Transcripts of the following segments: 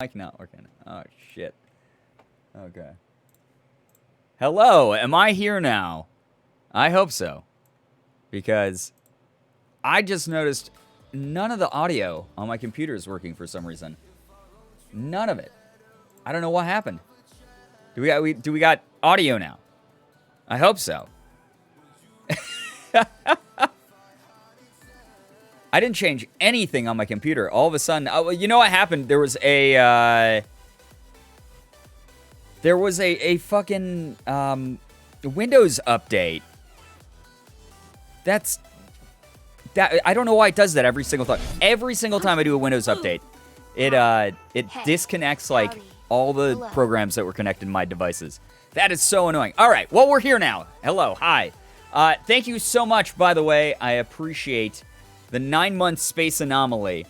Mic not working. Oh, shit. Okay. Hello, am I here now? I hope so. Because I just noticed none of the audio on my computer is working for some reason. None of it. I don't know what happened. Do we got audio now? I hope so. I didn't change anything on my computer. All of a sudden, you know what happened? There was a fucking Windows update. That I don't know why it does that every single time. Every single time I do a Windows update, it disconnects like all the programs that were connected to my devices. That is so annoying. All right, well, we're here now. Hello, hi. Thank you so much, by the way. I appreciate the 9-month space anomaly,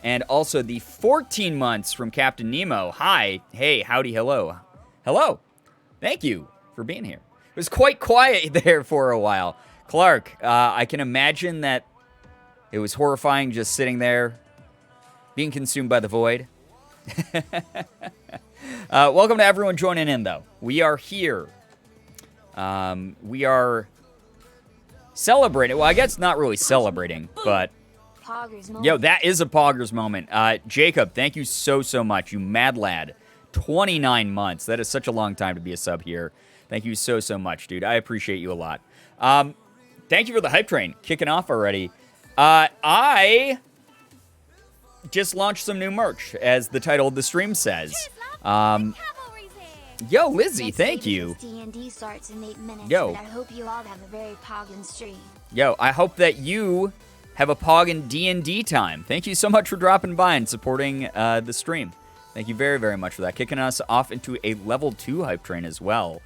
and also the 14 months from Captain Nemo. Hi, hey, howdy, hello. Hello. Thank you for being here. It was quite quiet there for a while. Clark, I can imagine that it was horrifying just sitting there, being consumed by the void. Welcome to everyone joining in, though. We are here. We are celebrating. Well, I guess not really celebrating, but yo, that is a Poggers moment. Jacob, thank you so much. You mad lad. 29 months. That is such a long time to be a sub here. Thank you so much, dude. I appreciate you a lot. Thank you for the hype train kicking off already. I just launched some new merch, as the title of the stream says. Yo, Lizzie, thank you. D&D starts in 8 minutes, yo, but I hope you all have a very poggin' stream. Yo, I hope that you have a poggin' D&D time. Thank you so much for dropping by and supporting the stream. Thank you very much for that. Kicking us off into a level 2 hype train as well.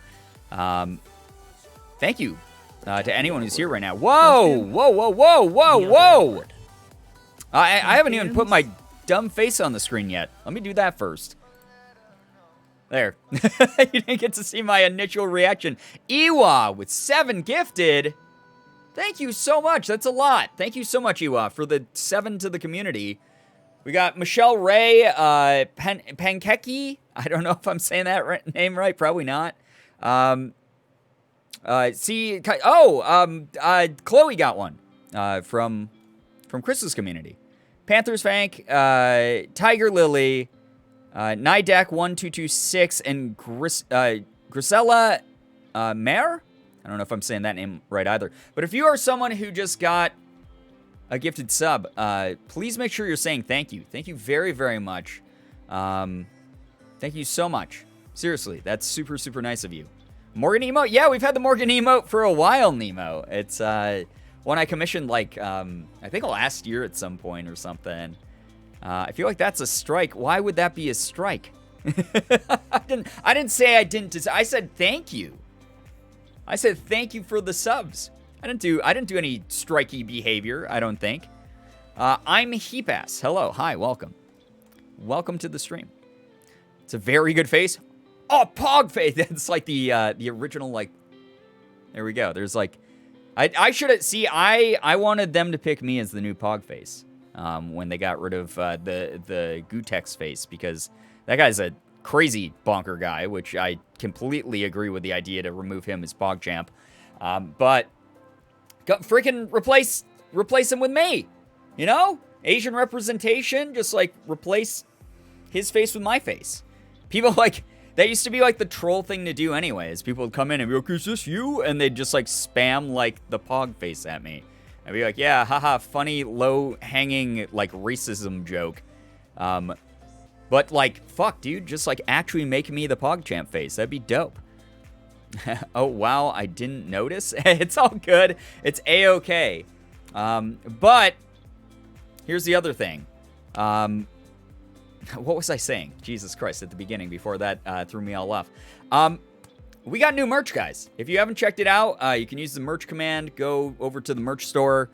Thank you to anyone who's here right now. Whoa! I haven't even put my dumb face on the screen yet. Let me do that first. There. You didn't get to see my initial reaction. Iwa with 7 gifted. Thank you so much. That's a lot. Thank you so much, Iwa, for the 7 to the community. We got Michelle Ray, Pankeki. I don't know if I'm saying that name right. Probably not. Chloe got one from Chris's community. Panthers Fank, Tiger Lily, Nidak1226, and Grisella Mare? I don't know if I'm saying that name right either. But if you are someone who just got a gifted sub, please make sure you're saying thank you. Thank you very much. Thank you so much. Seriously, that's super nice of you. Morgan emote? Yeah, we've had the Morgan emote for a while, Nemo. It's one I commissioned like, I think last year at some point or something. I feel like that's a strike. Why would that be a strike? I didn't say I didn't. I said thank you. I said thank you for the subs. I didn't do any strikey behavior, I don't think. I'm Heapass. Hello. Hi. Welcome. Welcome to the stream. It's a very good face. Oh, Pog face. That's like the original, like, there we go. There's like, I should have, see, I wanted them to pick me as the new Pog face. When they got rid of the Gutex face, because that guy's a crazy bonker guy, which I completely agree with the idea to remove him as PogChamp. But freaking replace him with me, you know? Asian representation, just like replace his face with my face. People like, that used to be like the troll thing to do anyways. People would come in and be like, is this you? And they'd just like spam like the Pog face at me. I'd be like, yeah, haha, funny, low-hanging, like, racism joke. But, like, fuck, dude, just, like, actually make me the PogChamp face. That'd be dope. Oh, wow, I didn't notice. It's all good. It's A-okay. But, here's the other thing. What was I saying? Jesus Christ, at the beginning, before that threw me all off. We got new merch, guys. If you haven't checked it out, you can use the merch command. Go over to the merch store.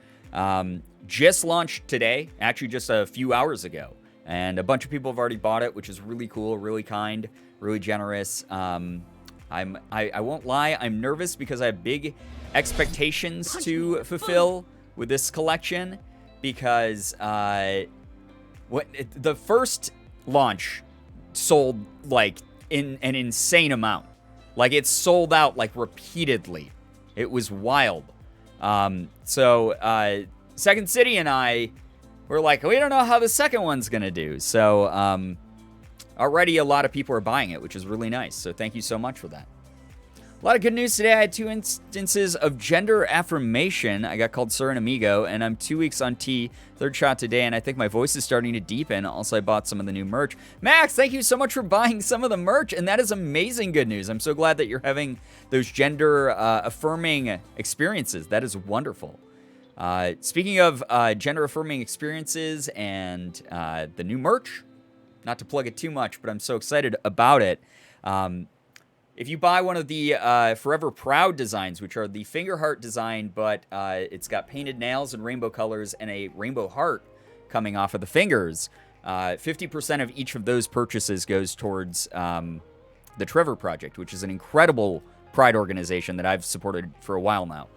Just launched today, actually just a few hours ago. And a bunch of people have already bought it, which is really cool, really kind, really generous. I won't lie, I'm nervous because I have big expectations to fulfill with this collection. Because the first launch sold like in an insane amount. Like it's sold out like repeatedly. It was wild. So Second City and I were like, we don't know how the second one's gonna do. So already a lot of people are buying it, which is really nice. So thank you so much for that. A lot of good news today. I had 2 instances of gender affirmation. I got called Sir and Amigo, and I'm 2 weeks on T, 3rd shot today, and I think my voice is starting to deepen. Also, I bought some of the new merch. Max, thank you so much for buying some of the merch, and that is amazing good news. I'm so glad that you're having those gender affirming experiences. That is wonderful. Speaking of gender affirming experiences and the new merch, not to plug it too much, but I'm so excited about it. If you buy one of the Forever Proud designs, which are the finger heart design, but it's got painted nails and rainbow colors and a rainbow heart coming off of the fingers, 50% of each of those purchases goes towards the Trevor Project, which is an incredible Pride organization that I've supported for a while now.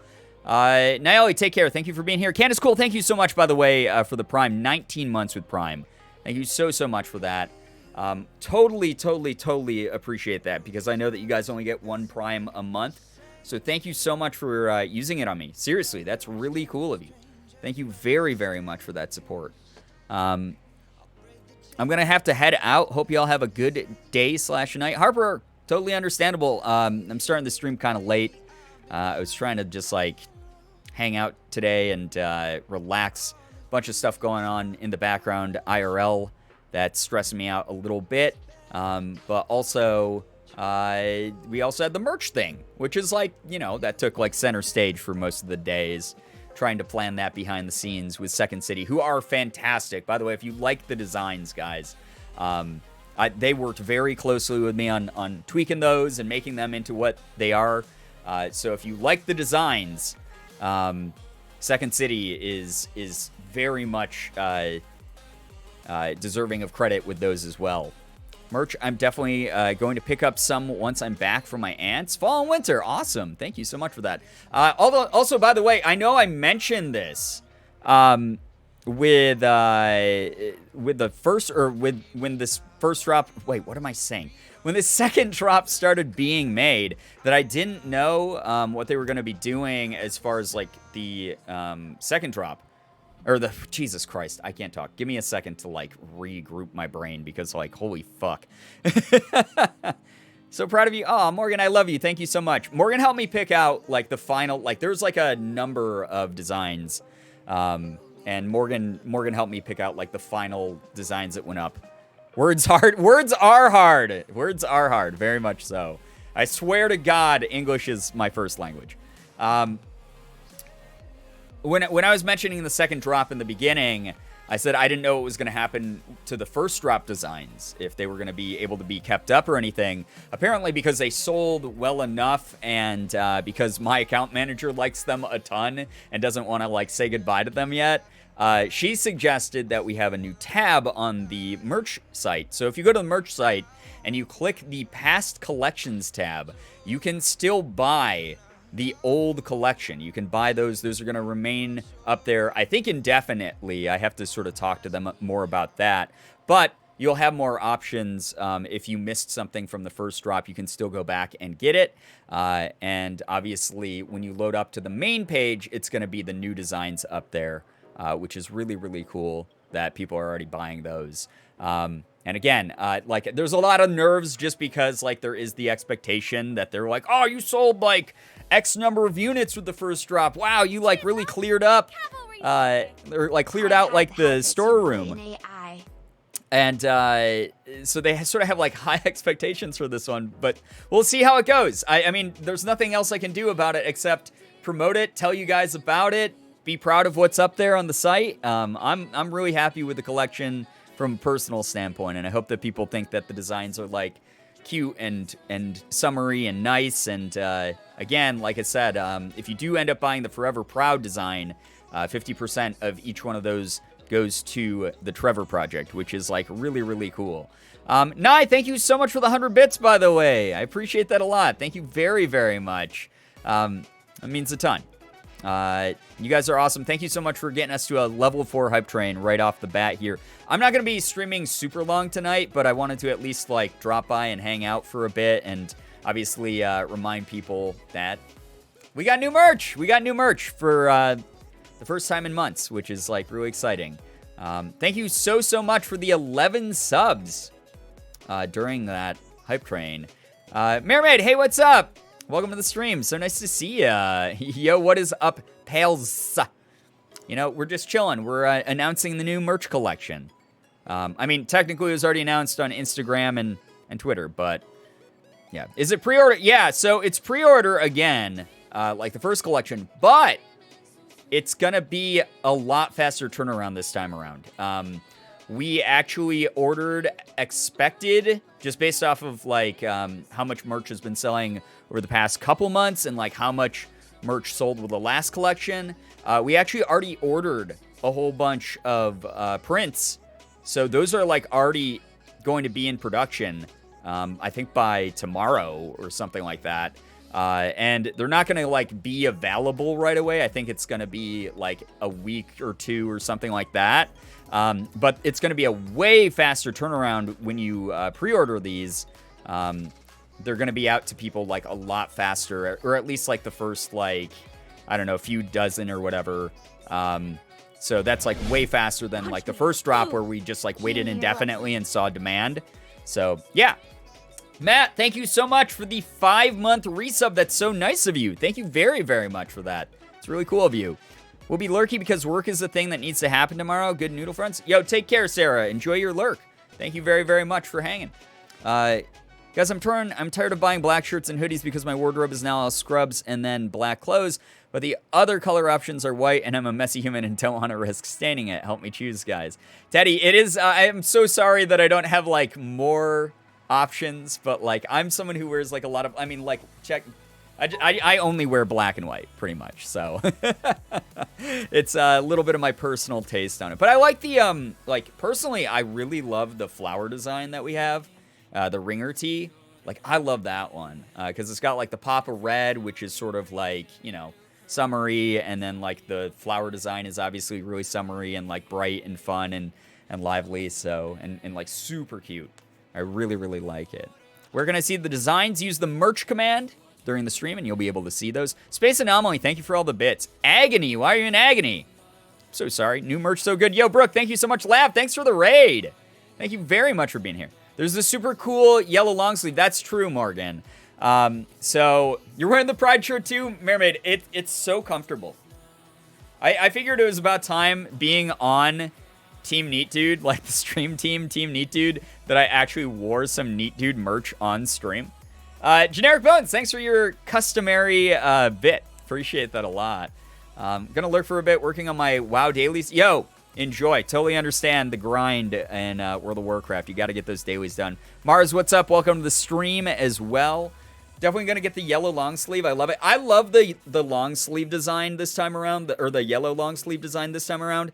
Nayeli, take care. Thank you for being here. Candace Cole, thank you so much, by the way, for the Prime. 19 months with Prime. Thank you so, so much for that. Totally appreciate that, because I know that you guys only get 1 Prime a month. So thank you so much for using it on me. Seriously, that's really cool of you. Thank you very, very much for that support. I'm going to have to head out. Hope you all have a good day/night. Harper, totally understandable. I'm starting the stream kind of late. I was trying to just, like, hang out today and relax. Bunch of stuff going on in the background, IRL. That's stressing me out a little bit. But also, we also had the merch thing, which is like, you know, that took like center stage for most of the days. Trying to plan that behind the scenes with Second City, who are fantastic. By the way, if you like the designs, guys, they worked very closely with me on tweaking those and making them into what they are. So if you like the designs, Second City is very much deserving of credit with those as well. Merch, I'm definitely going to pick up some once I'm back from my aunt's. Fall and winter, awesome. Thank you so much for that. Also, by the way, I know I mentioned this with the first, or when this first drop. Wait, what am I saying? When the second drop started being made, that I didn't know what they were going to be doing as far as like the second drop. Or Jesus Christ, I can't talk. Give me a second to, like, regroup my brain because, like, holy fuck. So proud of you. Oh, Morgan, I love you. Thank you so much. Morgan helped me pick out, like, the final, like, there's, like, a number of designs. And Morgan helped me pick out, like, the final designs that went up. Words are hard. Words are hard. Very much so. I swear to God, English is my first language. When I was mentioning the second drop in the beginning, I said I didn't know what was going to happen to the first drop designs, if they were going to be able to be kept up or anything. Apparently, because they sold well enough, and because my account manager likes them a ton and doesn't want to, like, say goodbye to them yet, she suggested that we have a new tab on the merch site. So if you go to the merch site and you click the past collections tab, you can still buy the old collection. You can buy those. Those are going to remain up there, I think, indefinitely. I have to sort of talk to them more about that. But you'll have more options. If you missed something from the first drop, you can still go back and get it. And obviously, when you load up to the main page, it's going to be the new designs up there, which is really, really cool that people are already buying those. And again, like, there's a lot of nerves just because, like, there is the expectation that they're like, oh, you sold, like, X number of units with the first drop. Wow, you, like, really cleared up, or, like, cleared out, like, the storeroom. And so they sort of have, like, high expectations for this one, but we'll see how it goes. I mean, there's nothing else I can do about it except promote it, tell you guys about it, be proud of what's up there on the site. I'm really happy with the collection from a personal standpoint, and I hope that people think that the designs are, like, cute and summery and nice. And again, like I said, if you do end up buying the Forever Proud design, 50% of each one of those goes to the Trevor Project, which is, like, really, really cool. Nye, thank you so much for the 100 bits, by the way. I appreciate that a lot. Thank you very, very much. It means a ton. You guys are awesome. Thank you so much for getting us to a level 4 hype train right off the bat here. I'm not going to be streaming super long tonight, but I wanted to at least like drop by and hang out for a bit and obviously remind people that we got new merch. We got new merch for the first time in months, which is like really exciting. Thank you so much for the 11 subs during that hype train. Mermaid, hey, what's up? Welcome to the stream. So nice to see ya. Yo, what is up, pals? You know, we're just chilling. We're announcing the new merch collection. I mean, technically it was already announced on Instagram and Twitter, but yeah. Is it pre-order? Yeah, so it's pre-order again, like the first collection, but it's gonna be a lot faster turnaround this time around. We actually ordered expected, just based off of like how much merch has been selling over the past couple months and like how much merch sold with the last collection. We actually already ordered a whole bunch of prints, so those are like already going to be in production. I think by tomorrow or something like that. And they're not going to like be available right away. I think it's going to be like a week or two or something like that. But it's going to be a way faster turnaround when you pre-order these. They're going to be out to people like a lot faster, or at least like the first like, I don't know, a few dozen or whatever. So that's like way faster than like the first drop where we just like waited indefinitely and saw demand. So yeah. Matt, thank you so much for the 5-month resub. That's so nice of you. Thank you very, very much for that. It's really cool of you. We'll be lurky because work is the thing that needs to happen tomorrow. Good noodle friends. Yo, take care, Sarah. Enjoy your lurk. Thank you very, very much for hanging. Guys, I'm tired of buying black shirts and hoodies because my wardrobe is now all scrubs and then black clothes. But the other color options are white, and I'm a messy human and don't want to risk staining it. Help me choose, guys. Teddy, it is, I am so sorry that I don't have, like, more options, but, like, I'm someone who wears, like, a lot of, I mean, like, check, I only wear black and white, pretty much, so. It's a little bit of my personal taste on it. But I like the, like, personally, I really love the flower design that we have, the ringer tee. Like, I love that one, because it's got, like, the pop of red, which is sort of, like, you know, summery, and then like the flower design is obviously really summery and like bright and fun and lively, so and like super cute. I really, really like it. We're gonna see the designs. Use the merch command during the stream and you'll be able to see those. Space Anomaly, thank you for all the bits. Agony, why are you in agony? I'm so sorry. New merch so good. Yo, Brooke, thank you so much. Lav, thanks for the raid. Thank you very much for being here. There's the super cool yellow long sleeve. That's true, Morgan. So you're wearing the Pride shirt too, Mermaid. It's so comfortable. I figured it was about time being on Team Neat Dude, like the stream team, Team Neat Dude, that I actually wore some Neat Dude merch on stream. Generic Bones, thanks for your customary bit. Appreciate that a lot. Gonna lurk for a bit, working on my WoW dailies. Yo, enjoy. Totally understand the grind in World of Warcraft. You got to get those dailies done. Mars, what's up? Welcome to the stream as well. Definitely going to get the yellow long sleeve. I love it. I love the long sleeve design this time around, or the yellow long sleeve design this time around,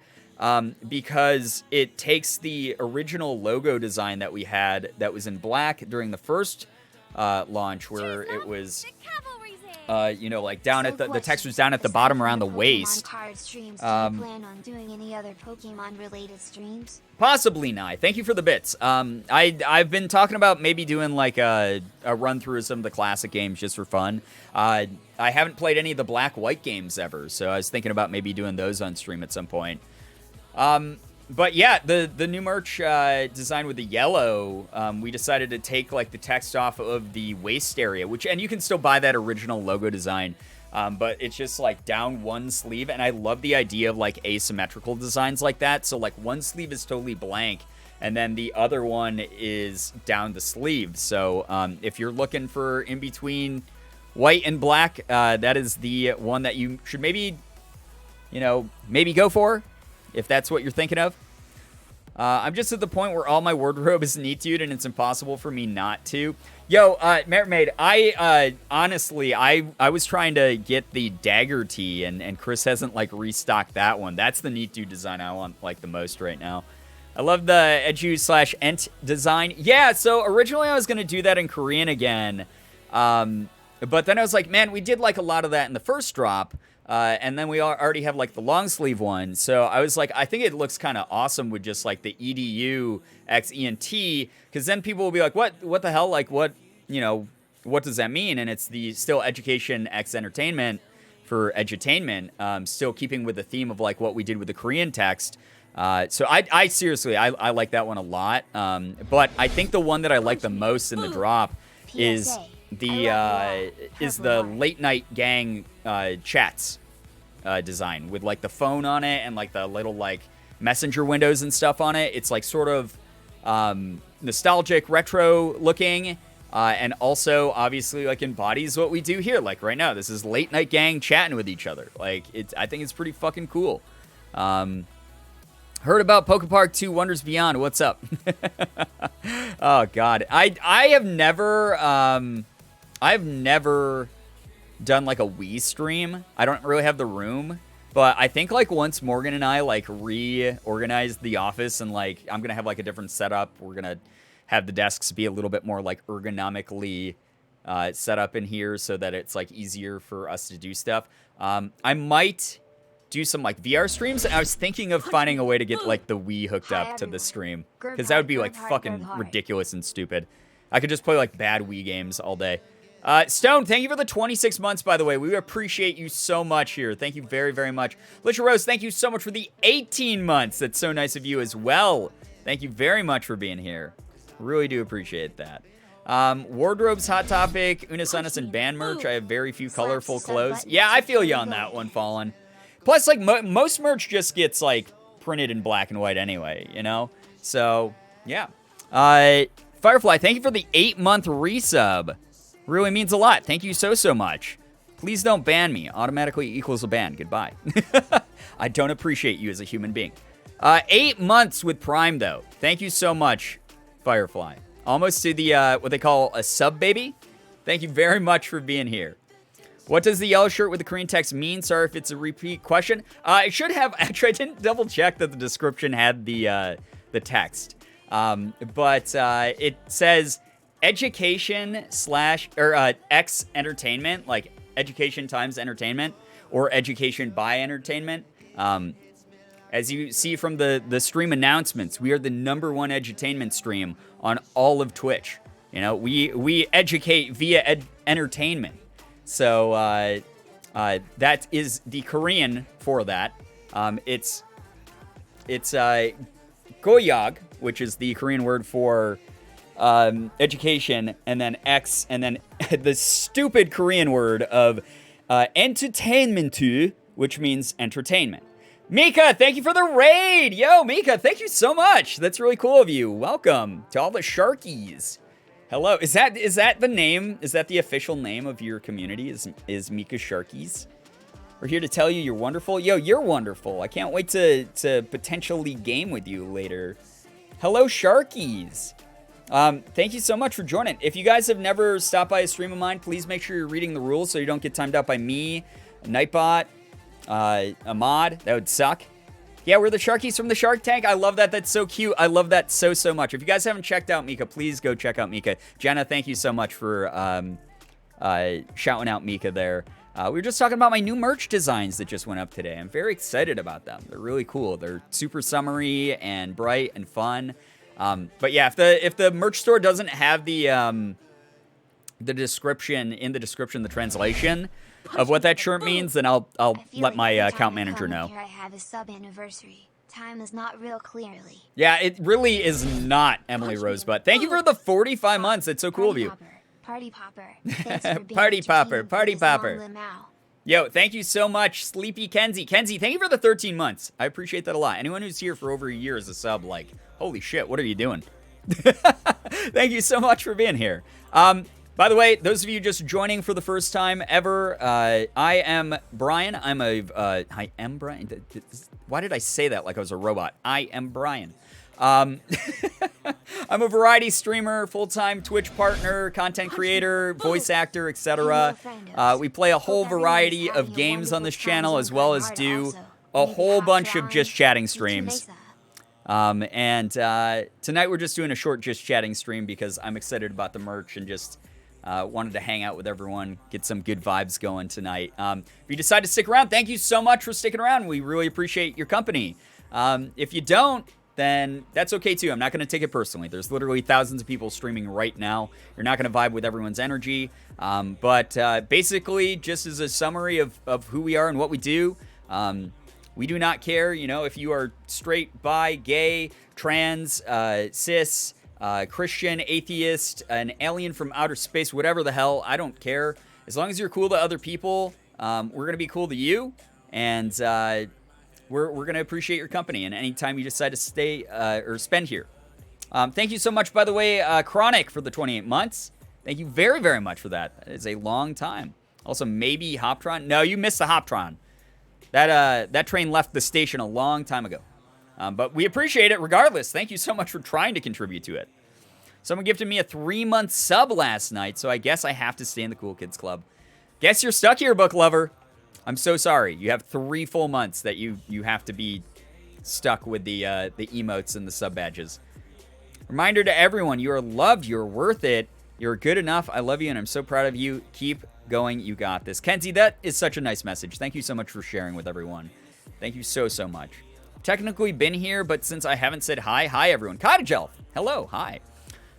because it takes the original logo design that we had that was in black during the first launch, where it was, you know, like down at the text was down at the bottom around the waist. Card streams. Do you plan on doing any other Pokemon-related streams? Possibly not. Thank you for the bits. I've been talking about maybe doing like a run through of some of the classic games just for fun. I haven't played any of the black-white games ever, so I was thinking about maybe doing those on stream at some point. But yeah, the new merch design with the yellow, we decided to take like the text off of the waist area, and you can still buy that original logo design. But it's just like down one sleeve, and I love the idea of like asymmetrical designs like that. So like one sleeve is totally blank, and then the other one is down the sleeve. So if you're looking for in between white and black, that is the one that you should maybe go for, if that's what you're thinking of. I'm just at the point where all my wardrobe is Neat Dude, and it's impossible for me not to. Yo, Mermaid, I honestly, I was trying to get the dagger tee, and Chris hasn't, like, restocked that one. That's the Neat Dude design I want, like, the most right now. I love the edu/ent design. Yeah, so originally I was going to do that in Korean again, But then I was like, man, we did like a lot of that in the first drop. And then we already have like the long sleeve one. So I was like, I think it looks kind of awesome with just like the EDU X ENT. Because then people will be like, what the hell? Like, what, what does that mean? And it's the still education X entertainment for edutainment. Still keeping with the theme of like what we did with the Korean text. So I seriously, I like that one a lot. But I think the one that I like the most in the drop is the late night gang chats design with like the phone on it and like the little like messenger windows and stuff on it. It's like sort of nostalgic, retro looking, and also obviously like embodies what we do here. Like right now, this is late night gang chatting with each other. Like I think it's pretty fucking cool. Heard about Pokepark 2 Wonders Beyond. What's up? Oh God, I have never done like a Wii stream. I don't really have the room, but I think like once Morgan and I like reorganized the office and like I'm gonna have like a different setup. We're gonna have the desks be a little bit more like ergonomically set up in here so that it's like easier for us to do stuff. I might do some like VR streams. I was thinking of finding a way to get like the Wii hooked up to the stream because that would be like fucking ridiculous and stupid. I could just play like bad Wii games all day. Stone, thank you for the 26 months, by the way. We appreciate you so much here. Thank you very, very much. Licha Rose, thank you so much for the 18 months. That's so nice of you as well. Thank you very much for being here. Really do appreciate that. Wardrobes, Hot Topic, Unisonus, and band merch. I have very few colorful clothes. Yeah, I feel you on that one, Fallen. Plus, like, most merch just gets, like, printed in black and white anyway, So, yeah. Firefly, thank you for the 8-month resub. Really means a lot. Thank you so much. Please don't ban me. Automatically equals a ban. Goodbye. I don't appreciate you as a human being. 8 months with Prime, though. Thank you so much, Firefly. Almost to the, what they call a sub baby. Thank you very much for being here. What does the yellow shirt with the Korean text mean? Sorry if it's a repeat question. It should have, actually, I didn't double check that the description had the text. But it says education / X entertainment, like education times entertainment, or education by entertainment. As you see from the stream announcements, we are the #1 edutainment stream on all of Twitch. We educate via entertainment. So that is the Korean for that. It's goyag, which is the Korean word for education, and then X, and then the stupid Korean word of entertainmentu, which means entertainment. Mika, thank you for the raid! Yo, Mika, thank you so much! That's really cool of you. Welcome to all the Sharkies. Hello, is that the name? Is that the official name of your community? Is Mika Sharkies? We're here to tell you you're wonderful. Yo, you're wonderful. I can't wait to potentially game with you later. Hello, Sharkies. Thank you so much for joining. If you guys have never stopped by a stream of mine, please make sure you're reading the rules so you don't get timed out by me, Nightbot, Ahmad. That would suck. Yeah, we're the Sharkies from the Shark Tank. I love that. That's so cute. I love that so much. If you guys haven't checked out Mika, please go check out Mika. Jenna, thank you so much for shouting out Mika there. We were just talking about my new merch designs that just went up today. I'm very excited about them. They're really cool. They're super summery and bright and fun. But yeah, if the merch store doesn't have the description, the translation of what that shirt means, then I'll let my account manager know. I have a sub anniversary. Time is not real clearly. Yeah, it really is not, Emily Rosebud. Thank you for the 45 months. It's so cool of you. Party popper. Thanks for being Party popper. entertaining Party for this long popper. limau. Yo, thank you so much, Sleepy Kenzie. Kenzie, thank you for the 13 months. I appreciate that a lot. Anyone who's here for over a year as a sub, like, holy shit, what are you doing? Thank you so much for being here. By the way, those of you just joining for the first time ever, I am Brian. I am Brian. Why did I say that like I was a robot? I am Brian. I'm a variety streamer, full-time Twitch partner, content creator, voice actor, etc. We play a whole variety of games on this channel, as well as do a whole bunch of just chatting streams. And tonight we're just doing a short just chatting stream because I'm excited about the merch and just Wanted to hang out with everyone, get some good vibes going tonight. If you decide to stick around, thank you so much for sticking around. We really appreciate your company. If you don't, then that's okay too. I'm not going to take it personally. There's literally thousands of people streaming right now. You're not going to vibe with everyone's energy. But basically, just as a summary of who we are and what we do, we do not care, if you are straight, bi, gay, trans, cis, Christian, atheist, an alien from outer space, whatever the hell. I don't care. As long as you're cool to other people, we're going to be cool to you. And we're going to appreciate your company. And anytime you decide to stay or spend here. Thank you so much, by the way, Chronic, for the 28 months. Thank you very, very much for that. That is a long time. Also, maybe Hoptron. No, you missed the Hoptron. That train left the station a long time ago. But we appreciate it regardless. Thank you so much for trying to contribute to it. Someone gifted me a 3-month sub last night, so I guess I have to stay in the Cool Kids Club. Guess you're stuck here, book lover. I'm so sorry. You have 3 full months that you have to be stuck with the emotes and the sub badges. Reminder to everyone, you are loved. You're worth it. You're good enough. I love you, and I'm so proud of you. Keep going. You got this. Kenzie, that is such a nice message. Thank you so much for sharing with everyone. Thank you so, so much. Technically been here, but since I haven't said hi everyone. Cottage Elf, hello, hi.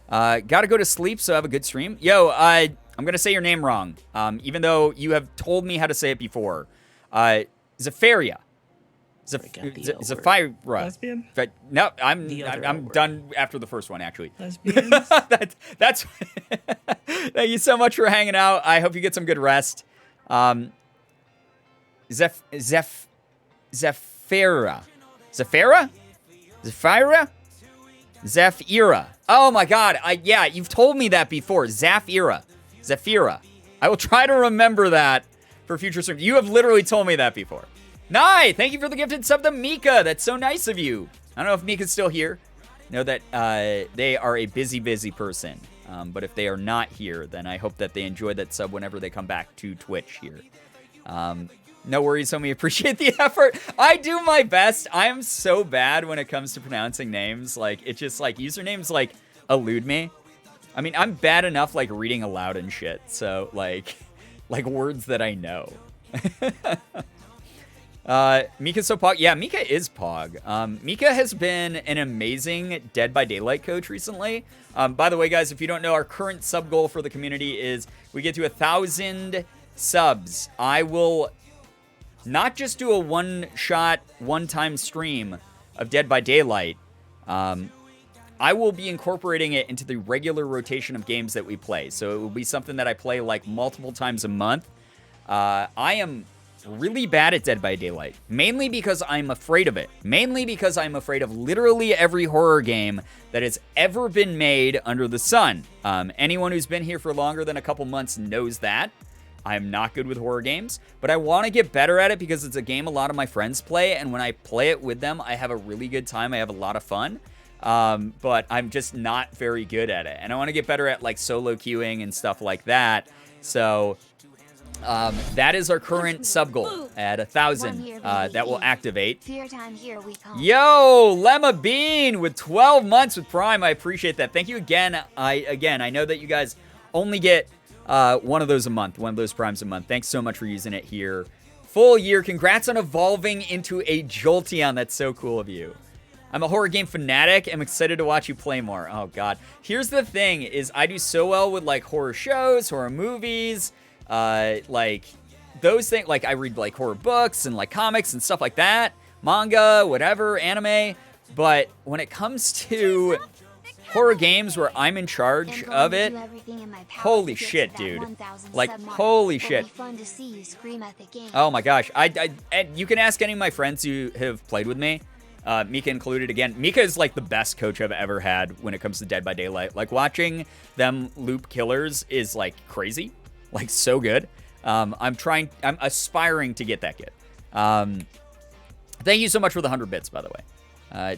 Gotta go to sleep, so have a good stream. Yo, I'm gonna say your name wrong, even though you have told me how to say it before. Zafaria. Zafira. Lesbian? No, I'm done after the first one, actually. Lesbians? That's Thank you so much for hanging out. I hope you get some good rest. Zafira. Zafira. Oh my god. Yeah, you've told me that before. Zafira. I will try to remember that for future streams. You have literally told me that before. Nye, thank you for the gifted sub to Mika. That's so nice of you. I don't know if Mika's still here. Know that they are a busy person. But if they are not here, then I hope that they enjoy that sub whenever they come back to Twitch here. No worries, homie. Appreciate the effort. I do my best. I am so bad when it comes to pronouncing names. Like, it's just like usernames like elude me. I mean, I'm bad enough like reading aloud and shit. So like words that I know. Mika's so pog. Yeah, Mika is pog. Mika has been an amazing Dead by Daylight coach recently. By the way, guys, if you don't know, our current sub goal for the community is we get to 1,000 subs. I will not just do a one-shot, one-time stream of Dead by Daylight. I will be incorporating it into the regular rotation of games that we play. So it will be something that I play like multiple times a month. I am really bad at Dead by Daylight, mainly because I'm afraid of it. Mainly because I'm afraid of literally every horror game that has ever been made under the sun. Anyone who's been here for longer than a couple months knows that. I'm not good with horror games, but I want to get better at it because it's a game a lot of my friends play, and when I play it with them, I have a really good time. I have a lot of fun, but I'm just not very good at it, and I want to get better at like solo queuing and stuff like that. So that is our current sub goal at 1,000 that will activate. Fear time, here we come. Yo, Lemma Bean with 12 months with Prime. I appreciate that. Thank you again. I know that you guys only get one of those a month, one of those primes a month. Thanks so much for using it here. Full year. Congrats on evolving into a Jolteon. That's so cool of you. I'm a horror game fanatic. I'm excited to watch you play more. Oh, God. Here's the thing is I do so well with, like, horror shows, horror movies, like, those things. Like, I read, like, horror books and, like, comics and stuff like that. Manga, whatever, anime. But when it comes to horror games where I'm in charge of it, holy shit, dude. Like, holy shit. Oh my gosh. And you can ask any of my friends who have played with me, Mika included. Again, Mika is like the best coach I've ever had when it comes to Dead by Daylight. Like, watching them loop killers is like crazy, like so good. I'm aspiring to get that good. Thank you so much for the 100 bits, by the way.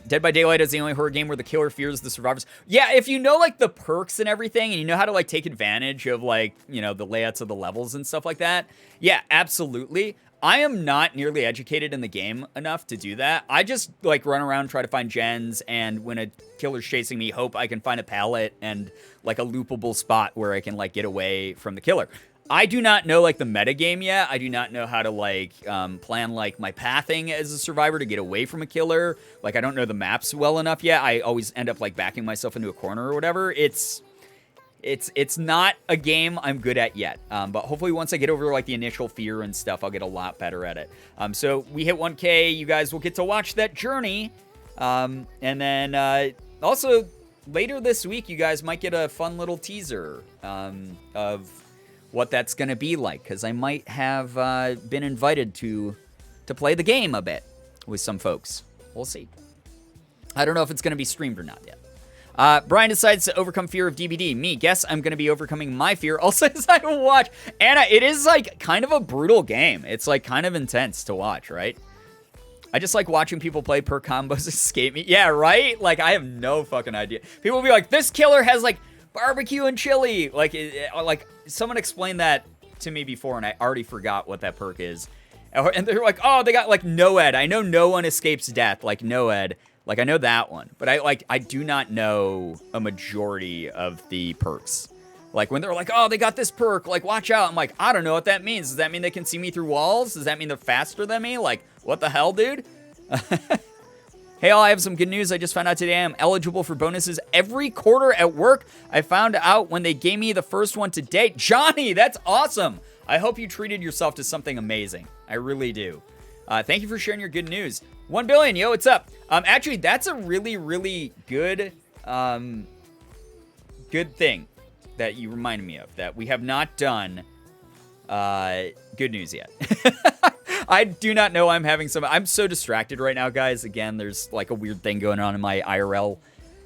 Dead by Daylight is the only horror game where the killer fears the survivors. Yeah, if you know, like, the perks and everything, and you know how to, like, take advantage of, like, you know, the layouts of the levels and stuff like that. Yeah, absolutely. I am not nearly educated in the game enough to do that. I just, like, run around, try to find gens, and when a killer's chasing me, hope I can find a pallet and, like, a loopable spot where I can, like, get away from the killer. I do not know, like, the metagame yet. I do not know how to, like, plan, like, my pathing as a survivor to get away from a killer. Like, I don't know the maps well enough yet. I always end up, like, backing myself into a corner or whatever. It's not a game I'm good at yet, but hopefully once I get over, like, the initial fear and stuff, I'll get a lot better at it. So we hit 1K, you guys will get to watch that journey, and then also later this week, you guys might get a fun little teaser of what that's going to be like, because I might have been invited to play the game a bit with some folks. We'll see. I don't know if it's going to be streamed or not yet. Brian decides to overcome fear of DBD. Me, guess I'm going to be overcoming my fear also as I watch. Anna, it is, like, kind of a brutal game. It's, like, kind of intense to watch, right? I just like watching people play per combos escape me. Yeah, right? Like, I have no fucking idea. People will be like, this killer has, like, barbecue and chili. Like, someone explained that to me before, and I already forgot what that perk is. And they're like, oh, they got, like, Noed. I know no one escapes death, like Noed. Like, I know that one, but I do not know a majority of the perks. Like, when they're like, oh, they got this perk, like, watch out. I'm like, I don't know what that means. Does that mean they can see me through walls? Does that mean they're faster than me? Like, what the hell, dude? Hey, all, I have some good news. I just found out today I'm eligible for bonuses every quarter at work. I found out when they gave me the first one to date. Johnny, that's awesome. I hope you treated yourself to something amazing. I really do. Thank you for sharing your good news. 1 billion, yo, what's up? Actually, that's a really, really good, good thing that you reminded me of, that we have not done, good news yet. I do not know I'm having I'm so distracted right now, guys. Again, there's, like, a weird thing going on in my IRL,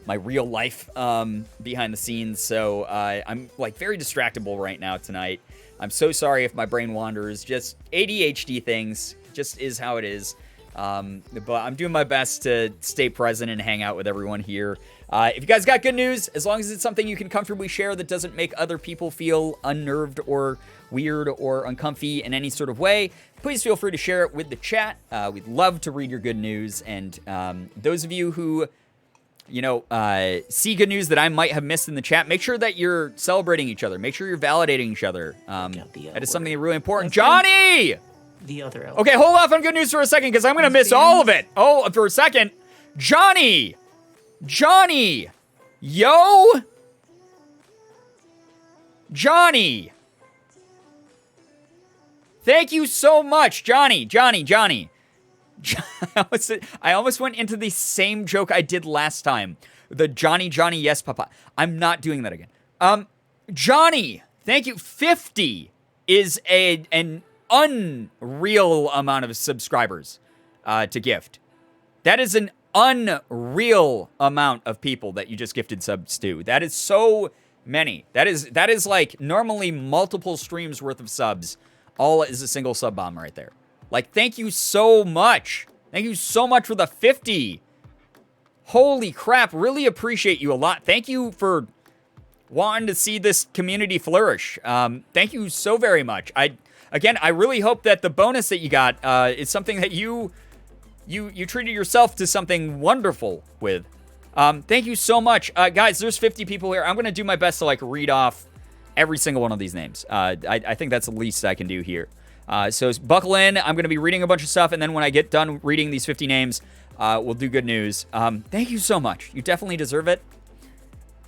my real life, behind the scenes, so, I'm, like, very distractible right now tonight. I'm so sorry if my brain wanders, just ADHD things, just is how it is. But I'm doing my best to stay present and hang out with everyone here. If you guys got good news, as long as it's something you can comfortably share that doesn't make other people feel unnerved or weird or uncomfy in any sort of way, please feel free to share it with the chat. We'd love to read your good news. And those of you who, you know, see good news that I might have missed in the chat, make sure that you're celebrating each other. Make sure you're validating each other. That is something really important. Johnny! The other L. Okay, hold off on good news for a second, because I'm going to miss all of it. Oh, for a second. Johnny! Johnny! Yo! Johnny! Thank you so much, Johnny. I almost went into the same joke I did last time. The Johnny, yes, papa. I'm not doing that again. Johnny, thank you. 50 is an unreal amount of subscribers to gift. That is an unreal amount of people that you just gifted subs to. That is so many. That is like normally multiple streams worth of subs. All is a single sub bomb right there. Like, thank you so much. Thank you so much for the 50. Holy crap, really appreciate you a lot. Thank you for wanting to see this community flourish. Thank you so very much. Again, I really hope that the bonus that you got is something that you treated yourself to something wonderful with. Thank you so much. Guys, there's 50 people here. I'm going to do my best to, like, read off every single one of these names. I think that's the least I can do here. So buckle in. I'm going to be reading a bunch of stuff, and then when I get done reading these 50 names, we'll do good news. Thank you so much. You definitely deserve it.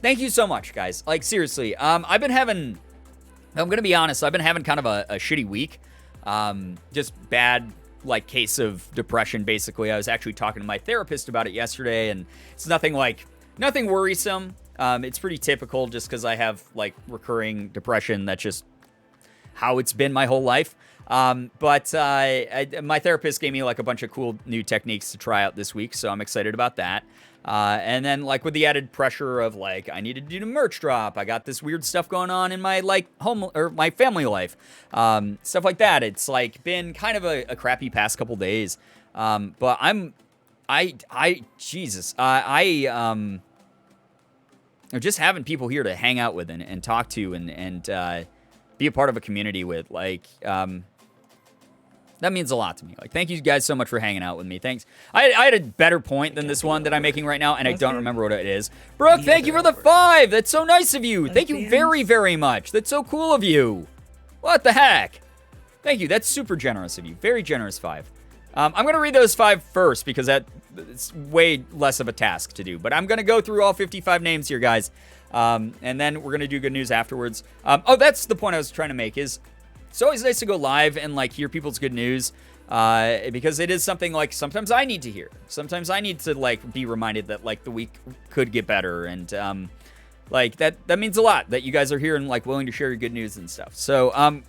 Thank you so much, guys. Like, seriously, I'm going to be honest, I've been having kind of a shitty week. Just bad, like, case of depression, basically. I was actually talking to my therapist about it yesterday, and it's nothing worrisome. It's pretty typical just because I have, like, recurring depression. That's just how it's been my whole life. But my therapist gave me, like, a bunch of cool new techniques to try out this week, so I'm excited about that. And then, like, with the added pressure of, like, I need to do the merch drop. I got this weird stuff going on in my, like, home or my family life. Stuff like that. It's, like, been kind of a crappy past couple days. But just having people here to hang out with and talk to and be a part of a community with, like, That means a lot to me. Like, thank you guys so much for hanging out with me. Thanks. I had a better point than this one that I'm making right now, and I don't remember what it is. Brooke, thank you for the 5. That's so nice of you. Thank you very, very much. That's so cool of you. What the heck? Thank you. That's super generous of you. Very generous 5. I'm going to read those 5 first because it's way less of a task to do. But I'm going to go through all 55 names here, guys. And then we're going to do good news afterwards. Oh, that's the point I was trying to make is it's always nice to go live and, like, hear people's good news. Because it is something, like, sometimes I need to hear. Sometimes I need to, like, be reminded that, like, the week could get better. And, like, that means a lot that you guys are here and, like, willing to share your good news and stuff. So,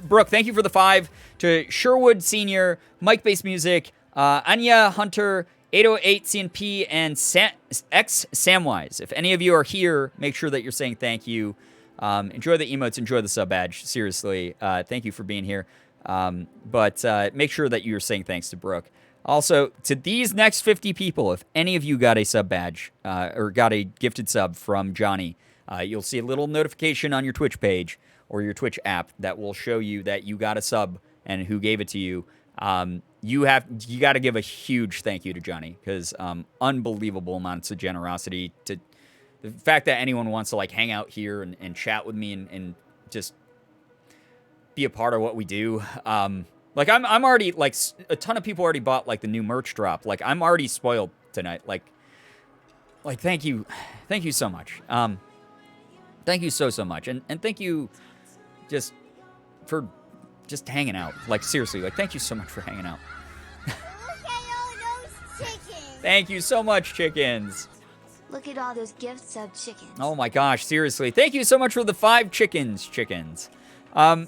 Brooke, thank you for the 5. To Sherwood Senior, Mike Bass Music, Anya Hunter, 808 CNP, and X Samwise. If any of you are here, make sure that you're saying thank you. Enjoy the emotes, enjoy the sub badge. Seriously, thank you for being here. But make sure that you're saying thanks to Brooke. Also, to these next 50 people, if any of you got a sub badge or got a gifted sub from Johnny, you'll see a little notification on your Twitch page or your Twitch app that will show you that you got a sub and who gave it to you. You got to give a huge thank you to Johnny because unbelievable amounts of generosity. To the fact that anyone wants to, like, hang out here and chat with me and just be a part of what we do. Like, I'm already, like, a ton of people already bought, like, the new merch drop. Like, I'm already spoiled tonight. Like, thank you so much. Thank you so much, and thank you just for just hanging out. Like, seriously, like, thank you so much for hanging out. Look at all those chickens. Thank you so much, chickens. Look at all those gift sub chickens. Oh my gosh, seriously, thank you so much for the 5 chickens. All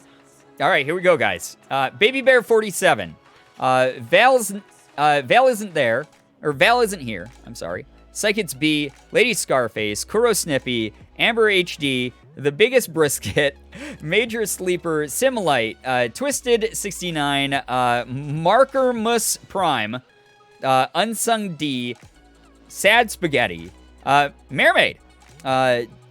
right, here we go, guys. Baby Bear 47. Val isn't there, or Val isn't here. I'm sorry. Psychics B, Lady Scarface, Kuro Snippy, Amber HD, The Biggest Brisket, Major Sleeper, Simulite, Twisted 69, Marker Mus Prime, Unsung D, Sad Spaghetti, Mermaid, Donathan,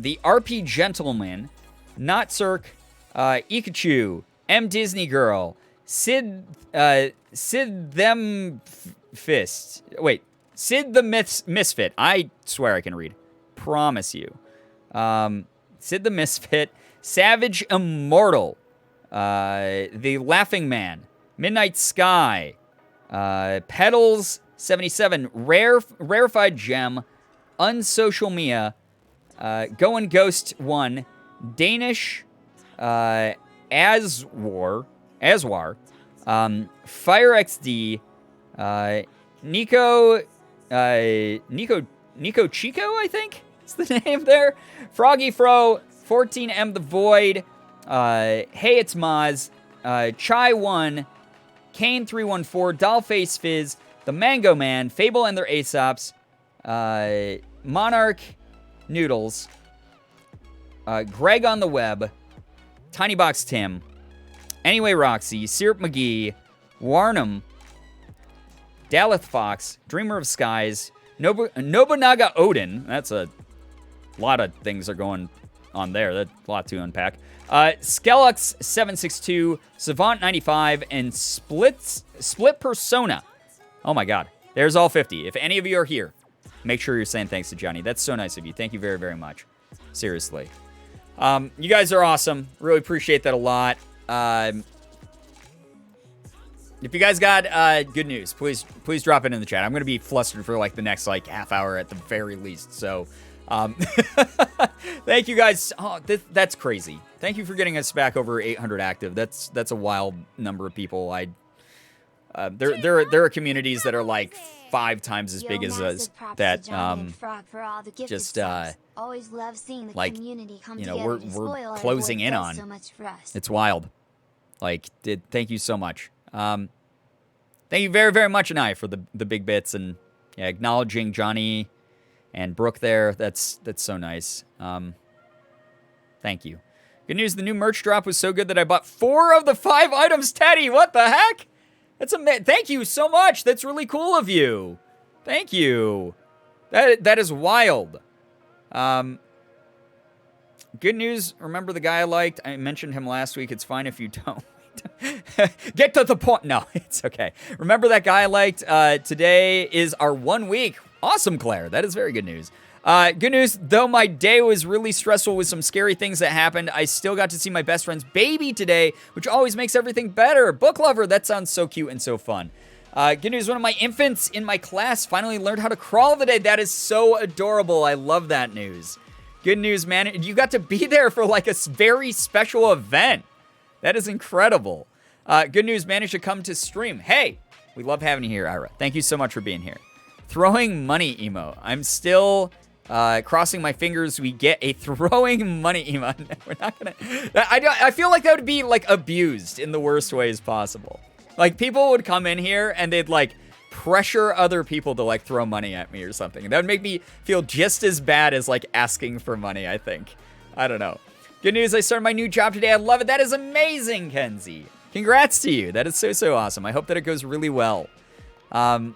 the RP Gentleman, Not Cirque, Ikachu, M Disney Girl, Sid the Misfit. I swear I can read. Promise you. Sid the Misfit, Savage Immortal, The Laughing Man, Midnight Sky, Petals 77, Rarefied Gem, Unsocial Mia, Going Ghost 1, Danish, Aswar, Fire XD, Nico Chico, I think is the name there. Froggy Fro, 14M the Void, Hey It's Maz, Chai 1, Kane 314, Dollface Fizz, The Mango Man, Fable and their Aesops, Monarch Noodles, Greg on the Web, Tiny Box Tim, Anyway Roxy, Syrup McGee, Warnham, Daleth Fox, Dreamer of Skies, Nobunaga Odin. That's a lot of things are going on there. That's a lot to unpack. Skellux 762, Savant 95, and Split Persona. Oh my God. There's all 50. If any of you are here, make sure you're saying thanks to Johnny. That's so nice of you. Thank you very, very much. Seriously. You guys are awesome. Really appreciate that a lot. If you guys got good news, please drop it in the chat. I'm going to be flustered for like the next like half hour at the very least. So thank you guys. Oh, that's crazy. Thank you for getting us back over 800 active. That's a wild number of people. There are communities that are like 5 times as big as us that just always love seeing the like community come we're closing in on. So much for us. It's wild. Like, thank you so much. Thank you very, very much, Anai, for the big bits and acknowledging Johnny and Brooke there. That's so nice. Thank you. Good news, the new merch drop was so good that I bought 4 of the 5 items, Teddy. What the heck? Thank you so much. That's really cool of you. Thank you. That is wild. Good news. Remember the guy I liked? I mentioned him last week. It's fine if you don't. Get to the point. No, it's okay. Remember that guy I liked? Today is our 1 week. Awesome, Claire. That is very good news. Good news, though my day was really stressful with some scary things that happened, I still got to see my best friend's baby today, which always makes everything better. Book lover, that sounds so cute and so fun. Good news, one of my infants in my class finally learned how to crawl today. That is so adorable. I love that news. Good news, man. You got to be there for like a very special event. That is incredible. Good news, managed to come to stream. Hey, we love having you here, Ira. Thank you so much for being here. Throwing money emo. I'm still crossing my fingers we get a throwing money emo. We're not gonna. I feel like that would be like abused in the worst ways possible. Like people would come in here and they'd like pressure other people to like throw money at me or something. That would make me feel just as bad as like asking for money, I think. I don't know. Good news, I started my new job today. I love it. That is amazing, Kenzie. Congrats to you. That is so awesome. I hope that it goes really well. I've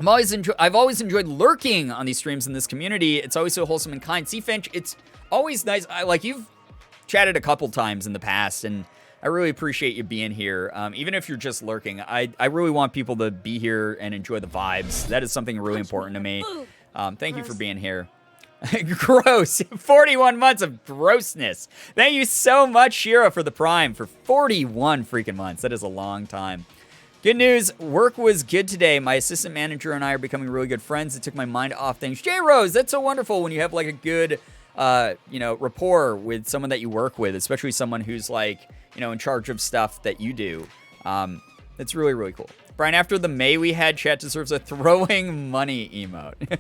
always enjoyed lurking on these streams in this community. It's always so wholesome and kind. See, Finch, it's always nice. Like you've chatted a couple times in the past, and I really appreciate you being here. Even if you're just lurking, I really want people to be here and enjoy the vibes. That is something really important to me. Thank you for being here. Gross. 41 months of grossness. Thank you so much, Shira, for the Prime for 41 freaking months. That is a long time. Good news, work was good today. My assistant manager and I are becoming really good friends. It took my mind off things. J-Rose, that's so wonderful when you have like a good, rapport with someone that you work with, especially someone who's like, in charge of stuff that you do. It's really, really cool. Brian, after the May we had, chat deserves a throwing money emote.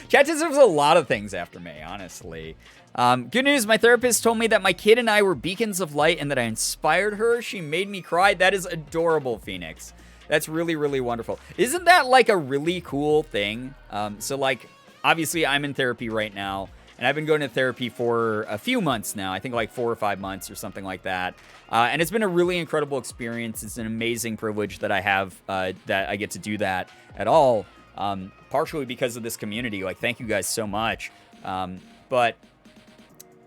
Chat deserves a lot of things after May, honestly. Good news, my therapist told me that my kid and I were beacons of light and that I inspired her. She made me cry. That is adorable, Phoenix. That's really, really wonderful. Isn't that like a really cool thing? So like, obviously I'm in therapy right now, and I've been going to therapy for a few months now. I think like 4 or 5 months or something like that. And it's been a really incredible experience. It's an amazing privilege that I have, that I get to do that at all. Partially because of this community. Like, thank you guys so much. But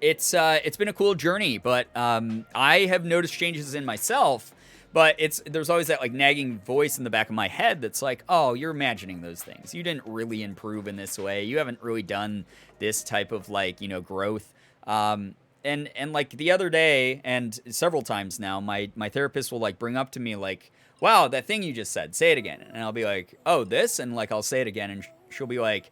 it's been a cool journey. But I have noticed changes in myself. But there's always that like nagging voice in the back of my head that's like, oh, you're imagining those things. You didn't really improve in this way. You haven't really done this type of like, growth. And like the other day and several times now, my therapist will like bring up to me like, wow, that thing you just said, say it again. And I'll be like, oh, this? And like, I'll say it again. And she'll be like,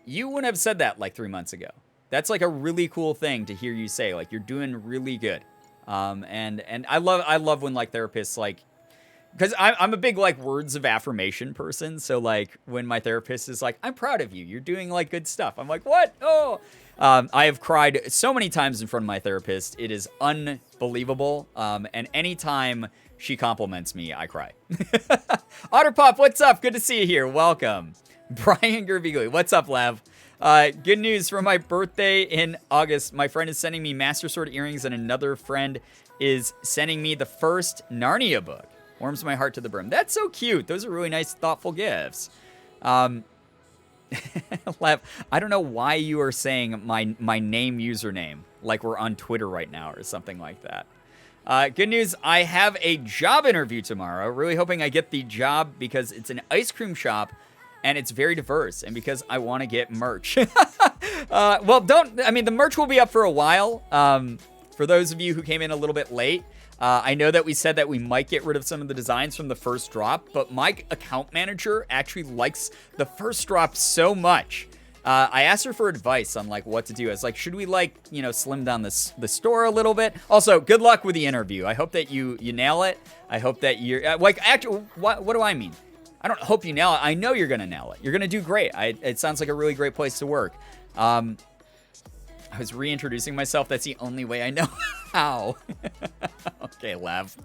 you wouldn't have said that like 3 months ago. That's like a really cool thing to hear you say. Like, you're doing really good. And I love when like therapists like, because I'm a big like words of affirmation person. So like when my therapist is like, I'm proud of you, you're doing like good stuff. I'm like, what? Oh, I have cried so many times in front of my therapist. It is unbelievable. And anytime she compliments me, I cry. Otterpop, what's up? Good to see you here. Welcome. Brian Girbeagly, what's up, Lav? Good news for my birthday in August. My friend is sending me Master Sword earrings, and another friend is sending me the first Narnia book. Warms my heart to the brim. That's so cute. Those are really nice, thoughtful gifts. Lav, I don't know why you are saying my name username like we're on Twitter right now or something like that. Good news, I have a job interview tomorrow. Really hoping I get the job because it's an ice cream shop and it's very diverse and because I want to get merch. Well, the merch will be up for a while. For those of you who came in a little bit late, I know that we said that we might get rid of some of the designs from the first drop, but my account manager actually likes the first drop so much. I asked her for advice on like what to do. I was like, should we like, slim down the store a little bit? Also, good luck with the interview. I hope that you nail it. I hope that you're actually, what do I mean? I don't hope you nail it. I know you're going to nail it. You're going to do great. It sounds like a really great place to work. I was reintroducing myself. That's the only way I know how. Okay, Lav.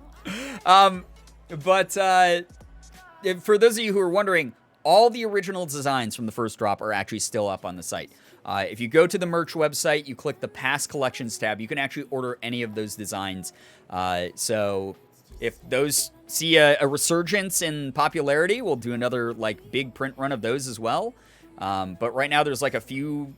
But for those of you who are wondering, all the original designs from the first drop are actually still up on the site. If you go to the merch website, you click the past collections tab, you can actually order any of those designs. So if those see a resurgence in popularity, we'll do another like big print run of those as well. But right now there's like a few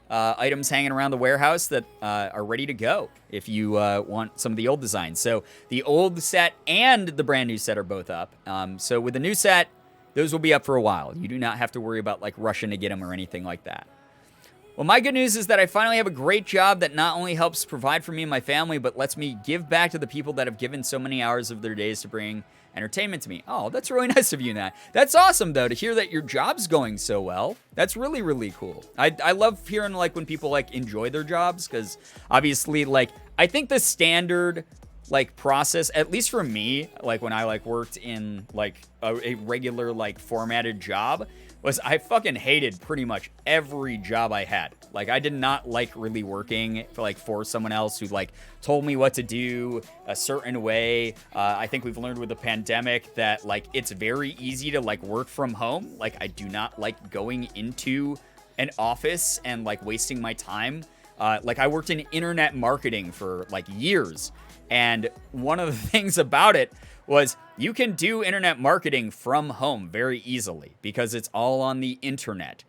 items hanging around the warehouse that are ready to go if you want some of the old designs. So the old set and the brand new set are both up. So with the new set, those will be up for a while. You do not have to worry about like rushing to get them or anything like that. Well, my good news is that I finally have a great job that not only helps provide for me and my family, but lets me give back to the people that have given so many hours of their days to bring entertainment to me. Oh, that's really nice of you, Nat. That's awesome, though, to hear that your job's going so well. That's really, really cool. I love hearing, like, when people, like, enjoy their jobs, because obviously, like, I think the standard, like, process, at least for me, like, when I, like, worked in, like, a regular, like, formatted job, was I fucking hated pretty much every job I had. Like, I did not like really working for someone else who, like, told me what to do a certain way. I think we've learned with the pandemic that, like, it's very easy to, like, work from home. Like, I do not like going into an office and, like, wasting my time. Like, I worked in internet marketing for, like, years. And one of the things about it was you can do internet marketing from home very easily because it's all on the internet.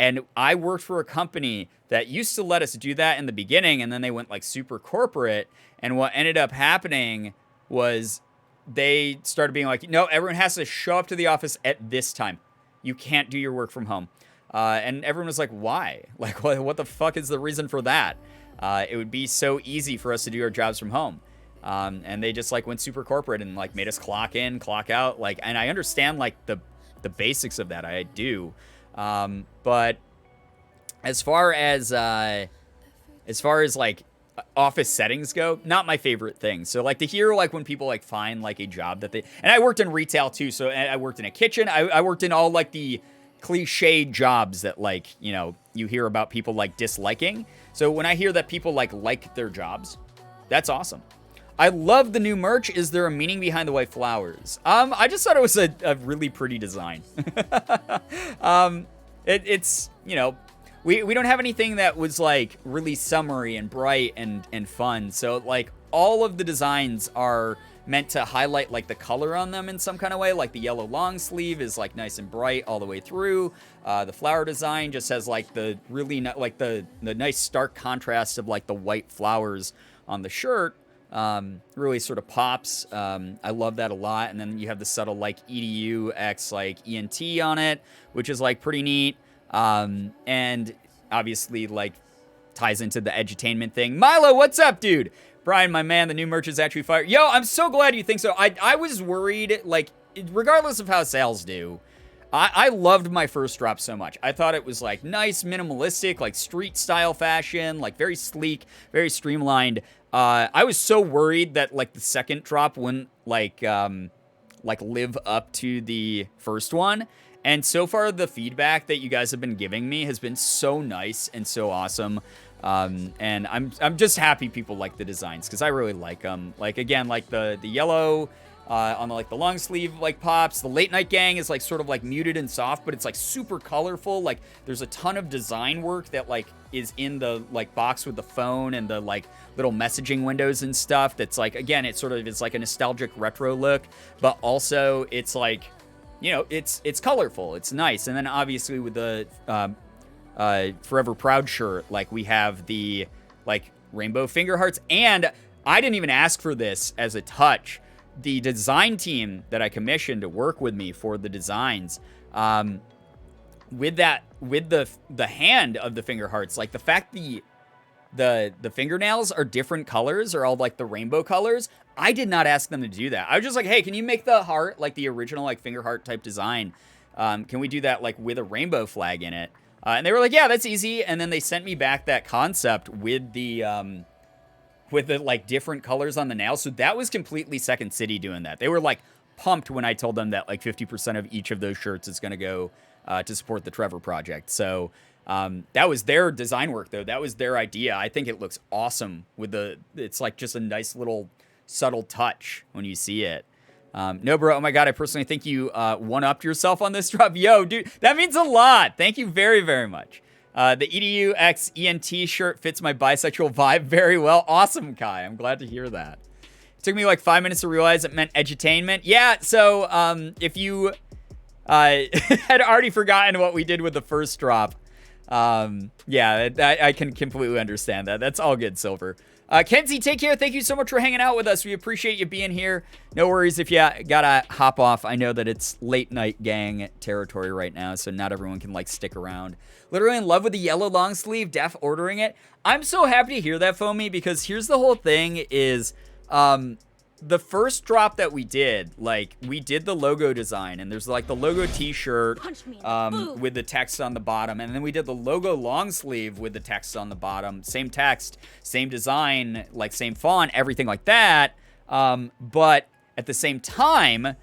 And I worked for a company that used to let us do that in the beginning, and then they went like super corporate. And what ended up happening was they started being like, no, everyone has to show up to the office at this time. You can't do your work from home. And everyone was like, why? Like, what the fuck is the reason for that? It would be so easy for us to do our jobs from home. And they just like went super corporate and like made us clock in, clock out. Like, and I understand like the basics of that. I do. But as far as like office settings go, not my favorite thing. So like to hear like when people like find like a job that and I worked in retail too. So I worked in a kitchen. I worked in all like the cliche jobs that like, you know, you hear about people like disliking. So when I hear that people like their jobs, that's awesome. I love the new merch. Is there a meaning behind the white flowers? I just thought it was a really pretty design. It's, you know, we don't have anything that was like really summery and bright and fun. So like all of the designs are meant to highlight like the color on them in some kind of way. Like the yellow long sleeve is like nice and bright all the way through. The flower design just has like the really like the nice stark contrast of like the white flowers on the shirt. Really sort of pops. I love that a lot. And then you have the subtle like EDU X like ENT on it, which is like pretty neat. And obviously like ties into the edutainment thing. Milo, what's up, dude? Brian, my man, the new merch is actually fire. Yo, I'm so glad you think so. I was worried, like, regardless of how sales do, I loved my first drop so much. I thought it was like nice, minimalistic, like street style fashion, like very sleek, very streamlined. I was so worried that like the second drop wouldn't like live up to the first one. And so far the feedback that you guys have been giving me has been so nice and so awesome. And I'm just happy people like the designs because I really like them. Like again, like the yellow on the, like the long sleeve like pops. The late night gang is like sort of like muted and soft, but it's like super colorful. Like there's a ton of design work that like is in the like box with the phone and the like little messaging windows and stuff. That's like, again, it sort of is like a nostalgic retro look, but also it's like, you know, it's colorful. It's nice. And then obviously with the Forever Proud shirt, like we have the like rainbow finger hearts. And I didn't even ask for this as a touch. The design team that I commissioned to work with me for the designs, with the hand of the finger hearts, like the fact the fingernails are different colors or all like the rainbow colors. I did not ask them to do that. I was just like, hey, can you make the heart like the original like finger heart type design? Can we do that like with a rainbow flag in it? And they were like, yeah, that's easy. And then they sent me back that concept with the like different colors on the nails. So that was completely Second City doing that. They were like pumped when I told them that like 50% of each of those shirts is going to go to support the Trevor Project. So that was their design work though. That was their idea. I think it looks awesome with it's like just a nice little subtle touch when you see it. No, bro. Oh my God. I personally think you one-upped yourself on this drop. Yo, dude, that means a lot. Thank you very, very much. The EDU X ENT shirt fits my bisexual vibe very well. Awesome, Kai. I'm glad to hear that. It took me like 5 minutes to realize it meant edutainment. Yeah, so if you had already forgotten what we did with the first drop, Yeah, I can completely understand that. That's all good, Silver. Kenzie, take care. Thank you so much for hanging out with us. We appreciate you being here. No worries if you gotta hop off. I know that it's late night gang territory right now, so not everyone can like stick around. Literally in love with the yellow long sleeve. Def ordering it. I'm so happy to hear that, Foamy, because here's the whole thing is, the first drop that we did, like, we did the logo design, and there's, like, the logo t-shirt with the text on the bottom, and then we did the logo long sleeve with the text on the bottom. Same text, same design, like, same font, everything like that. But at the same time,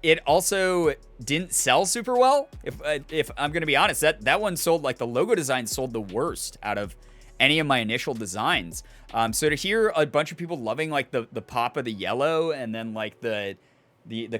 it also didn't sell super well. If I'm going to be honest, that one sold, like, the logo design sold the worst out of any of my initial designs. So to hear a bunch of people loving like the pop of the yellow and then like the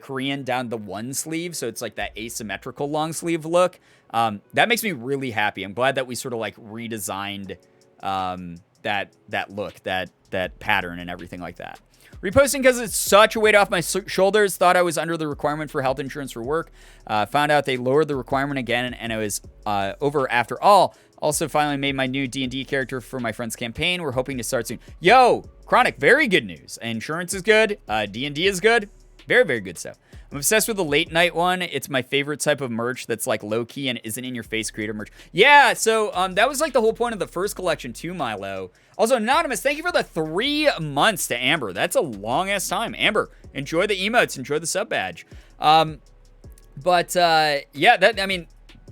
Korean down the one sleeve, so it's like that asymmetrical long sleeve look, that makes me really happy. I'm glad that we sort of like redesigned that look, that pattern and everything like that. Reposting because it's such a weight off my shoulders. Thought I was under the requirement for health insurance for work. Found out they lowered the requirement again, and it was over after all. Also, finally made my new D&D character for my friend's campaign. We're hoping to start soon. Yo, Chronic, very good news. Insurance is good. D&D is good. Very, very good stuff. I'm obsessed with the late night one. It's my favorite type of merch that's like low key and isn't in your face creator merch. Yeah, so that was like the whole point of the first collection too, Milo. Also, Anonymous, thank you for the 3 months to Amber. That's a long ass time. Amber, enjoy the emotes, enjoy the sub badge. Yeah,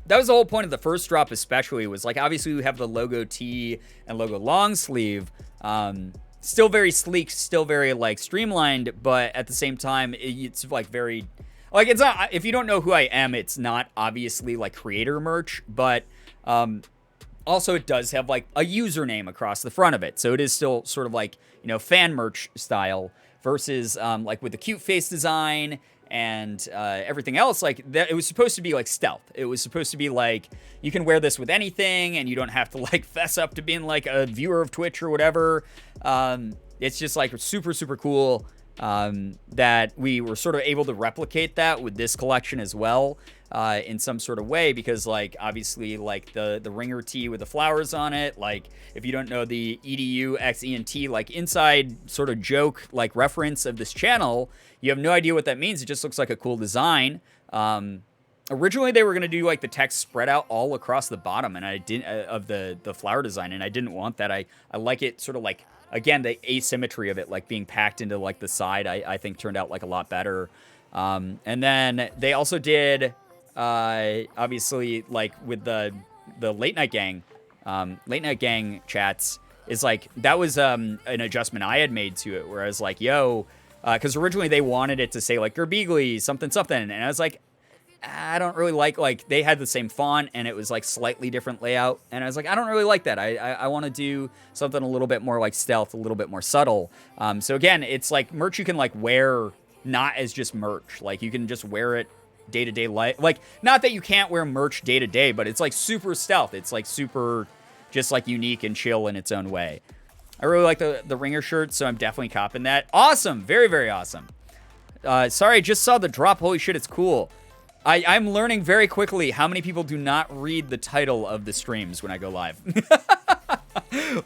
that was the whole point of the first drop especially, was like, obviously we have the logo tee and logo long sleeve. Still very sleek, still very like streamlined, but at the same time, it's like very, like, it's not, if you don't know who I am, it's not obviously like creator merch, but also it does have like a username across the front of it. So it is still sort of like, you know, fan merch style versus like with the cute face design and everything else, like that, it was supposed to be like stealth. It was supposed to be like, you can wear this with anything and you don't have to like fess up to being like a viewer of Twitch or whatever. It's just like super, super cool that we were sort of able to replicate that with this collection as well in some sort of way, because like obviously like the ringer tee with the flowers on it, like if you don't know the EDU X ENT like inside sort of joke like reference of this channel, you have no idea what that means. It just looks like a cool design. Originally they were going to do like the text spread out all across the bottom, and I didn't of the flower design, and I didn't want that. I like it sort of like, again, the asymmetry of it like being packed into like the side, I think turned out like a lot better. And then they also did obviously like with the late night gang chats, is like that was an adjustment I had made to it, where I was like, yo, because originally they wanted it to say like Girbeagly something, and I was like, I don't really like they had the same font and it was like slightly different layout, and I was like, I don't really like that. I want to do something a little bit more like stealth, a little bit more subtle. So again, it's like merch you can like wear not as just merch, like you can just wear it day-to-day life. Like, not that you can't wear merch day-to-day, but it's like super stealth. It's like super just like unique and chill in its own way. I really like the ringer shirt, so I'm definitely copping that. Awesome. Very, very awesome. Sorry, I just saw the drop. Holy shit, it's cool. I'm learning very quickly how many people do not read the title of the streams when I go live.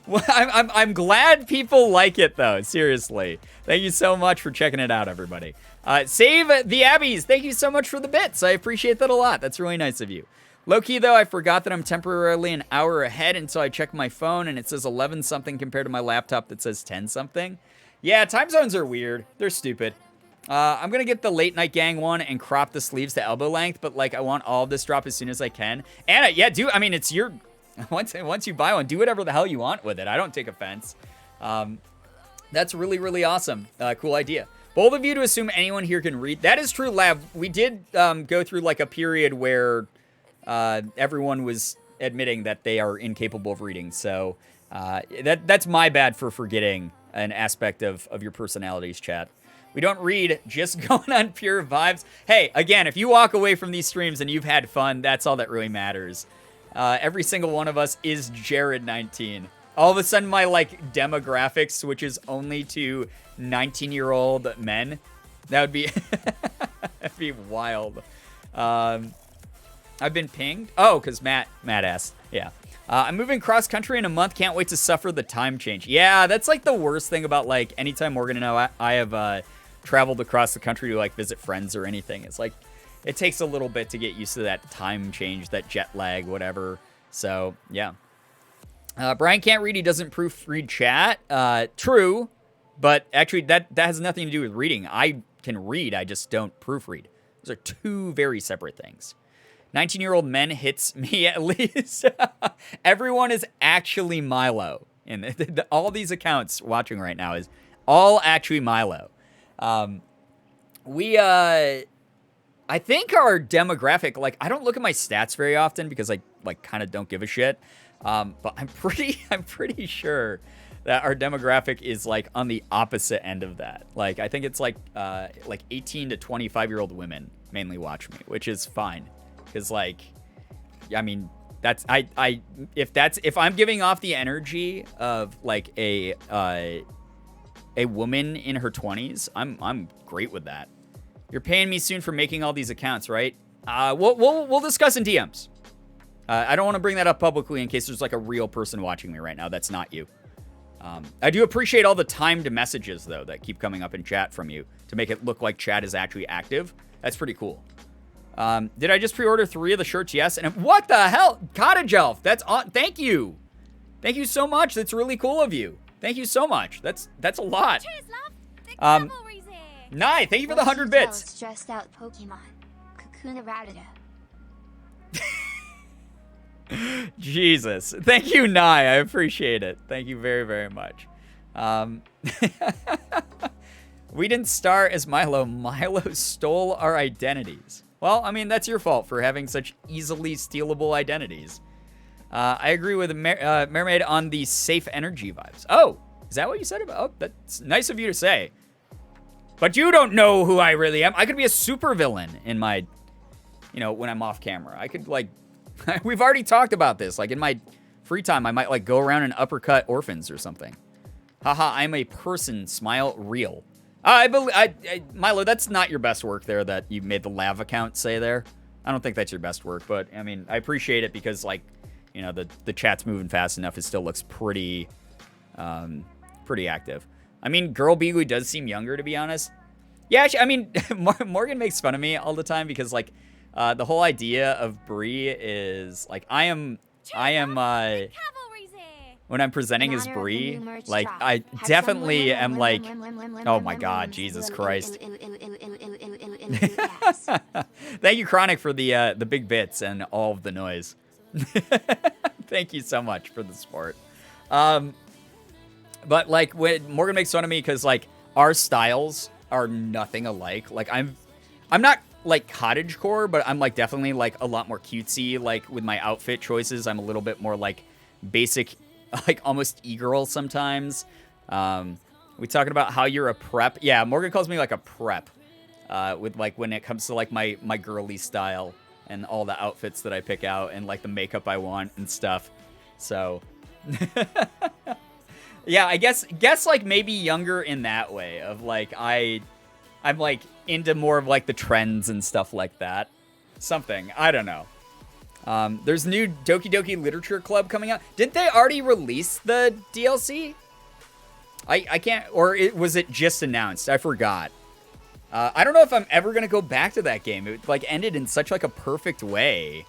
Well, I'm glad people like it, though. Seriously. Thank you so much for checking it out, everybody. Save the Abbeys. Thank you so much for the bits. I appreciate that a lot. That's really nice of you. Low-key, though, I forgot that I'm temporarily an hour ahead until I check my phone, and it says 11-something compared to my laptop that says 10-something. Yeah, time zones are weird. They're stupid. I'm going to get the late night gang one and crop the sleeves to elbow length, but like I want all of this drop as soon as I can. And yeah, I mean, it's your, once you buy one, do whatever the hell you want with it. I don't take offense. That's really, really awesome. Cool idea. Bold of you to assume anyone here can read. That is true, Lav. We did go through like a period where everyone was admitting that they are incapable of reading. So that's my bad for forgetting an aspect of your personalities, chat. We don't read, just going on pure vibes. Hey, again, if you walk away from these streams and you've had fun, that's all that really matters. Every single one of us is Jared19. All of a sudden, my, like, demographic switches only to 19-year-old men. That would be... that'd be wild. I've been pinged. Oh, because Matt asked. Yeah. I'm moving cross country in a month. Can't wait to suffer the time change. Yeah, that's like the worst thing about like anytime Morgan and I have traveled across the country to like visit friends or anything. It's like it takes a little bit to get used to that time change, that jet lag, whatever. So yeah. Brian can't read. He doesn't proofread chat. True, but actually that has nothing to do with reading. I can read. I just don't proofread. Those are two very separate things. 19-year-old men hits me at least. Everyone is actually Milo. And all these accounts watching right now is all actually Milo. I think our demographic, like, I don't look at my stats very often because I, like, kind of don't give a shit. But I'm pretty sure that our demographic is, like, on the opposite end of that. Like, I think it's, like 18 to 25-year-old women mainly watch me, which is fine. Because, like, I mean, that's if I'm giving off the energy of like a woman in her 20s, I'm great with that. You're paying me soon for making all these accounts, right? We'll discuss in DMs. I don't want to bring that up publicly in case there's like a real person watching me right now. That's not you. I do appreciate all the timed messages though that keep coming up in chat from you to make it look like chat is actually active. That's pretty cool. Did I just pre-order 3 of the shirts? Yes. And what the hell? Cottage Elf. That's thank you. Thank you so much. That's really cool of you. Thank you so much. That's a lot. Cheers, love. Nye, thank you for the 100 bits. Stressed out Pokemon. Kakuna Ratata. Jesus. Thank you, Nye. I appreciate it. Thank you very, very much. We didn't start as Milo. Milo stole our identities. Well, I mean, that's your fault for having such easily stealable identities. I agree with Mermaid on the safe energy vibes. Oh, is that what you said about? Oh, that's nice of you to say. But you don't know who I really am. I could be a supervillain in my, when I'm off camera. I could, like, we've already talked about this. Like, in my free time, I might, like, go around and uppercut orphans or something. Haha, I'm a person. Smile real. Milo, that's not your best work there that you made the lav account say there. I don't think that's your best work, but, I mean, I appreciate it because, like, the chat's moving fast enough. It still looks pretty active. I mean, Girbeagly does seem younger, to be honest. Yeah, actually, I mean, Morgan makes fun of me all the time because, like, the whole idea of Bree is, like, I am when I'm presenting as Bree, like, I definitely am like, oh my god, Jesus Christ. Thank you, Chronic, for the big bits and all of the noise. Thank you so much for the support. But, like, when Morgan makes fun of me because, like, our styles are nothing alike. Like, I'm not, like, cottagecore, but I'm, like, definitely, like, a lot more cutesy. Like, with my outfit choices, I'm a little bit more, like, basic, like, almost e-girl sometimes. We talking about how you're a prep. Yeah, Morgan calls me, like, a prep. With, like, when it comes to, like, my girly style and all the outfits that I pick out and, like, the makeup I want and stuff. So... Yeah, I guess like maybe younger in that way of like I'm like into more of like the trends and stuff like that. Something. I don't know. There's new Doki Doki Literature Club coming out. Didn't they already release the DLC? I can't, or was it just announced? I forgot. I don't know if I'm ever gonna go back to that game. It like ended in such like a perfect way.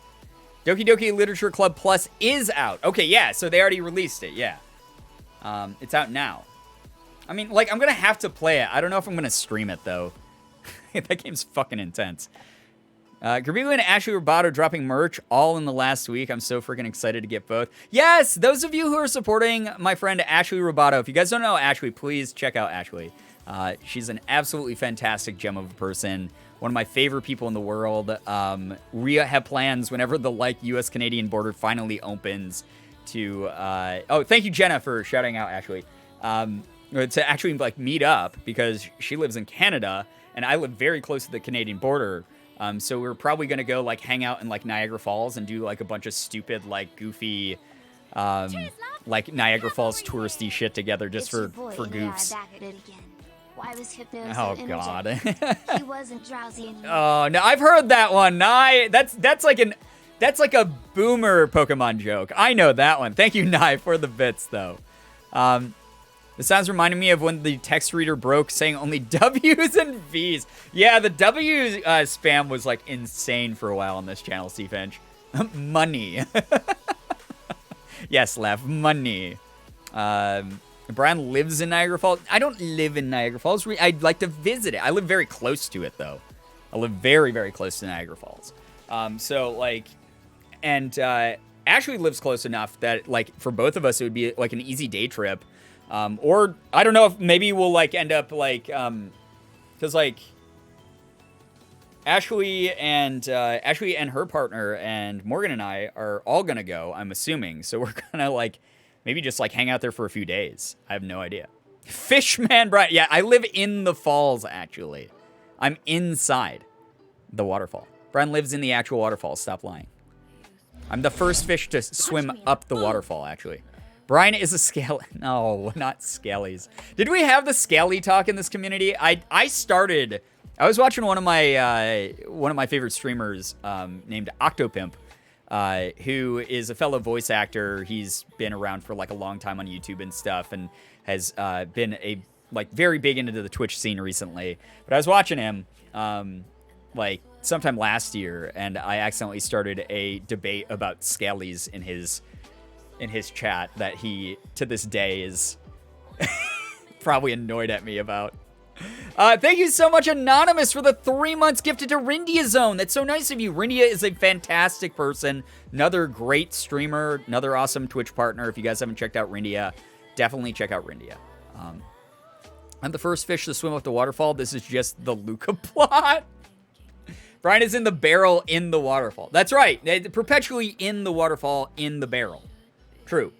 Doki Doki Literature Club Plus is out. Okay, yeah, so they already released it, yeah. It's out now. I mean, like, I'm gonna have to play it. I don't know if I'm gonna stream it, though. That game's fucking intense. Girbeagly and Ashley Roboto dropping merch all in the last week. I'm so freaking excited to get both. Yes, those of you who are supporting my friend Ashley Roboto, if you guys don't know Ashley, please check out Ashley. She's an absolutely fantastic gem of a person. One of my favorite people in the world. We have plans whenever the, like, U.S.-Canadian border finally opens to, oh, thank you, Jenna, for shouting out Ashley, to actually, like, meet up, because she lives in Canada, and I live very close to the Canadian border, so we're probably gonna go, like, hang out in, like, Niagara Falls and do, like, a bunch of stupid, like, goofy, like, Niagara Falls touristy shit together just for goofs. Why was Hypno Oh, so God. He wasn't drowsy anymore. Oh, no, I've heard that one. That's like That's like a boomer Pokemon joke. I know that one. Thank you, Nye, for the bits, though. The sounds reminded me of when the text reader broke, saying only W's and V's. Yeah, the W spam was like insane for a while on this channel, Steve Finch. Money. Yes, Lev, money. Brian lives in Niagara Falls. I don't live in Niagara Falls. I'd like to visit it. I live very close to it, though. I live very, very close to Niagara Falls. Ashley lives close enough that, like, for both of us, it would be like an easy day trip. Or I don't know if maybe we'll like end up like, cause like Ashley and her partner and Morgan and I are all gonna go, I'm assuming. So we're gonna like maybe just like hang out there for a few days. I have no idea. Fishman Brian. Yeah, I live in the falls, actually. I'm inside the waterfall. Brian lives in the actual waterfall. Stop lying. I'm the first fish to swim up the waterfall, actually. Brian is a scale. No, not scalies. Did we have the scaly talk in this community? I was watching one of my favorite streamers named Octopimp, who is a fellow voice actor. He's been around for like a long time on YouTube and stuff, and has been a like very big into the Twitch scene recently. But I was watching him like sometime last year, and I accidentally started a debate about scalies in his chat that he, to this day, is probably annoyed at me about. Thank you so much, Anonymous, for the 3 months gifted to Rindia Zone. That's so nice of you. Rindia is a fantastic person. Another great streamer. Another awesome Twitch partner. If you guys haven't checked out Rindia, definitely check out Rindia. I'm the first fish to swim up the waterfall. This is just the Luca plot. Brian is in the barrel in the waterfall. That's right. Perpetually in the waterfall in the barrel. True.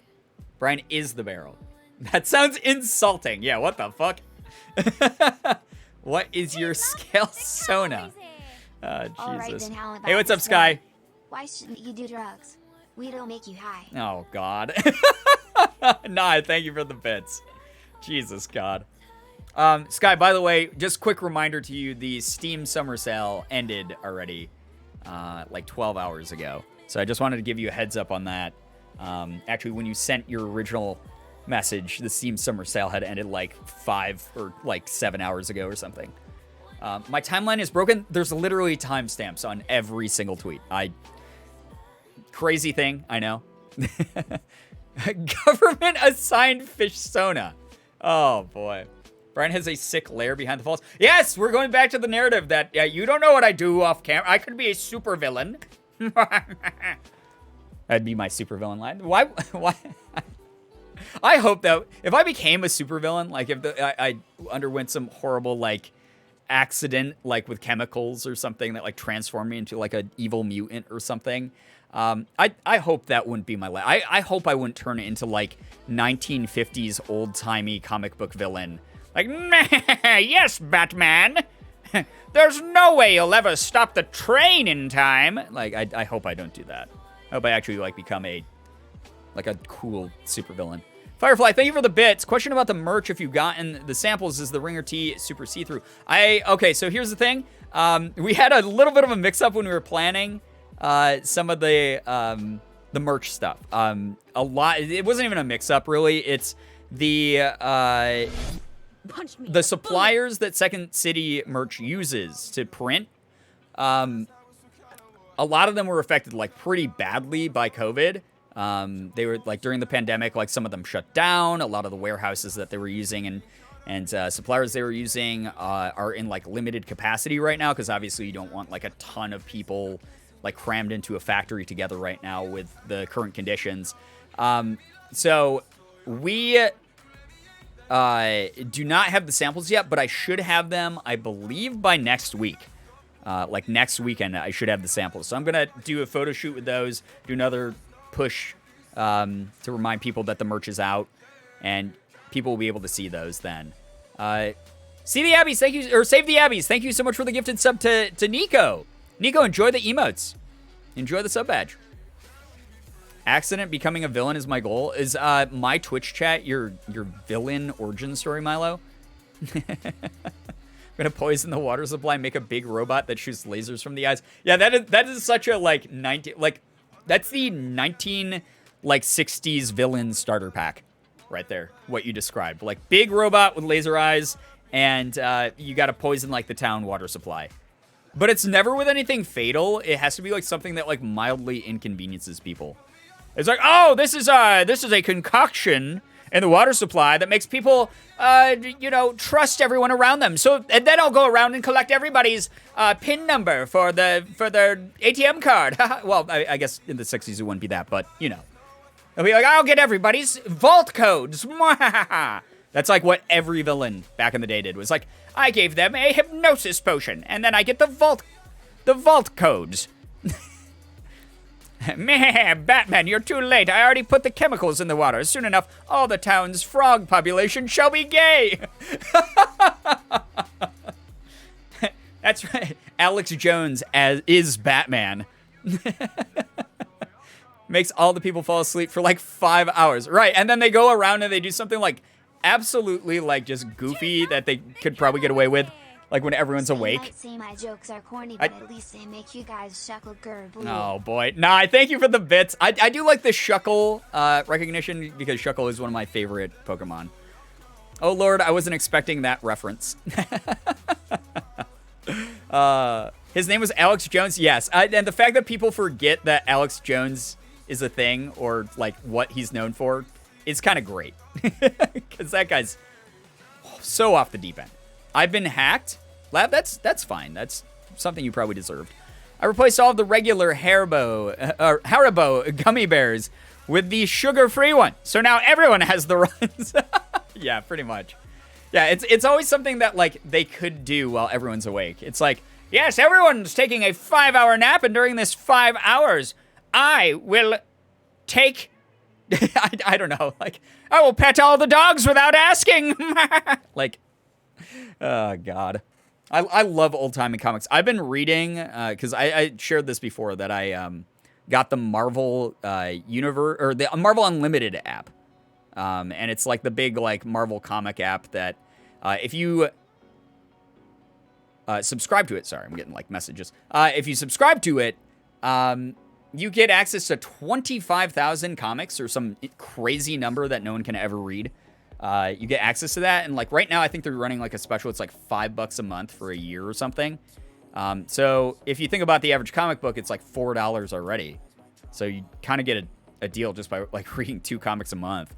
Brian is the barrel. That sounds insulting. Yeah, what the fuck? What is your scale sona? Jesus. Right, then how about Hey, what's up, this Sky? one? Why shouldn't you do drugs? Weed'll make you high. Oh, God. Nah, thank you for the bits. Jesus, God. Sky, by the way, just quick reminder to you, the Steam Summer Sale ended already, like 12 hours ago. So I just wanted to give you a heads up on that. Actually, when you sent your original message, the Steam Summer Sale had ended like 5 or like 7 hours ago or something. My timeline is broken. There's literally timestamps on every single tweet. Crazy thing, I know. Government assigned fish sona. Oh boy. Brian has a sick lair behind the falls. Yes, we're going back to the narrative that you don't know what I do off camera. I could be a supervillain. That'd be my supervillain line. Why? I hope that if I became a supervillain, like if I underwent some horrible like accident, like with chemicals or something that like transformed me into like an evil mutant or something, I hope that wouldn't be my life. I hope I wouldn't turn it into like 1950s old timey comic book villain. Like, yes, Batman. There's no way you'll ever stop the train in time. Like, I hope I don't do that. I hope I actually like become a cool supervillain. Firefly, thank you for the bits. Question about the merch. If you've gotten the samples, is the Ringer tee super see-through? Okay, so here's the thing. We had a little bit of a mix-up when we were planning some of the merch stuff. A lot. It wasn't even a mix-up, really. It's the suppliers that Second City merch uses to print. A lot of them were affected like pretty badly by COVID. They were like during the pandemic, like some of them shut down. A lot of the warehouses that they were using and suppliers they were using are in like limited capacity right now, because obviously you don't want like a ton of people like crammed into a factory together right now with the current conditions. So we do not have the samples yet, but I should have them, I believe, by next week. Like next weekend, I should have the samples. So I'm going to do a photo shoot with those, do another push to remind people that the merch is out, and people will be able to see those then. See the Abbeys, thank you, or Save the Abbeys, thank you so much for the gifted sub to Nico. Nico, enjoy the emotes. Enjoy the sub badge. Accident becoming a villain is my goal. Is my Twitch chat your villain origin story, Milo? I'm gonna poison the water supply, make a big robot that shoots lasers from the eyes. Yeah, that is such a like That's the 60s villain starter pack right there, what you described. Like, big robot with laser eyes, and you gotta poison, like, the town water supply. But it's never with anything fatal. It has to be, like, something that, like, mildly inconveniences people. It's like, oh, this is a concoction in the water supply that makes people, trust everyone around them. So, and then I'll go around and collect everybody's PIN number for their ATM card. Well, I guess in the 60s it wouldn't be that, but, you know. I'll be like, I'll get everybody's vault codes. That's like what every villain back in the day did. Was like, I gave them a hypnosis potion, and then I get the vault codes. Meh, Batman, you're too late. I already put the chemicals in the water. Soon enough, all the town's frog population shall be gay. That's right. Alex Jones is Batman. Makes all the people fall asleep for like 5 hours. Right, and then they go around and they do something like absolutely like just goofy that they could probably get away with. Like when everyone's awake. You might say my jokes are corny, but at least they make you guys chuckle, Girbeagly. Oh boy. Nah, thank you for the bits. I do like the Shuckle recognition because Shuckle is one of my favorite Pokemon. Oh lord, I wasn't expecting that reference. His name was Alex Jones. Yes, and the fact that people forget that Alex Jones is a thing or like what he's known for is kind of great. Because that guy's so off the deep end. I've been hacked. Lab, that's fine. That's something you probably deserved. I replaced all of the regular Haribo gummy bears with the sugar-free one. So now everyone has the runs. Yeah, pretty much. Yeah, it's always something that like they could do while everyone's awake. It's like, yes, everyone's taking a 5-hour nap, and during this 5 hours, I will take I don't know, like I will pet all the dogs without asking. Like, oh God. I love old-timey comics. I've been reading, because I shared this before, that I got the Marvel Universe, or the Marvel Unlimited app. And it's like the big like Marvel comic app that if you subscribe to it, sorry, I'm getting like messages. If you subscribe to it, you get access to 25,000 comics or some crazy number that no one can ever read. You get access to that, and like right now I think they're running like a special. It's like $5 a month for a year or something. So if you think about the average comic book, it's like $4 already. So you kind of get a deal just by like reading 2 comics a month,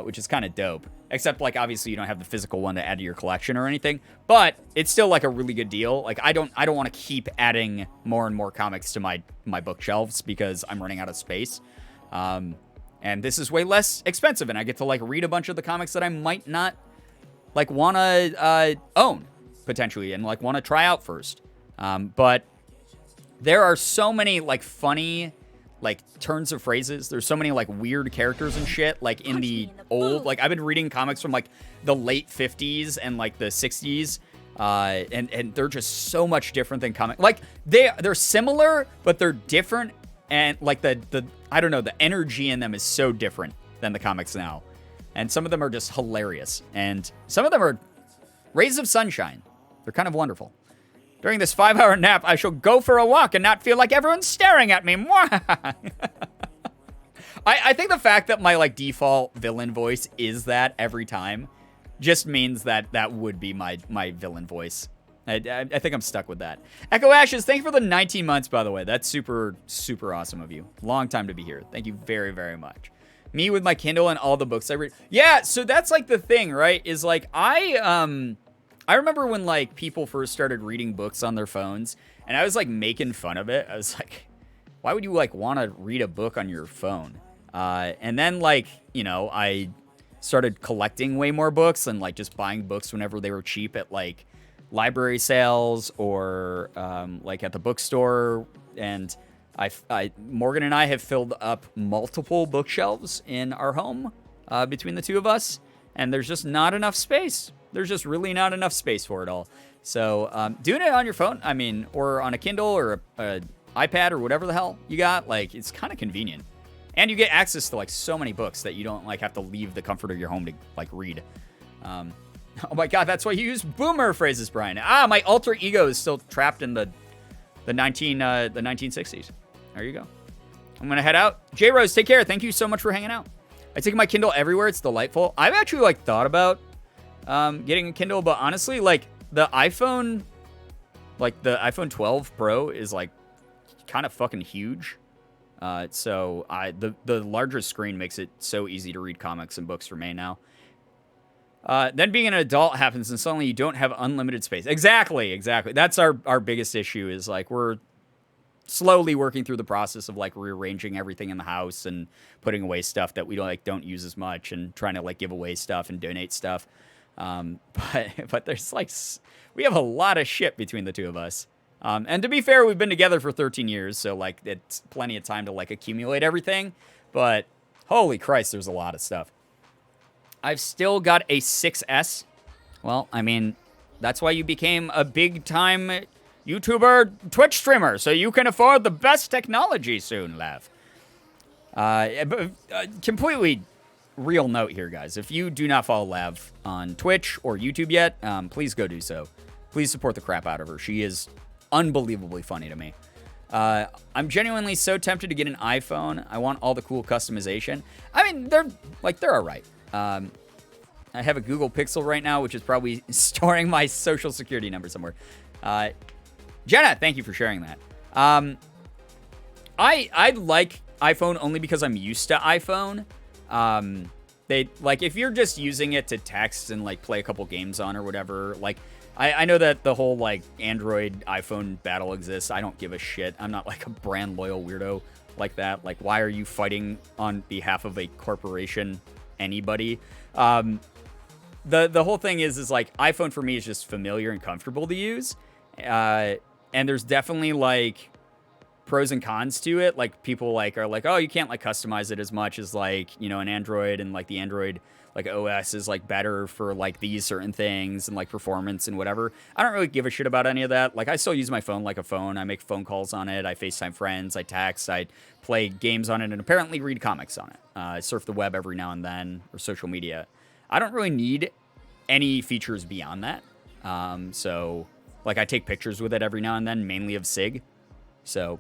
which is kind of dope. Except like obviously you don't have the physical one to add to your collection or anything, but it's still like a really good deal. Like I don't want to keep adding more and more comics to my bookshelves because I'm running out of space. And this is way less expensive, and I get to like read a bunch of the comics that I might not like want to own potentially and like want to try out first. But there are so many like funny like turns of phrases. There's so many like weird characters and shit like in the old, like I've been reading comics from like the late 50s and like the 60s. And they're just so much different than comic. Like they're similar, but they're different. And like the I don't know, the energy in them is so different than the comics now. And some of them are just hilarious. And some of them are rays of sunshine. They're kind of wonderful. During this 5-hour nap, I shall go for a walk and not feel like everyone's staring at me. I think the fact that my like default villain voice is that every time just means that that would be my villain voice. I think I'm stuck with that. Echo Ashes, thank you for the 19 months, by the way. That's super, super awesome of you. Long time to be here. Thank you very, very much. Me with my Kindle and all the books I read. Yeah, so that's like the thing, right? Is like I remember when like people first started reading books on their phones, and I was like making fun of it. I was like, why would you like want to read a book on your phone? And then like, you know, I started collecting way more books and like just buying books whenever they were cheap at like library sales or like at the bookstore. And Morgan and I have filled up multiple bookshelves in our home between the two of us, and there's just not enough space. There's just really not enough space for it all. So doing it on your phone, I mean, or on a Kindle or a iPad or whatever the hell you got, like it's kind of convenient. And you get access to like so many books that you don't like have to leave the comfort of your home to like read. Oh my God, that's why you use boomer phrases, Brian. My alter ego is still trapped in the 1960s. There you go. I'm going to head out. J-Rose, take care. Thank you so much for hanging out. I take my Kindle everywhere. It's delightful. I've actually, like, thought about getting a Kindle, but honestly, like, the iPhone 12 Pro is, like, kind of fucking huge. So the larger screen makes it so easy to read comics and books for me now. Then being an adult happens and suddenly you don't have unlimited space. Exactly. That's our biggest issue is, like, we're slowly working through the process of, like, rearranging everything in the house and putting away stuff that we don't use as much and trying to, like, give away stuff and donate stuff. But there's, like, we have a lot of shit between the two of us. And to be fair, we've been together for 13 years, so, like, it's plenty of time to, like, accumulate everything. But holy Christ, there's a lot of stuff. I've still got a 6S. Well, I mean, that's why you became a big-time YouTuber, Twitch streamer, so you can afford the best technology soon, Lav. Completely real note here, guys. If you do not follow Lav on Twitch or YouTube yet, please go do so. Please support the crap out of her. She is unbelievably funny to me. I'm genuinely so tempted to get an iPhone. I want all the cool customization. I mean, they're all right. I have a Google Pixel right now, which is probably storing my social security number somewhere. Jenna, thank you for sharing that. I like iPhone only because I'm used to iPhone. They, like, if you're just using it to text and, like, play a couple games on or whatever, like, I know that the whole, like, Android iPhone battle exists. I don't give a shit. I'm not, like, a brand loyal weirdo like that. Like, why are you fighting on behalf of a corporation? Anybody? The whole thing is like, iPhone for me is just familiar and comfortable to use. And there's definitely, like, pros and cons to it. Like, people, like, are like, oh, you can't, like, customize it as much as, like, you know, an Android, and, like, the Android, like, OS is, like, better for, like, these certain things and, like, performance and whatever. I don't really give a shit about any of that. Like, I still use my phone like a phone. I make phone calls on it. I FaceTime friends. I text. I play games on it and apparently read comics on it. I surf the web every now and then, or social media. I don't really need any features beyond that. So, like, I take pictures with it every now and then, mainly of Sig. So,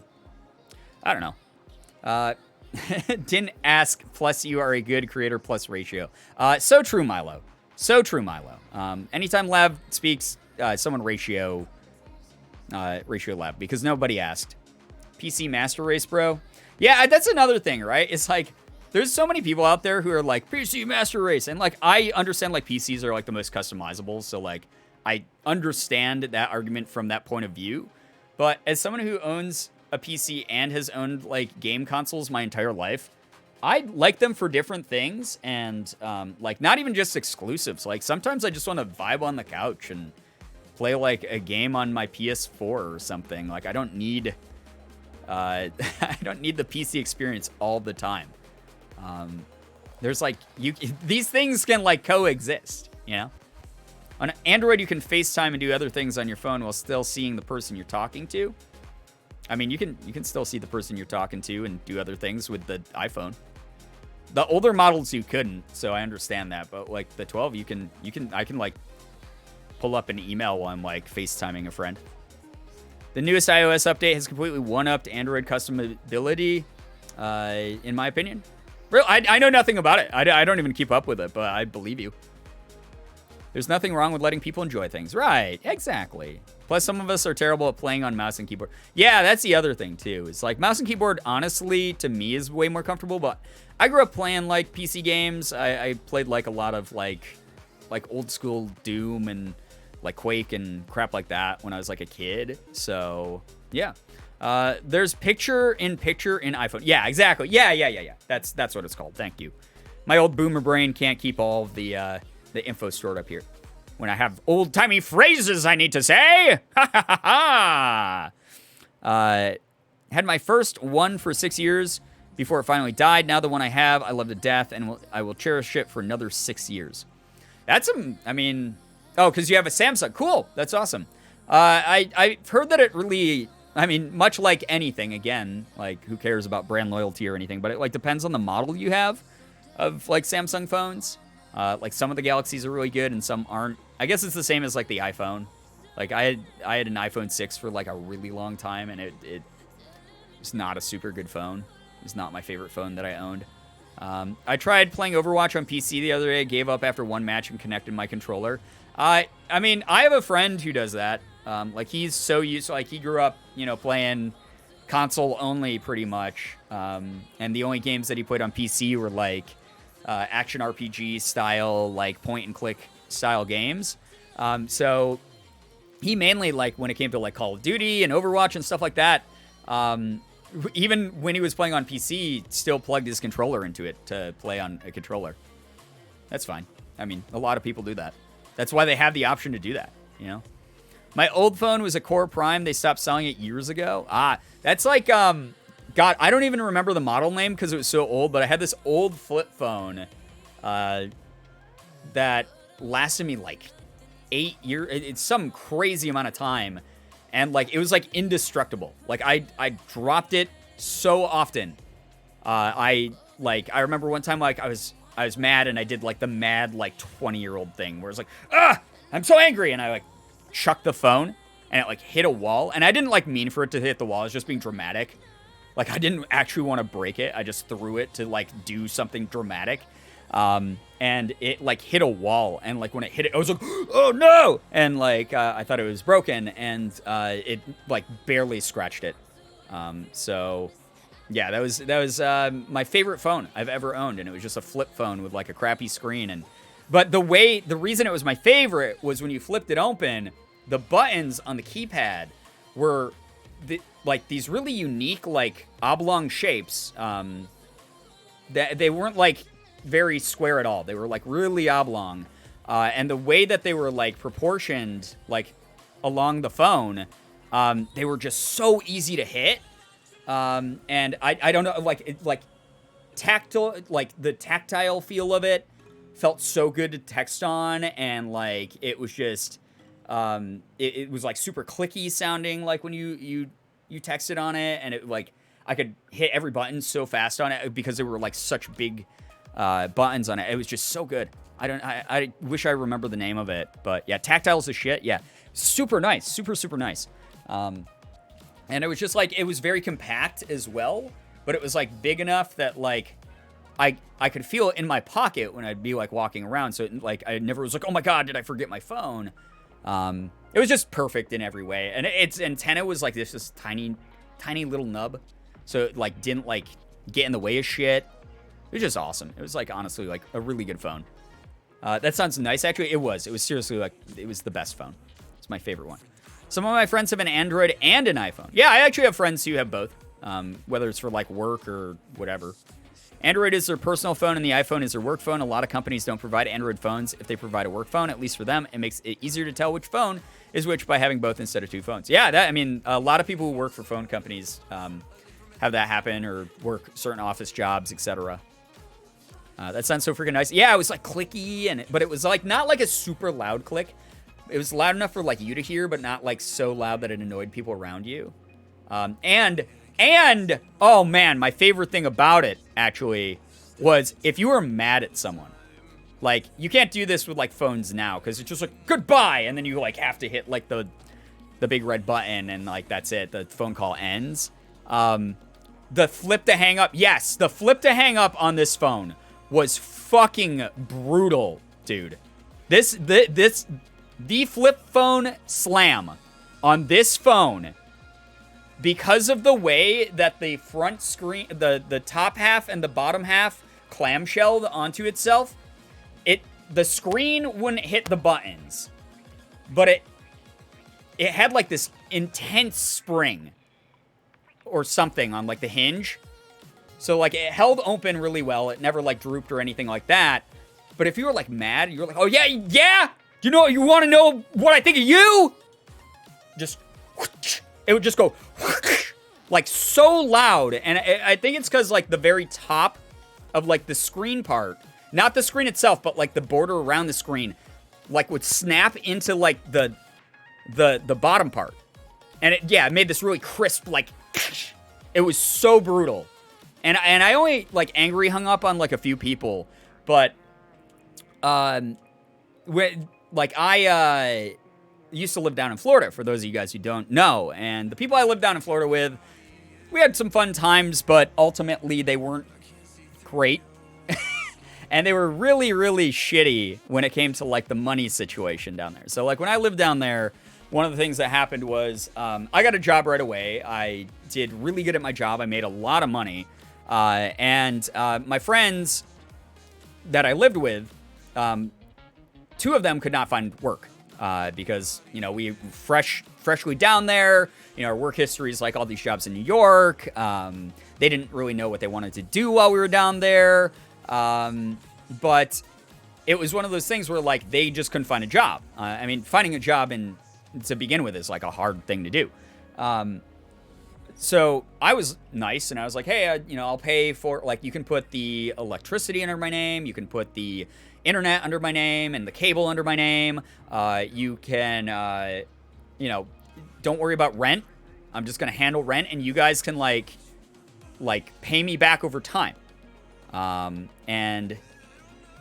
I don't know. Didn't ask, plus you are a good creator, plus ratio. So true, Milo. So true, Milo. Anytime Lab speaks, someone ratio Lab, because nobody asked. PC Master Race, bro? Yeah, that's another thing, right? It's like, there's so many people out there who are like, PC Master Race. And, like, I understand, like, PCs are, like, the most customizable. So, like, I understand that argument from that point of view. But as someone who owns a PC and has owned, like, game consoles my entire life, I like them for different things. And, like, not even just exclusives. Like, sometimes I just want to vibe on the couch and play, like, a game on my PS4 or something. Like, I don't need the PC experience all the time. There's, like, these things can, like, coexist, you know? On Android, you can FaceTime and do other things on your phone while still seeing the person you're talking to. I mean, you can still see the person you're talking to and do other things with the iPhone. The older models you couldn't, so I understand that. But, like, the 12, I can, like, pull up an email while I'm, like, FaceTiming a friend. The newest iOS update has completely one-upped Android customability, in my opinion. I know nothing about it. I don't even keep up with it, but I believe you. There's nothing wrong with letting people enjoy things. Right, exactly. Plus, some of us are terrible at playing on mouse and keyboard. Yeah, that's the other thing, too. It's like, mouse and keyboard, honestly, to me, is way more comfortable. But I grew up playing, like, PC games. I played, like, a lot of, like old-school Doom and, like, Quake and crap like that when I was, like, a kid. So, yeah. There's picture-in-picture in iPhone. Yeah, exactly. Yeah. That's what it's called. Thank you. My old boomer brain can't keep all of the info stored up here. When I have old-timey phrases I need to say. Ha ha ha. Had my first one for 6 years before it finally died. Now the one I have, I love to death, and I will cherish it for another 6 years. That's because you have a Samsung. Cool. That's awesome. I've heard that it really, much like anything, again, like, who cares about brand loyalty or anything, but it, like, depends on the model you have of, like, Samsung phones. Like, some of the Galaxies are really good and some aren't. I guess it's the same as, like, the iPhone. Like, I had an iPhone 6 for, like, a really long time, and it was not a super good phone. was not my favorite phone that I owned. I tried playing Overwatch on PC the other day, gave up after one match and connected my controller. I mean, I have a friend who does that. Like, he's so used to, like, he grew up, you know, playing console only pretty much. And the only games that he played on PC were, like, action RPG style, like, point and click style games. So he mainly, like, when it came to, like, Call of Duty and Overwatch and stuff like that, even when he was playing on PC, still plugged his controller into it to play on a controller. That's fine. I mean, a lot of people do that. That's why they have the option to do that, you know? My old phone was a Core Prime. They stopped selling it years ago. That's like, God, I don't even remember the model name because it was so old, but I had this old flip phone that lasted me like 8 years. It's some crazy amount of time. And, like, it was, like, indestructible. Like, I dropped it so often. I remember one time, like, I was mad, and I did, like, the mad, like, 20-year-old thing, where it's like, I'm so angry, and I, like, chucked the phone, and it, like, hit a wall. And I didn't, like, mean for it to hit the wall. I was just being dramatic. Like, I didn't actually want to break it. I just threw it to, like, do something dramatic. And it, like, hit a wall, and, like, when it hit it, I was like, oh, no! And, like, I thought it was broken, and, it, like, barely scratched it. So, yeah, that was my favorite phone I've ever owned, and it was just a flip phone with, like, a crappy screen, but the reason it was my favorite was when you flipped it open, the buttons on the keypad were, like, these really unique, like, oblong shapes, that they weren't, like, very square at all. They were, like, really oblong. And the way that they were, like, proportioned, like, along the phone, they were just so easy to hit. And I don't know, like, tactile, like, the tactile feel of it felt so good to text on. And, like, it was just, it was, like, super clicky sounding, like, when you texted on it. And it, like, I could hit every button so fast on it because they were, like, such big buttons on it. It was just so good. I wish I remember the name of it, but yeah, tactile's the shit. Yeah, super nice, super nice. And it was just like, it was very compact as well, but it was like big enough that like I could feel it in my pocket when I'd be like walking around. So it, like I never was like, oh my god, did I forget my phone? It was just perfect in every way, and its antenna was like this tiny little nub, so it like didn't like get in the way of shit. It was just awesome. It was, like, honestly, like, a really good phone. That sounds nice, actually. It was seriously, like, it was the best phone. It's my favorite one. Some of my friends have an Android and an iPhone. Yeah, I actually have friends who have both, whether it's for, like, work or whatever. Android is their personal phone, and the iPhone is their work phone. A lot of companies don't provide Android phones. If they provide a work phone, at least for them, it makes it easier to tell which phone is which by having both instead of two phones. Yeah, I mean, a lot of people who work for phone companies have that happen or work certain office jobs, etc. That sounds so freaking nice. Yeah, it was like clicky, but it was like not like a super loud click. It was loud enough for like you to hear, but not like so loud that it annoyed people around you. And oh man, my favorite thing about it actually was if you were mad at someone. Like you can't do this with like phones now because it's just like goodbye, and then you like have to hit like the big red button, and like that's it. The phone call ends. The flip to hang up. Yes, the flip to hang up on this phone was fucking brutal, dude. The flip phone slam on this phone, because of the way that the front screen, the top half and the bottom half clamshelled onto itself, the screen wouldn't hit the buttons, but it had like this intense spring or something on like the hinge. So, like, it held open really well. It never, like, drooped or anything like that. But if you were, like, mad, you were like, oh, yeah? You know, you want to know what I think of you? Just, it would just go, like, so loud. And I think it's because, like, the very top of, like, the screen part, not the screen itself, but, like, the border around the screen, like, would snap into, like, the bottom part. And, it made this really crisp, like, it was so brutal. And I only, like, angry hung up on, like, a few people. But, I used to live down in Florida, for those of you guys who don't know. And the people I lived down in Florida with we had some fun times, but ultimately they weren't great. And they were really, really shitty when it came to, like, the money situation down there. So, like, when I lived down there, one of the things that happened was I got a job right away. I did really good at my job. I made a lot of money. And my friends that I lived with, two of them could not find work because, you know, we freshly down there. You know, our work history is like all these jobs in New York. They didn't really know what they wanted to do while we were down there. But it was one of those things where, like, they just couldn't find a job. I mean, finding a job to begin with is, like, a hard thing to do. So I was nice, and I was like, hey, you know, I'll pay for, like, you can put the electricity under my name. You can put the internet under my name and the cable under my name. You can, you know, don't worry about rent. I'm just going to handle rent, and you guys can, like pay me back over time. And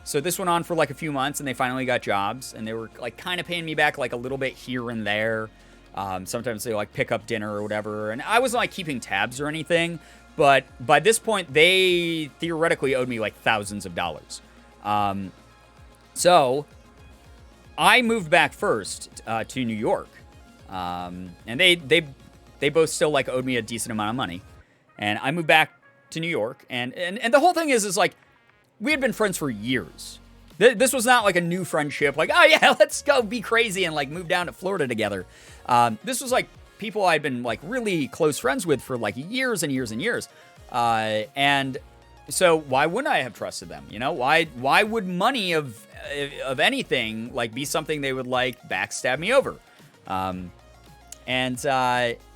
so this went on for like a few months, and they finally got jobs, and they were like kind of paying me back like a little bit here and there. Sometimes they like pick up dinner or whatever, and I wasn't like keeping tabs or anything, but by this point they theoretically owed me like thousands of dollars. So I moved back first to New York, and they both still like owed me a decent amount of money, and I moved back to New York, and the whole thing is like we had been friends for years. This was not like a new friendship, like, oh yeah, let's go be crazy and like move down to Florida together. This was like people I'd been like really close friends with for like years and years and years. And so why wouldn't I have trusted them? You know, why would money of anything like be something they would like backstab me over?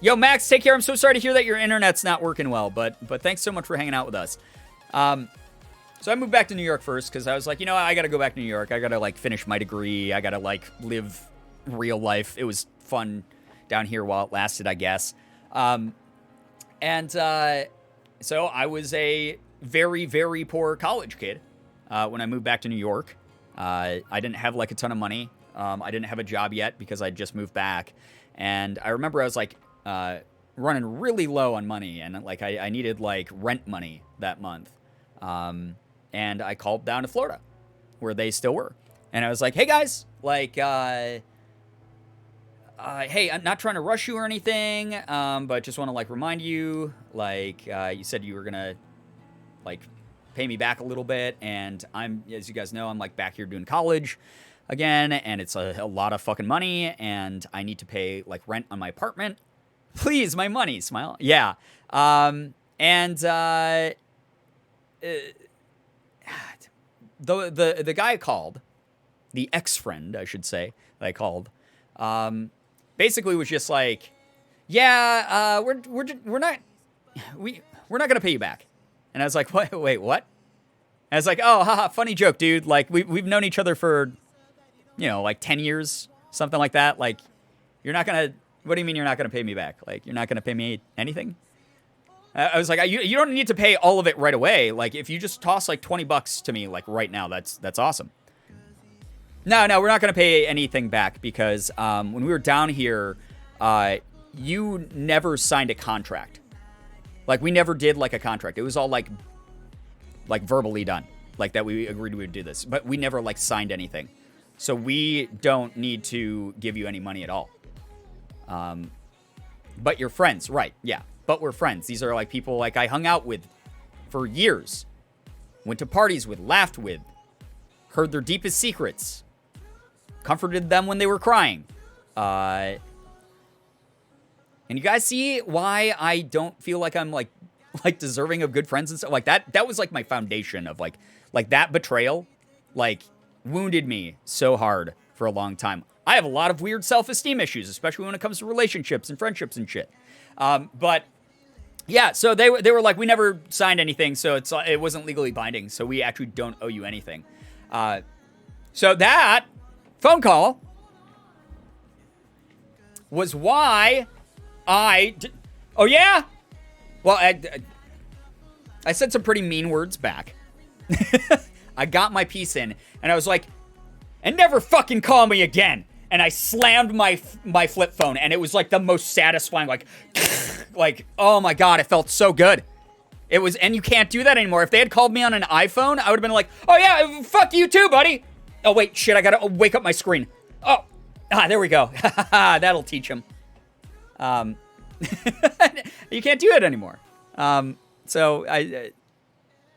Yo, Max, take care. I'm so sorry to hear that your internet's not working well, but thanks so much for hanging out with us. So I moved back to New York first because I was like, you know, I got to go back to New York. I got to like finish my degree. I got to like live real life. It was fun down here while it lasted, I guess. So I was a very, very poor college kid when I moved back to New York. I didn't have like a ton of money. I didn't have a job yet because I just moved back. And I remember I was like running really low on money, and like I needed like rent money that month. And I called down to Florida, where they still were. And I was like, hey guys, like, hey, I'm not trying to rush you or anything, but just want to like remind you, like, you said you were gonna like pay me back a little bit, and I'm, as you guys know, I'm like back here doing college again, and it's a lot of fucking money, and I need to pay like rent on my apartment. Please, my money, smile. Yeah. The guy I called, the ex-friend, I should say, that I called, basically was just like, yeah, we're not gonna pay you back. And I was like, wait, what? And I was like, oh, haha, funny joke, dude. Like we've known each other for, you know, like 10 years, something like that. Like, you're not gonna. What do you mean you're not gonna pay me back? Like, you're not gonna pay me anything? I was like, you don't need to pay all of it right away. Like, if you just toss like $20 to me, like right now, that's awesome. No, we're not gonna pay anything back because when we were down here, you never signed a contract. Like, we never did like a contract. It was all like verbally done, like that we agreed we would do this, but we never like signed anything. So we don't need to give you any money at all. But you're friends, right? Yeah. But we're friends. These are like people like I hung out with for years, went to parties with, laughed with, heard their deepest secrets, comforted them when they were crying. And you guys see why I don't feel like I'm like deserving of good friends and stuff like that. That was like my foundation of like that betrayal, like wounded me so hard for a long time. I have a lot of weird self-esteem issues, especially when it comes to relationships and friendships and shit. But yeah, so they were like, we never signed anything, so it wasn't legally binding, so we actually don't owe you anything. So that phone call was why oh yeah? Well, I said some pretty mean words back. I got my piece in, and I was like, and never fucking call me again. and I slammed my flip phone, and it was like the most satisfying, like, oh my God, it felt so good. It was, and you can't do that anymore. If they had called me on an iPhone, I would have been like, oh yeah, fuck you too, buddy. Oh wait, shit, I gotta wake up my screen. Oh, there we go. That'll teach him. You can't do it anymore. So that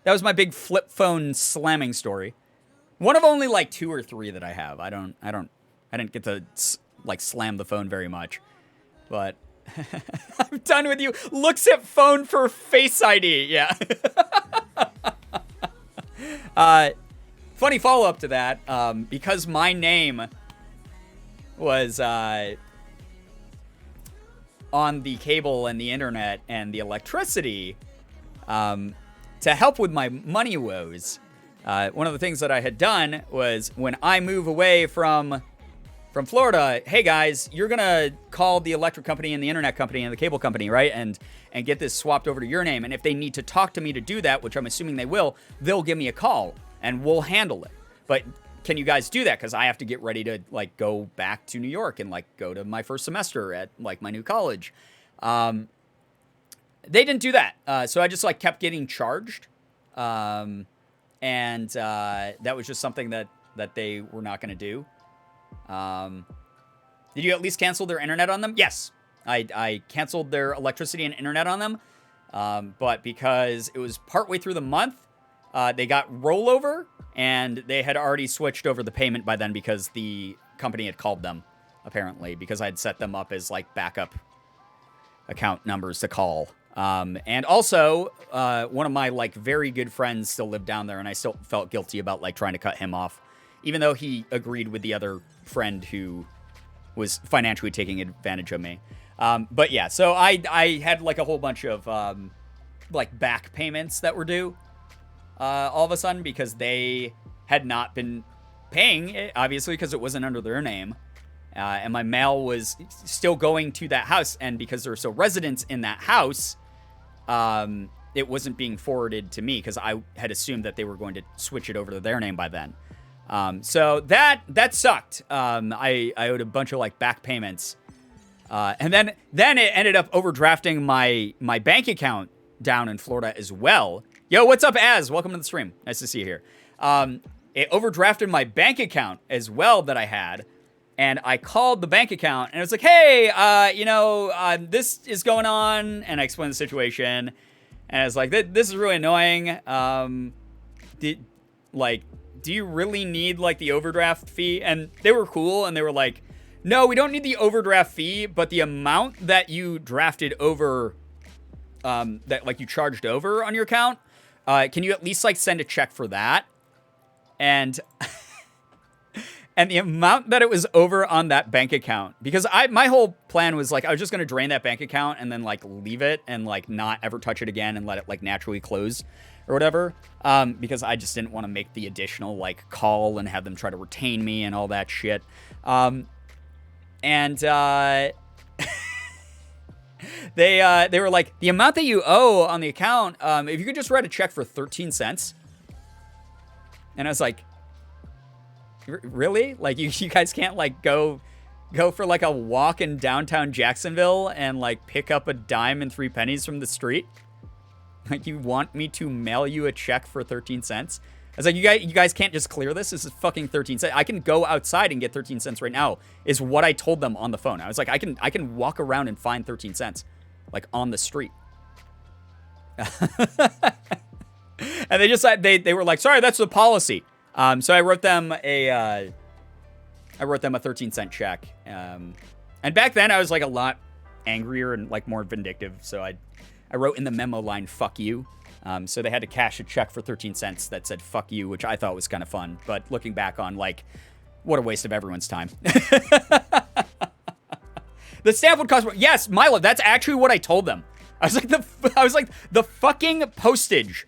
was my big flip phone slamming story. One of only like 2 or 3 that I have. I didn't get to like slam the phone very much, but I'm done with you. Looks at phone for Face ID. Yeah. Funny follow up to that. Because my name was on the cable and the internet and the electricity, to help with my money woes. One of the things that I had done was when I move away from Florida, hey guys, you're gonna call the electric company and the internet company and the cable company, right? And get this swapped over to your name. And if they need to talk to me to do that, which I'm assuming they will, they'll give me a call and we'll handle it. But can you guys do that? Because I have to get ready to like go back to New York and like go to my first semester at like my new college. They didn't do that. So I just like kept getting charged. And that was just something that they were not going to do. Did you at least cancel their internet on them? Yes. I canceled their electricity and internet on them. But because it was partway through the month, they got rollover and they had already switched over the payment by then because the company had called them, apparently, because I had set them up as like backup account numbers to call. And also, one of my like very good friends still lived down there, and I still felt guilty about like trying to cut him off, even though he agreed with the other friend who was financially taking advantage of me. But yeah, so I had like a whole bunch of like back payments that were due all of a sudden because they had not been paying, obviously, because it wasn't under their name. And my mail was still going to that house, and because there were still residents in that house, it wasn't being forwarded to me because I had assumed that they were going to switch it over to their name by then. So that sucked. I owed a bunch of like back payments, and then it ended up overdrafting my bank account down in Florida as well. Yo, what's up, Az? Welcome to the stream. Nice to see you here. It overdrafted my bank account as well that I had. And I called the bank account, and it was like, hey, this is going on. And I explained the situation. And I was like, this is really annoying. Do you really need, like, the overdraft fee? And they were cool, and they were like, no, we don't need the overdraft fee, but the amount that you drafted over, that, like, you charged over on your account, can you at least, like, send a check for that? And... And the amount that it was over on that bank account, because my whole plan was like, I was just going to drain that bank account and then like leave it and like not ever touch it again and let it like naturally close or whatever. Because I just didn't want to make the additional like call and have them try to retain me and all that shit. They were like, the amount that you owe on the account, if you could just write a check for 13 cents. And I was like, really? Like, you guys can't, like, go for, like, a walk in downtown Jacksonville and, like, pick up a dime and 3 pennies from the street? Like, you want me to mail you a check for 13 cents? I was like, you guys can't just clear this? This is fucking 13 cents. I can go outside and get 13 cents right now, is what I told them on the phone. I was like, I can walk around and find 13 cents, like, on the street. And they just, they were like, sorry, that's the policy. So I wrote them a 13-cent check. And back then I was like a lot angrier and like more vindictive. So I wrote in the memo line, fuck you. So they had to cash a check for 13 cents that said fuck you, which I thought was kind of fun. But looking back on, like, what a waste of everyone's time. The stamp would cost more. Yes, Milo, that's actually what I told them. I was like, the fucking postage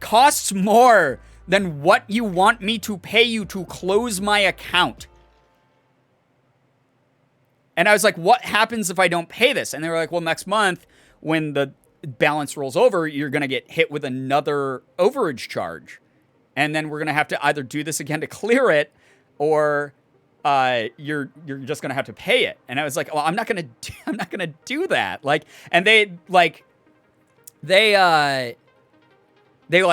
costs more than what you want me to pay you to close my account. And I was like, what happens if I don't pay this? And they were like, well, next month, when the balance rolls over, you're going to get hit with another overage charge. And then we're going to have to either do this again to clear it, or you're just gonna have to pay it. And I was like, well, I'm not gonna do that. Like, and they like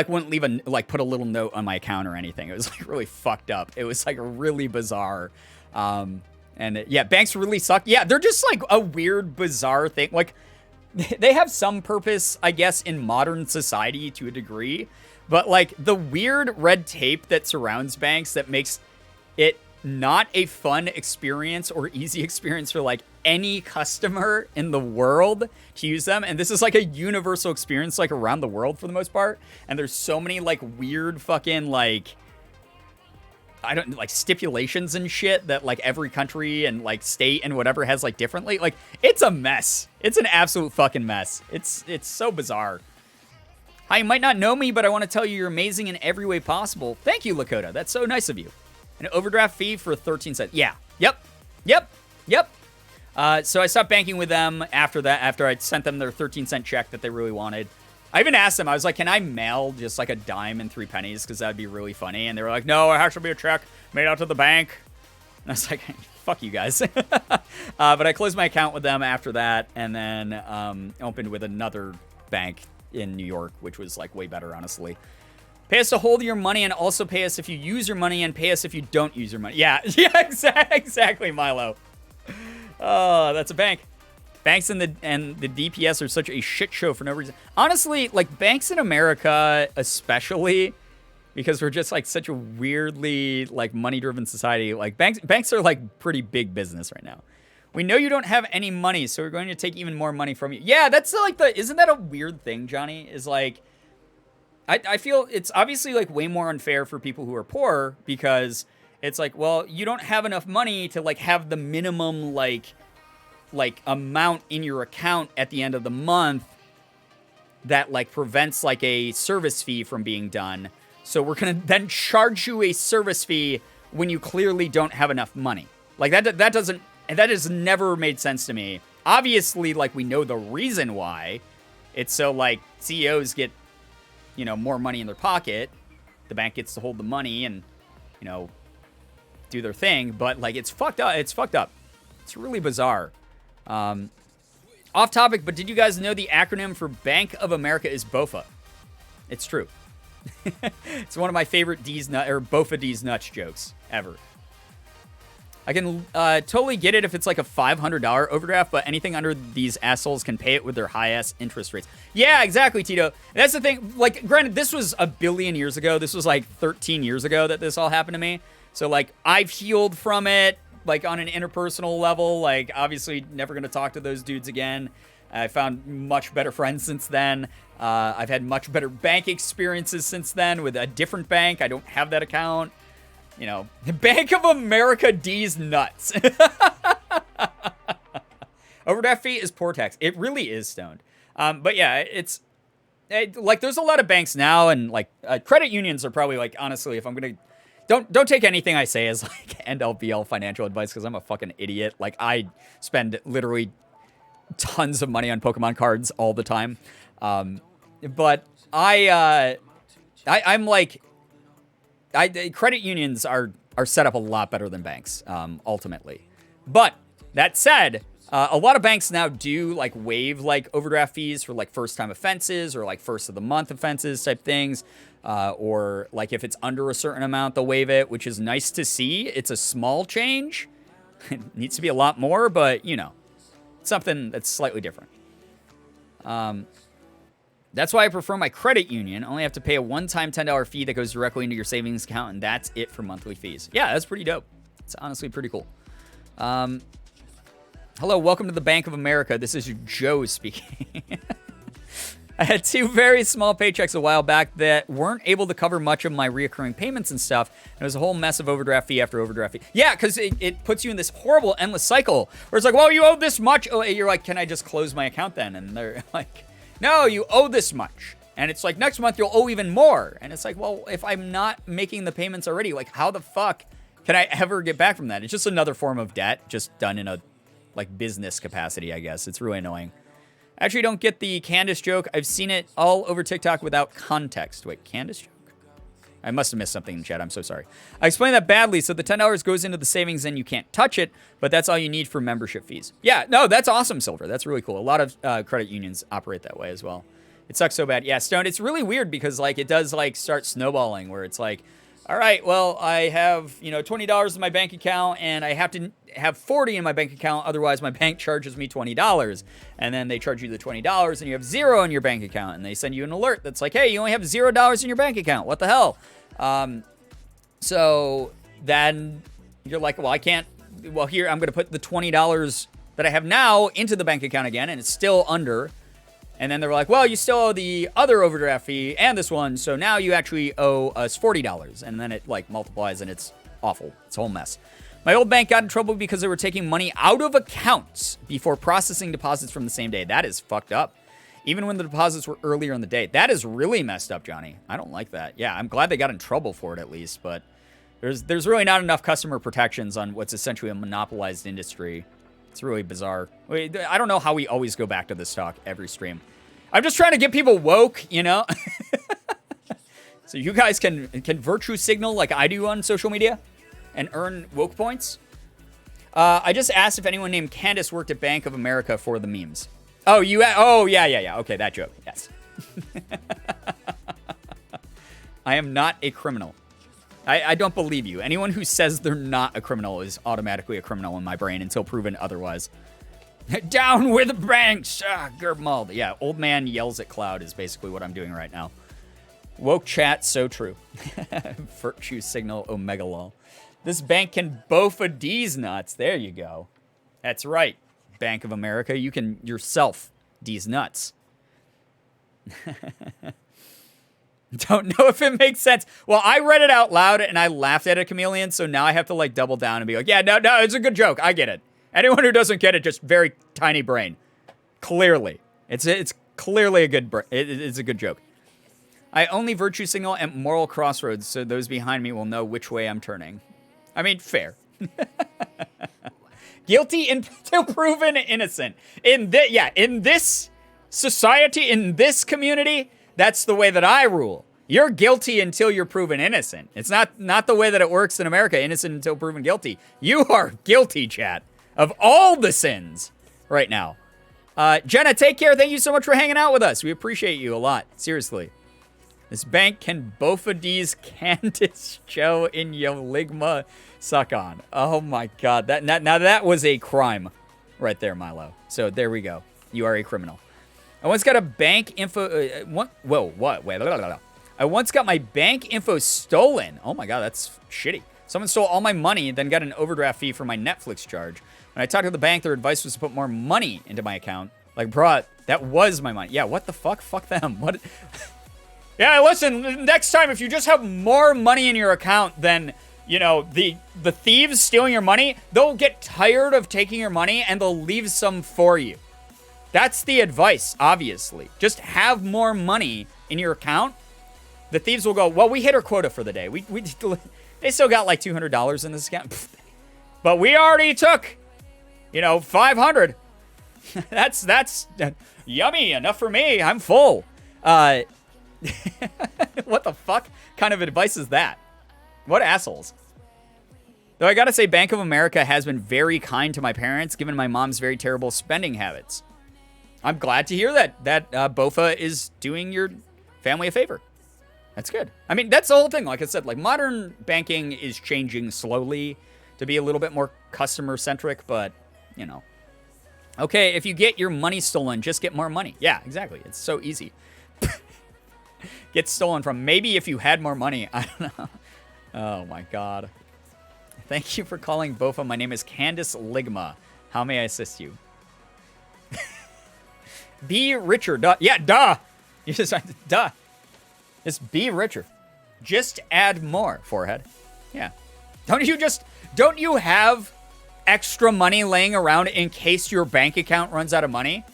wouldn't leave put a little note on my account or anything. It was like really fucked up. It was like really bizarre. Yeah, banks really suck. Yeah, they're just like a weird, bizarre thing. Like, they have some purpose, I guess, in modern society to a degree. But like the weird red tape that surrounds banks that makes it not a fun experience or easy experience for like any customer in the world to use them. And this is like a universal experience like around the world for the most part. And there's so many like weird fucking like, I don't like stipulations and shit that like every country and like state and whatever has like differently. Like, it's a mess. It's an absolute fucking mess. It's so bizarre. Hi, you might not know me, but I want to tell you you're amazing in every way possible. Thank you, Lakota. That's so nice of you. An overdraft fee for 13 cents. Yeah. Yep. So I stopped banking with them after that, after I sent them their 13-cent check that they really wanted. I even asked them, I was like, can I mail just like a dime and 3 pennies? Because that'd be really funny. And they were like, no, it has to be a check made out to the bank. And I was like, fuck you guys. But I closed my account with them after that. And then opened with another bank in New York, which was like way better, honestly. Pay us to hold your money and also pay us if you use your money and pay us if you don't use your money. Yeah, exactly, Milo. Oh, that's a bank. Banks and the DPS are such a shit show for no reason. Honestly, like banks in America, especially because we're just like such a weirdly like money-driven society. Like banks are like pretty big business right now. We know you don't have any money, so we're going to take even more money from you. Yeah, that's like isn't that a weird thing, Johnny? Is like, I feel it's obviously like way more unfair for people who are poor because it's like, well, you don't have enough money to like have the minimum like amount in your account at the end of the month that like prevents like a service fee from being done. So we're going to then charge you a service fee when you clearly don't have enough money. Like that has never made sense to me. Obviously, like we know the reason why. It's so like CEOs get, you know, more money in their pocket. The bank gets to hold the money and, you know, do their thing. But like it's fucked up. It's really bizarre. Off topic, but did you guys know the acronym for Bank of America is BOFA? It's true. It's one of my favorite BOFA D's nuts jokes ever. I can totally get it if it's like a $500 overdraft, but anything under these assholes can pay it with their high-ass interest rates. Yeah, exactly, Tito. That's the thing. Like, granted, this was a billion years ago. This was like 13 years ago that this all happened to me. So, like, I've healed from it. Like, on an interpersonal level, like, obviously never going to talk to those dudes again. I found much better friends since then. I've had much better bank experiences since then with a different bank. I don't have that account. You know, Bank of America D's nuts. Overdraft fee is poor tax. It really is stoned. But yeah, like, there's a lot of banks now, and, like, credit unions are probably, like, honestly, if I'm going to... Don't take anything I say as like end all be all financial advice because I'm a fucking idiot. Like I spend literally tons of money on Pokemon cards all the time. But I'm like credit unions are set up a lot better than banks ultimately. But that said, a lot of banks now do like waive like overdraft fees for like first time offenses or like first of the month offenses type things. Or like if it's under a certain amount, they'll waive it, which is nice to see. It's a small change. It needs to be a lot more, but you know, something that's slightly different. That's why I prefer my credit union. I only have to pay a one-time $10 fee that goes directly into your savings account, and that's it for monthly fees. Yeah, that's pretty dope. It's honestly pretty cool. Hello, welcome to the Bank of America. This is Joe speaking. I had 2 very small paychecks a while back that weren't able to cover much of my reoccurring payments and stuff. And it was a whole mess of overdraft fee after overdraft fee. Yeah, because it puts you in this horrible, endless cycle where it's like, well, you owe this much. Oh, you're like, can I just close my account then? And they're like, no, you owe this much. And it's like, next month you'll owe even more. And it's like, well, if I'm not making the payments already, like, how the fuck can I ever get back from that? It's just another form of debt, just done in a, like, business capacity, I guess. It's really annoying. Actually, don't get the Candace joke. I've seen it all over TikTok without context. Wait, Candace joke? I must have missed something in chat. I'm so sorry. I explained that badly. So the $10 goes into the savings and you can't touch it, but that's all you need for membership fees. Yeah, no, that's awesome, Silver. That's really cool. A lot of credit unions operate that way as well. It sucks so bad. Yeah, Stone, it's really weird because, like, it does, like, start snowballing where it's like, all right, well, I have, you know, $20 in my bank account and I have to have 40 in my bank account. Otherwise, my bank charges me $20. And then they charge you the $20 and you have zero in your bank account. And they send you an alert that's like, hey, you only have $0 in your bank account. What the hell? So then you're like, well, I can't. Well, here, I'm going to put the $20 that I have now into the bank account again. And it's still under. And then they're like, well, you still owe the other overdraft fee and this one, so now you actually owe us $40. And then it, like, multiplies, and it's awful. It's a whole mess. My old bank got in trouble because they were taking money out of accounts before processing deposits from the same day. That is fucked up. Even when the deposits were earlier in the day. That is really messed up, Johnny. I don't like that. Yeah, I'm glad they got in trouble for it at least, but there's really not enough customer protections on what's essentially a monopolized industry. It's really bizarre. I don't know how we always go back to this talk every stream. I'm just trying to get people woke, you know? So you guys can virtue signal like I do on social media and earn woke points. I just asked if anyone named Candace worked at Bank of America for the memes. Oh, yeah. Okay, that joke. Yes. I am not a criminal. I don't believe you. Anyone who says they're not a criminal is automatically a criminal in my brain until proven otherwise. Down with banks! Gerbeagly. Yeah, old man yells at cloud is basically what I'm doing right now. Woke chat, so true. Virtue signal, omega lol. This bank can bofa D's nuts. There you go. That's right. Bank of America, you can yourself D's nuts. Don't know if it makes sense. Well, I read it out loud and I laughed at it, Chameleon, so now I have to, like, double down and be like, yeah, no, it's a good joke. I get it. Anyone who doesn't get it, just very tiny brain. Clearly. It's clearly a good it's a good joke. I only virtue signal at moral crossroads, so those behind me will know which way I'm turning. I mean, fair. Guilty until proven innocent. In this society, in this community, that's the way that I rule. You're guilty until you're proven innocent. It's not the way that it works in America, innocent until proven guilty. You are guilty, chat, of all the sins right now. Jenna, take care. Thank you so much for hanging out with us. We appreciate you a lot. Seriously. This bank can bofa D's Candace Joe in yo ligma suck on. Oh my god. Now that was a crime right there, Milo. So there we go. You are a criminal. I once got a bank info... what? Wait. I once got my bank info stolen. Oh my god, that's shitty. Someone stole all my money, then got an overdraft fee for my Netflix charge. When I talked to the bank, their advice was to put more money into my account. Like, bro, that was my money. Yeah, what the fuck? Fuck them. What? Yeah, listen, next time, if you just have more money in your account than, you know, the thieves stealing your money, they'll get tired of taking your money and they'll leave some for you. That's the advice, obviously. Just have more money in your account. The thieves will go, well, we hit our quota for the day. They still got like $200 in this account. But we already took, you know, 500. That's yummy. Enough for me. I'm full. What the fuck kind of advice is that? What assholes? Though I gotta say, Bank of America has been very kind to my parents, given my mom's very terrible spending habits. I'm glad to hear that BOFA is doing your family a favor. That's good. I mean, that's the whole thing. Like I said, like, modern banking is changing slowly to be a little bit more customer-centric, but, you know. Okay, if you get your money stolen, just get more money. Yeah, exactly. It's so easy. Get stolen from. Maybe if you had more money. I don't know. Oh, my God. Thank you for calling BOFA. My name is Candace Ligma. How may I assist you? Be richer. Duh. Yeah, duh. You just, duh. Just be richer. Just add more, forehead. Yeah. Don't you have extra money laying around in case your bank account runs out of money?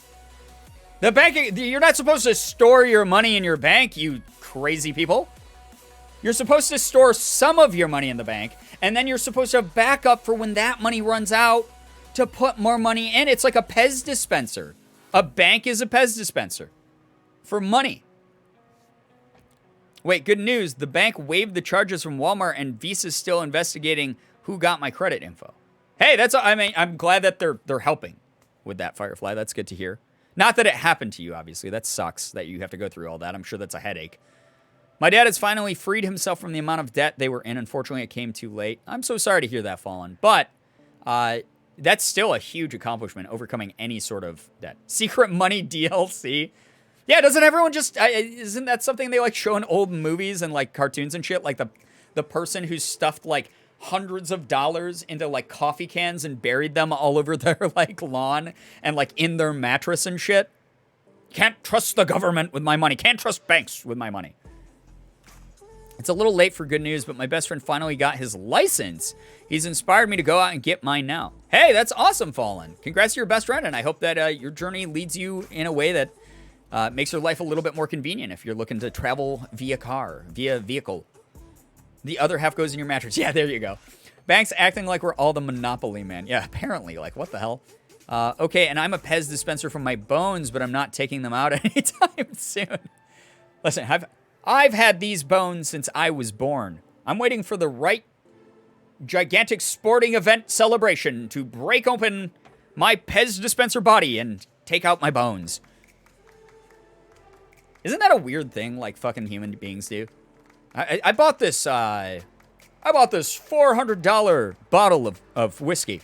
You're not supposed to store your money in your bank, you crazy people. You're supposed to store some of your money in the bank, and then you're supposed to back up for when that money runs out to put more money in. It's like a Pez dispenser. A bank is a Pez dispenser for money. Wait, good news. The bank waived the charges from Walmart, and Visa's still investigating who got my credit info. Hey, I'm glad that they're helping with that, Firefly. That's good to hear. Not that it happened to you, obviously. That sucks that you have to go through all that. I'm sure that's a headache. My dad has finally freed himself from the amount of debt they were in. Unfortunately, it came too late. I'm so sorry to hear that, Fallen. But that's still a huge accomplishment, overcoming any sort of debt. Secret Money DLC. Yeah, doesn't everyone just... isn't that something they, like, show in old movies and, like, cartoons and shit? Like, the person who stuffed, like, hundreds of dollars into, like, coffee cans and buried them all over their, like, lawn and, like, in their mattress and shit. Can't trust the government with my money. Can't trust banks with my money. It's a little late for good news, but my best friend finally got his license. He's inspired me to go out and get mine now. Hey, that's awesome, Fallen. Congrats to your best friend, and I hope that your journey leads you in a way that makes your life a little bit more convenient if you're looking to travel via vehicle. The other half goes in your mattress. Yeah, there you go. Banks acting like we're all the Monopoly man. Yeah, apparently. Like, what the hell? Okay, and I'm a Pez dispenser for my bones, but I'm not taking them out anytime soon. Listen, I've had these bones since I was born. I'm waiting for the right gigantic sporting event celebration to break open my Pez dispenser body and take out my bones. Isn't that a weird thing like fucking human beings do? I bought this $400 bottle of whiskey.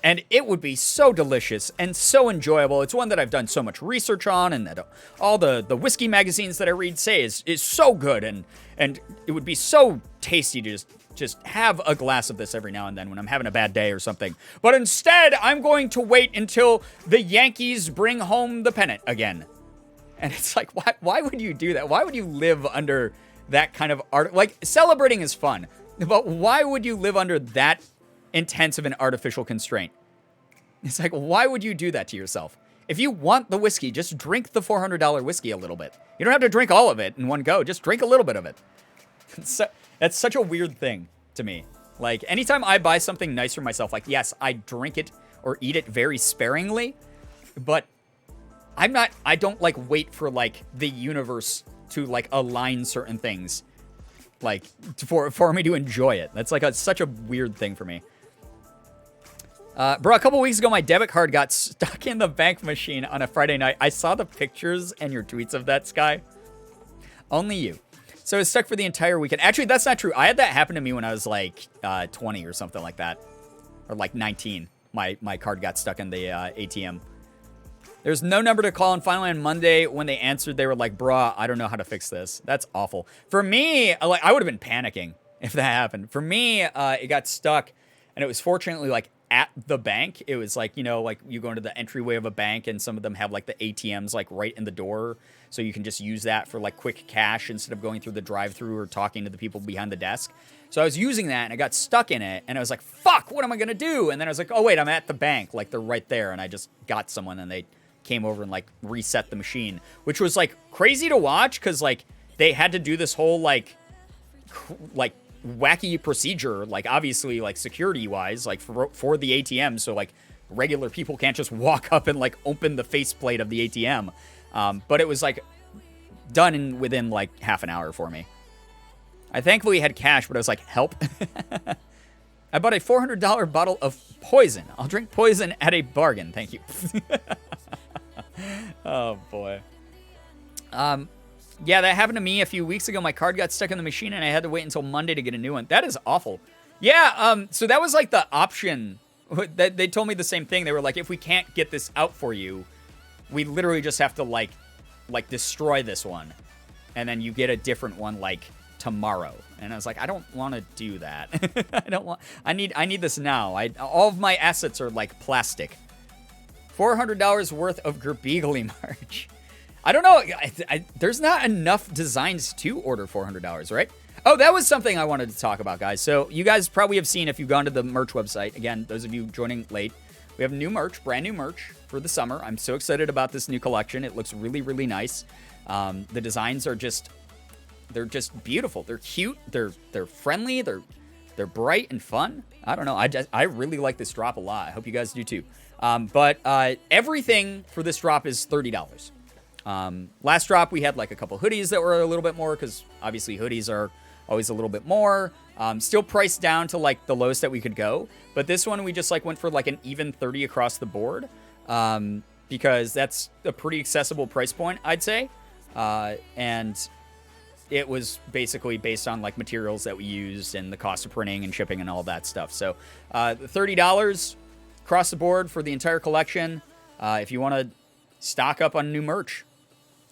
And it would be so delicious and so enjoyable. It's one that I've done so much research on, and that all the whiskey magazines that I read say is so good, and it would be so tasty to just have a glass of this every now and then when I'm having a bad day or something. But instead, I'm going to wait until the Yankees bring home the pennant again. And it's like, why would you do that? Why would you live under that kind of art? Like, celebrating is fun, but why would you live under that intense of an artificial constraint? It's like, why would you do that to yourself? If you want the whiskey, just drink the $400 whiskey a little bit. You don't have to drink all of it in one go. Just drink a little bit of it. That's such a weird thing to me. Like, anytime I buy something nice for myself, like, yes, I drink it or eat it very sparingly, but I don't, like, wait for, like, the universe to, like, align certain things, like, for me to enjoy it. That's, like, such a weird thing for me. Bro, a couple weeks ago, my debit card got stuck in the bank machine on a Friday night. I saw the pictures and your tweets of that, Sky. Only you. So it's stuck for the entire weekend. Actually, that's not true. I had that happen to me when I was, like, 20 or something like that. Or, like, 19. My card got stuck in the ATM. There's no number to call, and finally on Monday, when they answered, they were like, bruh, I don't know how to fix this. That's awful. For me, like, I would have been panicking if that happened. For me, it got stuck, and it was fortunately, like, at the bank. It was like, you know, like, you go into the entryway of a bank, and some of them have, like, the ATMs, like, right in the door, so you can just use that for, like, quick cash instead of going through the drive-thru or talking to the people behind the desk. So I was using that, and I got stuck in it, and I was like, fuck, what am I gonna do? And then I was like, oh, wait, I'm at the bank. Like, they're right there, and I just got someone, and they came over and, like, reset the machine, which was, like, crazy to watch, because, like, they had to do this whole, like, wacky procedure, like, obviously, like, security-wise, like, for the ATM, so, like, regular people can't just walk up and, like, open the faceplate of the ATM, but it was, like, done within, like, half an hour for me. I thankfully had cash, but I was like, help. I bought a $400 bottle of poison. I'll drink poison at a bargain, thank you. Oh, boy. Yeah, that happened to me a few weeks ago. My card got stuck in the machine, and I had to wait until Monday to get a new one. That is awful. Yeah, so that was, like, the option. They told me the same thing. They were like, if we can't get this out for you, we literally just have to, like destroy this one. And then you get a different one, like, tomorrow. And I was like, I don't want to do that. I need this now. All of my assets are, like, plastic. $400 worth of Girbeagly merch. I don't know. There's not enough designs to order $400, right? Oh, that was something I wanted to talk about, guys. So you guys probably have seen if you've gone to the merch website. Again, those of you joining late, we have new merch, brand new merch for the summer. I'm so excited about this new collection. It looks really, really nice. The designs are they're just beautiful. They're cute. They're friendly. They're bright and fun. I don't know. I really like this drop a lot. I hope you guys do too. But everything for this drop is $30. Last drop, we had like a couple hoodies that were a little bit more because obviously hoodies are always a little bit more. Still priced down to like the lowest that we could go. But this one, we just like went for like an even 30 across the board because that's a pretty accessible price point, I'd say. And it was basically based on like materials that we used and the cost of printing and shipping and all that stuff. So $30 across the board for the entire collection. If you want to stock up on new merch,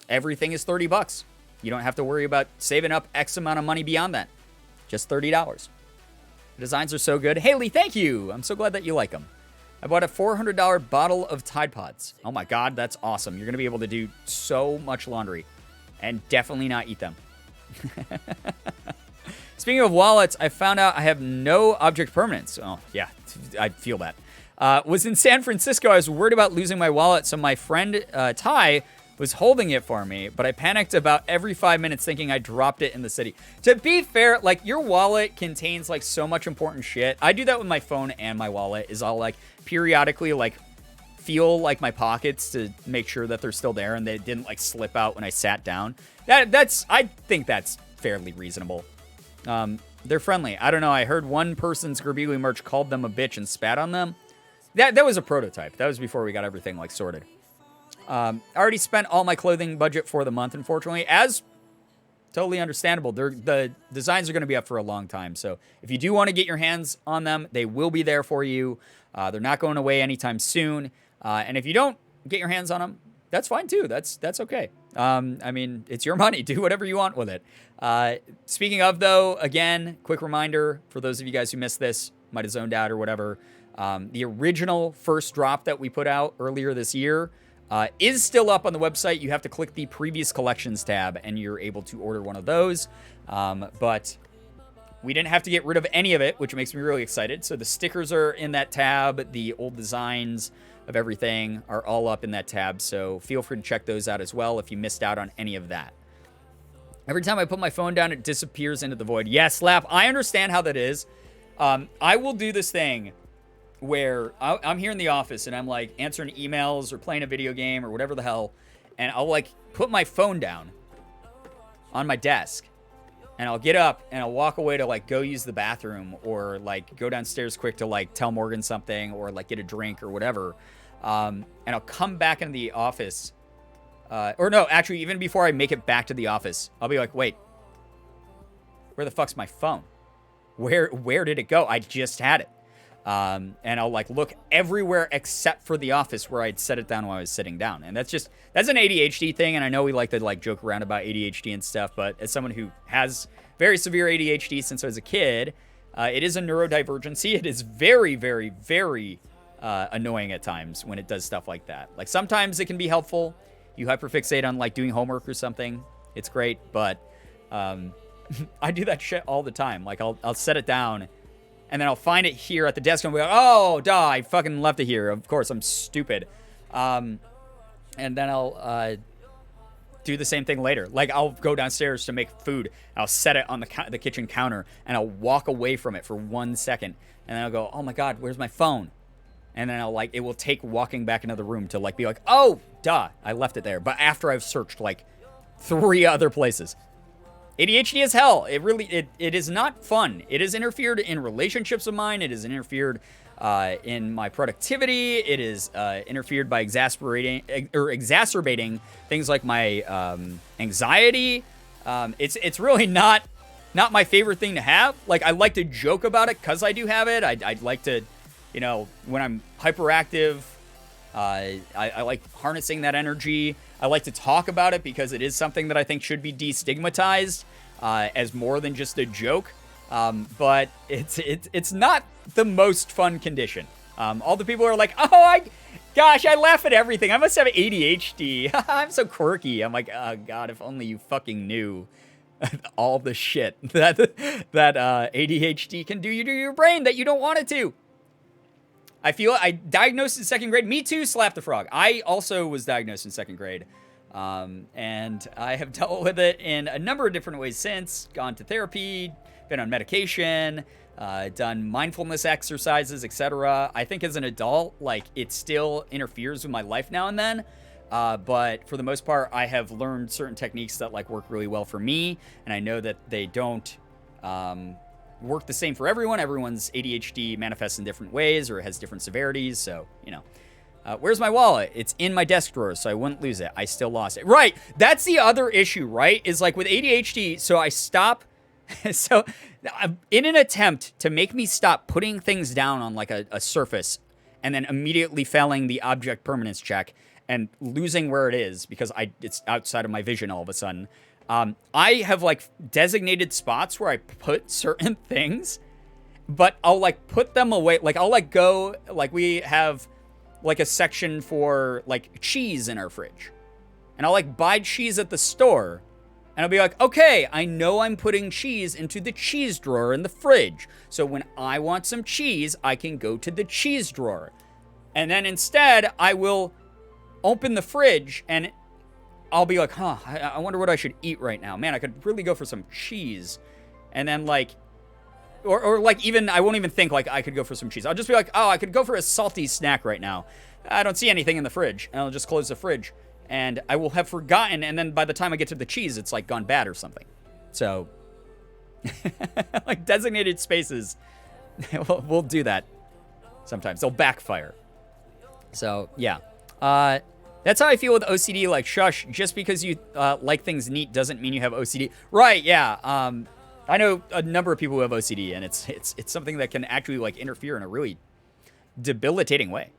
everything is $30. You don't have to worry about saving up X amount of money beyond that. Just $30. The designs are so good. Haley, thank you. I'm so glad that you like them. I bought a $400 bottle of Tide Pods. Oh my God, that's awesome. You're going to be able to do so much laundry and definitely not eat them. Speaking of wallets, I found out I have no object permanence. Oh, yeah, I feel that. Was in San Francisco. I was worried about losing my wallet, so my friend Ty was holding it for me, but I panicked about every 5 minutes thinking I dropped it in the city. To be fair, like, your wallet contains, like, so much important shit. I do that with my phone and my wallet, is I'll, like, periodically, like, feel, like, my pockets to make sure that they're still there and they didn't, like, slip out when I sat down. I think that's fairly reasonable. They're friendly. I don't know, I heard one person's Girbeagly merch called them a bitch and spat on them. That was a prototype. That was before we got everything, like, sorted. I already spent all my clothing budget for the month, unfortunately, as totally understandable. The designs are going to be up for a long time. So if you do want to get your hands on them, they will be there for you. They're not going away anytime soon. And if you don't get your hands on them, that's fine too. That's okay. I mean, it's your money. Do whatever you want with it. Speaking of, though, again, quick reminder for those of you guys who missed this, might have zoned out or whatever. The original first drop that we put out earlier this year is still up on the website. You have to click the previous collections tab and you're able to order one of those. But we didn't have to get rid of any of it, which makes me really excited. So the stickers are in that tab. The old designs of everything are all up in that tab. So feel free to check those out as well if you missed out on any of that. Every time I put my phone down, it disappears into the void. Yes, Lap, I understand how that is. I will do this thing where I'm here in the office and I'm like answering emails or playing a video game or whatever the hell, and I'll like put my phone down on my desk and I'll get up and I'll walk away to like go use the bathroom or like go downstairs quick to like tell Morgan something or like get a drink or whatever. And I'll come back into the office. Or no, actually, even before I make it back to the office, I'll be like, wait, where the fuck's my phone? Where did it go? I just had it. And I'll like look everywhere except for the office where I'd set it down while I was sitting down. And that's an ADHD thing. And I know we like to like joke around about ADHD and stuff, but as someone who has very severe ADHD since I was a kid, it is a neurodivergency. It is very, very, very annoying at times when it does stuff like that. Like sometimes it can be helpful. You hyperfixate on like doing homework or something. It's great, but I do that shit all the time. Like I'll set it down and then I'll find it here at the desk and I'll be like, oh, duh, I fucking left it here. Of course, I'm stupid. And then I'll do the same thing later. Like I'll go downstairs to make food. I'll set it on the kitchen counter and I'll walk away from it for 1 second. And then I'll go, oh my God, where's my phone? And then it will take walking back into the room to like be like, oh, duh, I left it there. But after I've searched like 3 other places. ADHD is hell. It is not fun. It has interfered in relationships of mine. It has interfered in my productivity. It is interfered by exacerbating things like my anxiety. It's really not my favorite thing to have. Like I like to joke about it because I do have it. I'd like to, you know, when I'm hyperactive, I like harnessing that energy. I like to talk about it because it is something that I think should be destigmatized as more than just a joke. But it's not the most fun condition. All the people are like, oh, gosh, I laugh at everything. I must have ADHD. I'm so quirky. I'm like, oh, God, if only you fucking knew all the shit that ADHD can do to your brain that you don't want it to. I diagnosed in 2nd grade. Me too, Slap the Frog. I also was diagnosed in 2nd grade. And I have dealt with it in a number of different ways since. Gone to therapy, been on medication, done mindfulness exercises, etc. I think as an adult, like, it still interferes with my life now and then. But for the most part, I have learned certain techniques that like work really well for me, and I know that they don't work the same for everyone. Everyone's ADHD manifests in different ways or has different severities, so, you know. Where's my wallet? It's in my desk drawer, so I wouldn't lose it. I still lost it. Right, that's the other issue, right? Is like with ADHD, so I stop... so, in an attempt to make me stop putting things down on like a surface and then immediately failing the object permanence check and losing where it is because it's outside of my vision all of a sudden, I have like designated spots where I put certain things, but I'll like put them away. Like I'll like go, like we have like a section for like cheese in our fridge, and I'll like buy cheese at the store, and I'll be like, okay, I know I'm putting cheese into the cheese drawer in the fridge, so when I want some cheese, I can go to the cheese drawer. And then instead, I will open the fridge, and I'll be like, I wonder what I should eat right now. Man, I could really go for some cheese. And then, like, or like, even, I won't even think, like, I could go for some cheese. I'll just be like, oh, I could go for a salty snack right now. I don't see anything in the fridge. And I'll just close the fridge. And I will have forgotten, and then by the time I get to the cheese, it's, like, gone bad or something. So, like, designated spaces, we'll do that sometimes. They'll backfire. So, yeah. That's how I feel with OCD. Like, shush, just because you like things neat doesn't mean you have OCD. Right, yeah. I know a number of people who have OCD, and it's something that can actually, like, interfere in a really debilitating way.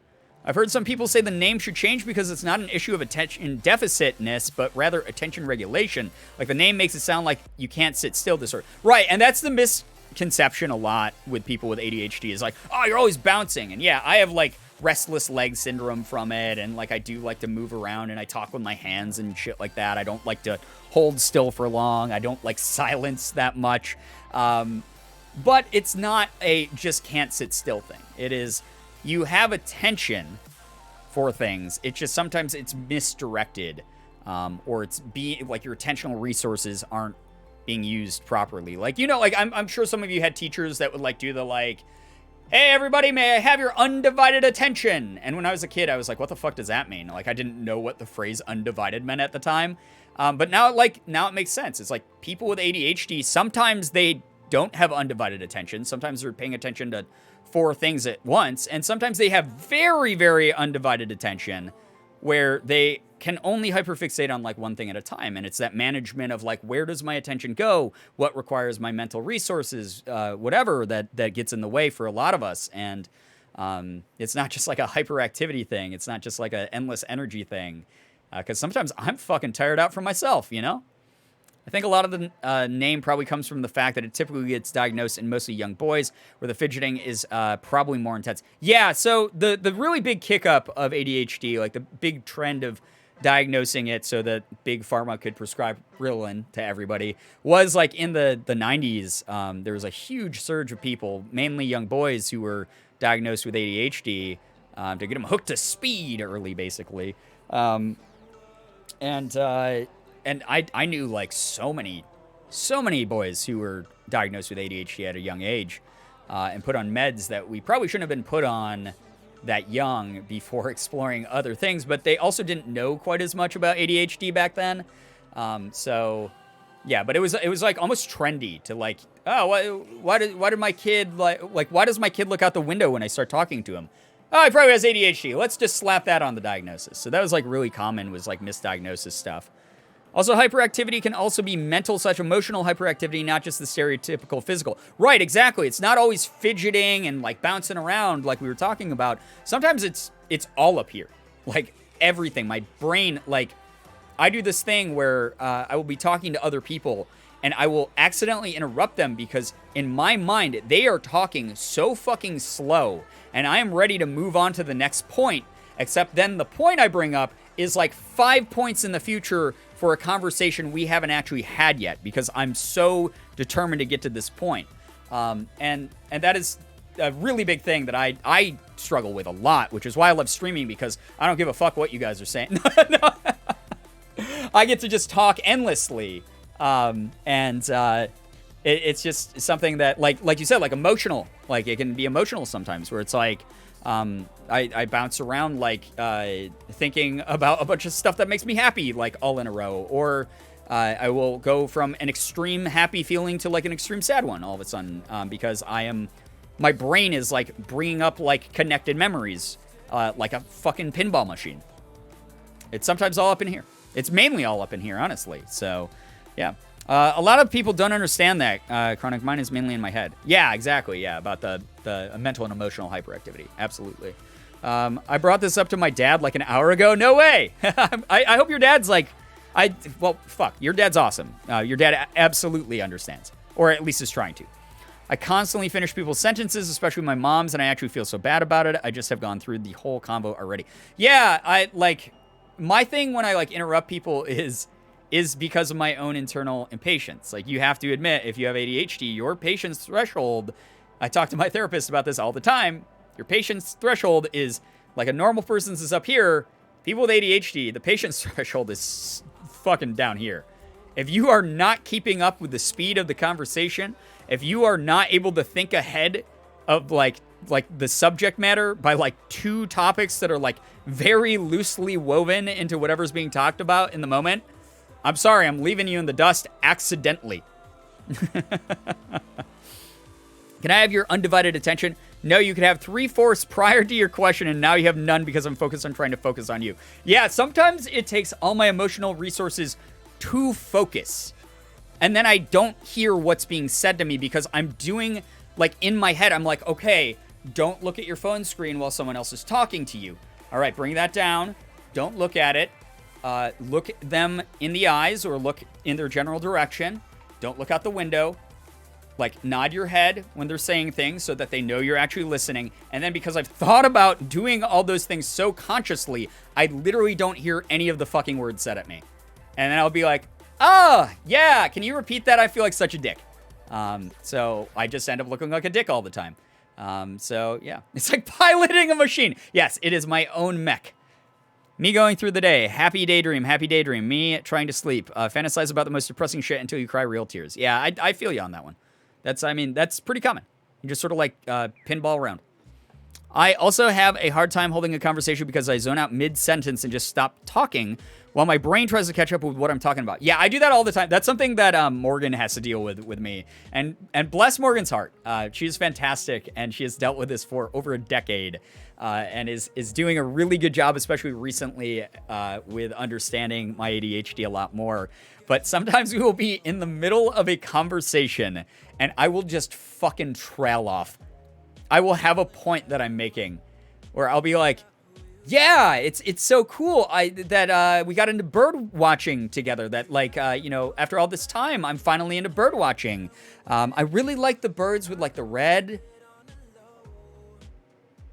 I've heard some people say the name should change because it's not an issue of attention deficitness, but rather attention regulation. Like, the name makes it sound like you can't sit still disorder. Right, and that's the misconception a lot with people with ADHD is like, oh, you're always bouncing. And yeah, I have, like, restless leg syndrome from it, and, like, I do like to move around, and I talk with my hands and shit like that. I don't like to hold still for long. I don't like silence that much. But it's not a just can't sit still thing. It is... you have attention for things. It's just sometimes it's misdirected, or it's like your attentional resources aren't being used properly. Like, you know, like I'm sure some of you had teachers that would like do the like, hey everybody, may I have your undivided attention? And when I was a kid, I was like, what the fuck does that mean? Like, I didn't know what the phrase undivided meant at the time. But now it makes sense. It's like people with ADHD, sometimes they don't have undivided attention. Sometimes they're paying attention to 4 things at once, and sometimes they have very, very undivided attention where they can only hyperfixate on like one thing at a time. And it's that management of like, where does my attention go? What requires my mental resources? Whatever that gets in the way for a lot of us. And it's not just like a hyperactivity thing. It's not just like an endless energy thing. Because sometimes I'm fucking tired out for myself, you know? I think a lot of the name probably comes from the fact that it typically gets diagnosed in mostly young boys, where the fidgeting is probably more intense. Yeah, so the really big kick up of ADHD, like the big trend of diagnosing it so that Big Pharma could prescribe Ritalin to everybody, was like in the 90s. There was a huge surge of people, mainly young boys, who were diagnosed with ADHD to get them hooked to speed early, basically. And I knew like so many boys who were diagnosed with ADHD at a young age, and put on meds that we probably shouldn't have been put on that young before exploring other things, but they also didn't know quite as much about ADHD back then. So yeah, but it was like almost trendy to like, oh, why did my kid like why does my kid look out the window when I start talking to him? Oh, he probably has ADHD. Let's just slap that on the diagnosis. So that was like really common, was like misdiagnosis stuff. Also, hyperactivity can also be mental / emotional hyperactivity, not just the stereotypical physical. Right, exactly. It's not always fidgeting and like bouncing around like we were talking about. Sometimes it's all up here. Like everything. My brain, like I do this thing where I will be talking to other people and I will accidentally interrupt them because in my mind, they are talking so fucking slow and I am ready to move on to the next point. Except then the point I bring up is like 5 points in the future for a conversation we haven't actually had yet because I'm so determined to get to this point. And that is a really big thing that I struggle with a lot, which is why I love streaming, because I don't give a fuck what you guys are saying. No. I get to just talk endlessly. It's just something that, like you said, like emotional. Like it can be emotional sometimes where it's like, I bounce around like thinking about a bunch of stuff that makes me happy, like all in a row. Or I will go from an extreme happy feeling to like an extreme sad one all of a sudden, because my brain is like bringing up like connected memories, like a fucking pinball machine. It's sometimes all up in here. It's mainly all up in here, honestly. So, yeah. A lot of people don't understand that. Chronic, mine is mainly in my head. Yeah, exactly. Yeah, about the mental and emotional hyperactivity. Absolutely. I brought this up to my dad like an hour ago. No way. I hope your dad's like, well, fuck. Your dad's awesome. Your dad absolutely understands, or at least is trying to. I constantly finish people's sentences, especially my mom's, and I actually feel so bad about it. I just have gone through the whole combo already. Yeah, my thing when I like interrupt people is because of my own internal impatience. Like, you have to admit, if you have ADHD, your patience threshold, I talk to my therapist about this all the time, your patience threshold is, like a normal person's is up here, people with ADHD, the patience threshold is fucking down here. If you are not keeping up with the speed of the conversation, if you are not able to think ahead of, like the subject matter by, like, 2 topics that are, like, very loosely woven into whatever's being talked about in the moment, I'm sorry, I'm leaving you in the dust accidentally. Can I have your undivided attention? No, you could have 3/4 prior to your question, and now you have none because I'm focused on trying to focus on you. Yeah, sometimes it takes all my emotional resources to focus. And then I don't hear what's being said to me because I'm doing, like, in my head, I'm like, okay, don't look at your phone screen while someone else is talking to you. All right, bring that down. Don't look at it. Look them in the eyes or look in their general direction. Don't look out the window. Like, nod your head when they're saying things so that they know you're actually listening. And then because I've thought about doing all those things so consciously, I literally don't hear any of the fucking words said at me. And then I'll be like, oh, yeah, can you repeat that? I feel like such a dick. So I just end up looking like a dick all the time. So, yeah. It's like piloting a machine. Yes, it is my own mech. Me going through the day. Happy daydream, happy daydream. Me trying to sleep. Fantasize about the most depressing shit until you cry real tears. Yeah, I feel you on that one. That's pretty common. You just sort of like pinball around. I also have a hard time holding a conversation because I zone out mid-sentence and just stop talking while my brain tries to catch up with what I'm talking about. Yeah, I do that all the time. That's something that Morgan has to deal with me. And bless Morgan's heart. She's fantastic, and she has dealt with this for over a decade and is doing a really good job, especially recently with understanding my ADHD a lot more. But sometimes we will be in the middle of a conversation, and I will just fucking trail off. I will have a point that I'm making where I'll be like, yeah, it's so cool that we got into bird watching together. That, like, after all this time, I'm finally into bird watching. I really like the birds with, like, the red.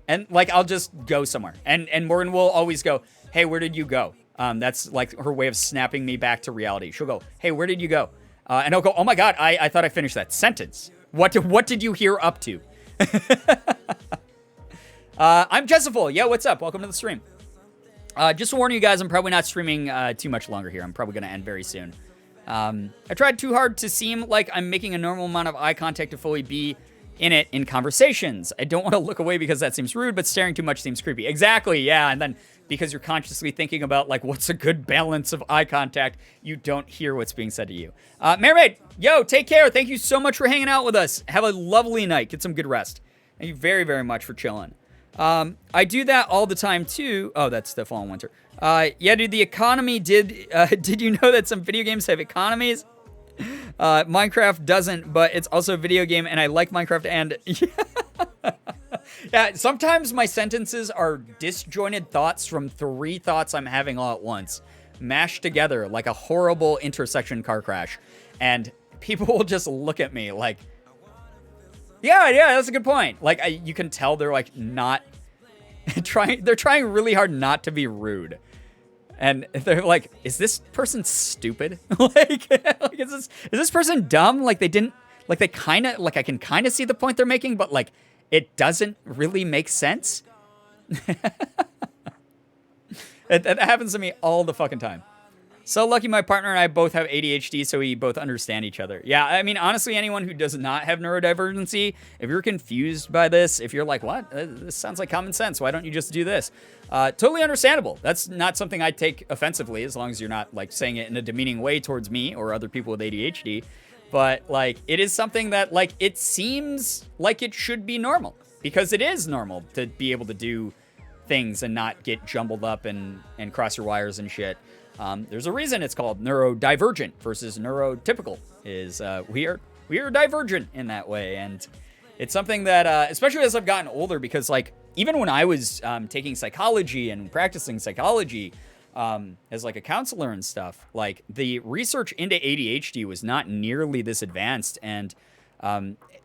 And, like, I'll just go somewhere. And Morgan will always go, hey, where did you go? That's, like, her way of snapping me back to reality. She'll go, hey, where did you go? And I'll go, oh, my God, I thought I finished that sentence. What did you hear up to? I'm Jessiful. Yo, what's up? Welcome to the stream. Just to warn you guys, I'm probably not streaming too much longer here. I'm probably going to end very soon. I tried too hard to seem like I'm making a normal amount of eye contact to fully be in it in conversations. I don't want to look away because that seems rude, but staring too much seems creepy. Exactly, yeah. And then because you're consciously thinking about, like, what's a good balance of eye contact, you don't hear what's being said to you. Mermaid, yo, take care. Thank you so much for hanging out with us. Have a lovely night. Get some good rest. Thank you very, very much for chilling. I do that all the time, too. Oh, that's the Fall and Winter. Yeah, dude, the economy did you know that some video games have economies? Minecraft doesn't, but it's also a video game, and I like Minecraft, and... Yeah, sometimes my sentences are disjointed thoughts from 3 thoughts I'm having all at once, mashed together like a horrible intersection car crash, and people will just look at me like... Yeah, that's a good point. Like, you can tell they're, like, not trying. They're trying really hard not to be rude, and they're like, "Is this person stupid? like is this person dumb? Like, they didn't. Like, they kind of. Like, I can kind of see the point they're making, but, like, it doesn't really make sense." That happens to me all the fucking time. So lucky my partner and I both have ADHD, so we both understand each other. Yeah, I mean, honestly, anyone who does not have neurodivergency, if you're confused by this, if you're like, what? This sounds like common sense. Why don't you just do this? Totally understandable. That's not something I take offensively, as long as you're not like saying it in a demeaning way towards me or other people with ADHD. But like, it is something that like, it seems like it should be normal, because it is normal to be able to do things and not get jumbled up and cross your wires and shit. There's a reason it's called neurodivergent versus neurotypical. Is we are divergent in that way, and it's something that especially as I've gotten older, because like even when I was taking psychology and practicing psychology as like a counselor and stuff, like the research into ADHD was not nearly this advanced, and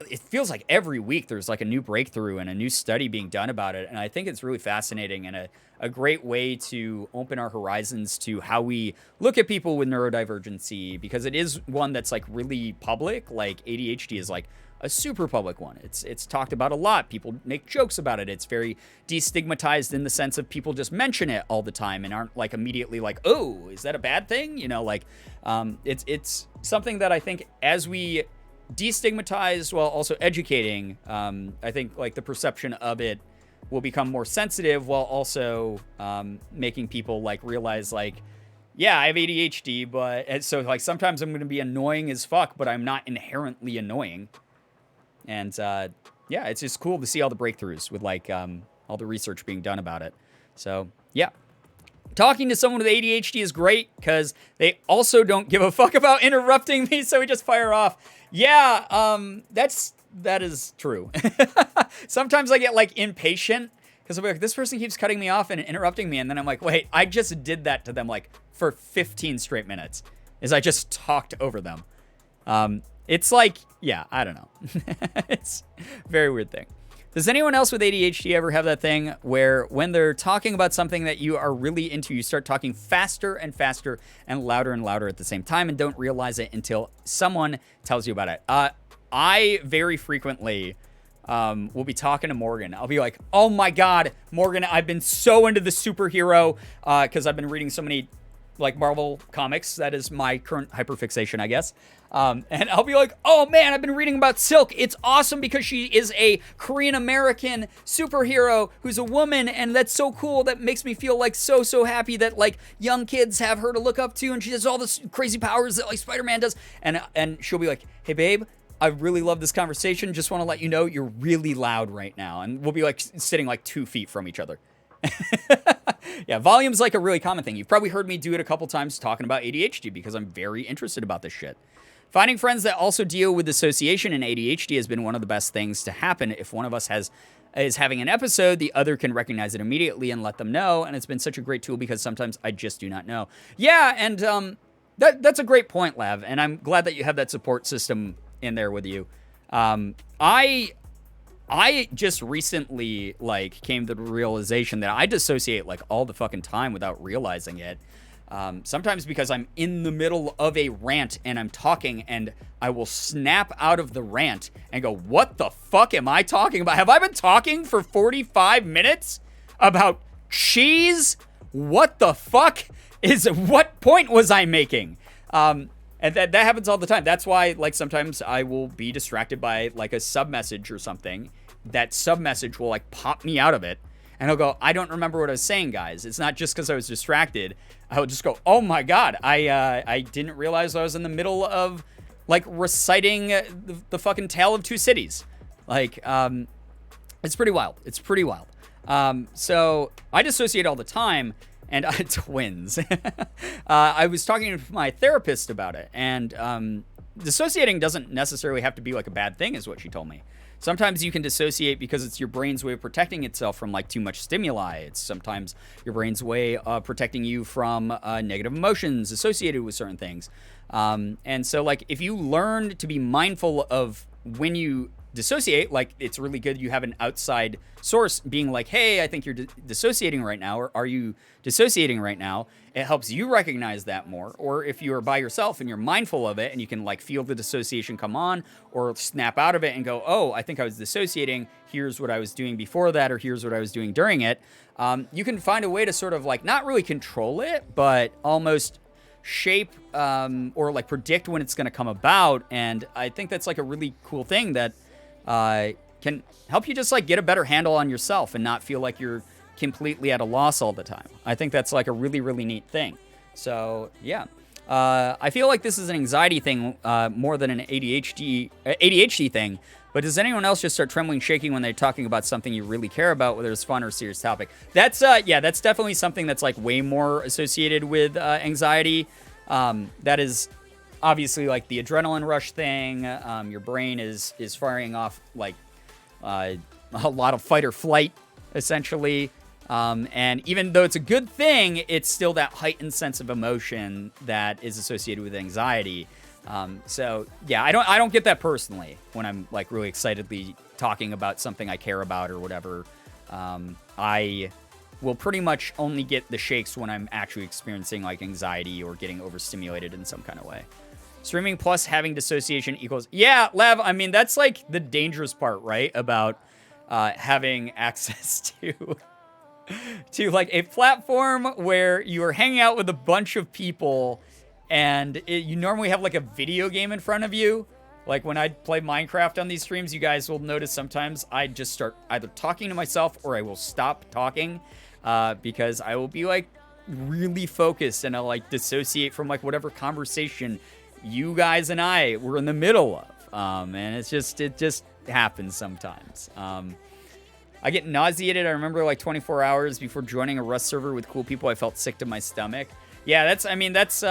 it feels like every week there's like a new breakthrough and a new study being done about it. And I think it's really fascinating and a great way to open our horizons to how we look at people with neurodivergency, because it is one that's like really public. Like ADHD is like a super public one. It's talked about a lot. People make jokes about it. It's very destigmatized in the sense of people just mention it all the time and aren't like immediately like, oh, is that a bad thing? You know, like it's something that I think as we destigmatized while also educating, I think like the perception of it will become more sensitive, while also making people like realize like, yeah, I have ADHD, but so like sometimes I'm going to be annoying as fuck, but I'm not inherently annoying. And yeah, it's just cool to see all the breakthroughs with like all the research being done about it. So yeah. Talking to someone with ADHD is great because they also don't give a fuck about interrupting me, so we just fire off. Yeah, that is true. Sometimes I get like impatient because I'll be like, this person keeps cutting me off and interrupting me, and then I'm like, wait, I just did that to them like for 15 straight minutes, is I just talked over them. It's like, yeah, I don't know. It's a very weird thing. Does anyone else with ADHD ever have that thing where when they're talking about something that you are really into, you start talking faster and faster and louder at the same time and don't realize it until someone tells you about it? I very frequently will be talking to Morgan. I'll be like, oh my God, Morgan, I've been so into the superhero because I've been reading so many like Marvel comics. That is my current hyperfixation, I guess. And I'll be like, oh man, I've been reading about Silk. It's awesome because she is a Korean American superhero who's a woman, and that's so cool. That makes me feel like so happy that like young kids have her to look up to, and she has all this crazy powers that like Spider-Man does. And she'll be like, hey babe, I really love this conversation. Just want to let you know you're really loud right now. And we'll be like sitting like 2 feet from each other. Yeah, volume's like a really common thing. You've probably heard me do it a couple times talking about ADHD because I'm very interested about this shit. Finding friends that also deal with dissociation and ADHD has been one of the best things to happen. If one of us is having an episode, the other can recognize it immediately and let them know. And it's been such a great tool because sometimes I just do not know. Yeah, and that's a great point, Lav. And I'm glad that you have that support system in there with you. I just recently like came to the realization that I dissociate like all the fucking time without realizing it. Sometimes because I'm in the middle of a rant and I'm talking and I will snap out of the rant and go, what the fuck am I talking about? Have I been talking for 45 minutes about cheese? What the fuck what point was I making? And that happens all the time. That's why like sometimes I will be distracted by like a sub message or something. That sub message will like pop me out of it. And I'll go, I don't remember what I was saying, guys. It's not just because I was distracted. I'll just go, oh my God, I didn't realize I was in the middle of like reciting the fucking Tale of Two Cities. Like, it's pretty wild. It's pretty wild. So I dissociate all the time, and twins. I was talking to my therapist about it, and dissociating doesn't necessarily have to be like a bad thing, is what she told me. Sometimes you can dissociate because it's your brain's way of protecting itself from like too much stimuli. It's sometimes your brain's way of protecting you from negative emotions associated with certain things. And so like if you learn to be mindful of when you dissociate, like it's really good you have an outside source being like, hey, I think you're dissociating right now, or are you dissociating right now? It helps you recognize that more. Or if you're by yourself and you're mindful of it and you can like feel the dissociation come on or snap out of it and go, oh, I think I was dissociating, here's what I was doing before that, or here's what I was doing during it. You can find a way to sort of like not really control it, but almost shape or like predict when it's going to come about. And I think that's like a really cool thing that can help you just like get a better handle on yourself and not feel like you're completely at a loss all the time. I think that's like a really, really neat thing. So yeah, I feel like this is an anxiety thing more than an ADHD thing. But does anyone else just start trembling, shaking when they're talking about something you really care about, whether it's fun or serious topic? That's yeah, that's definitely something that's like way more associated with anxiety. That is obviously like the adrenaline rush thing. Your brain is firing off like a lot of fight or flight, essentially. And even though it's a good thing, it's still that heightened sense of emotion that is associated with anxiety. So yeah, I don't get that personally when I'm like really excitedly talking about something I care about or whatever. I will pretty much only get the shakes when I'm actually experiencing like anxiety or getting overstimulated in some kind of way. Streaming plus having dissociation equals, yeah, Lev, I mean, that's like the dangerous part, right? About, having access to like a platform where you are hanging out with a bunch of people and you normally have like a video game in front of you. Like when I play Minecraft on these streams, you guys will notice sometimes I just start either talking to myself or I will stop talking because I will be like really focused and I'll like dissociate from like whatever conversation you guys and I were in the middle of. And it just happens sometimes. I get nauseated. I remember like 24 hours before joining a Rust server with cool people, I felt sick to my stomach. Yeah, that's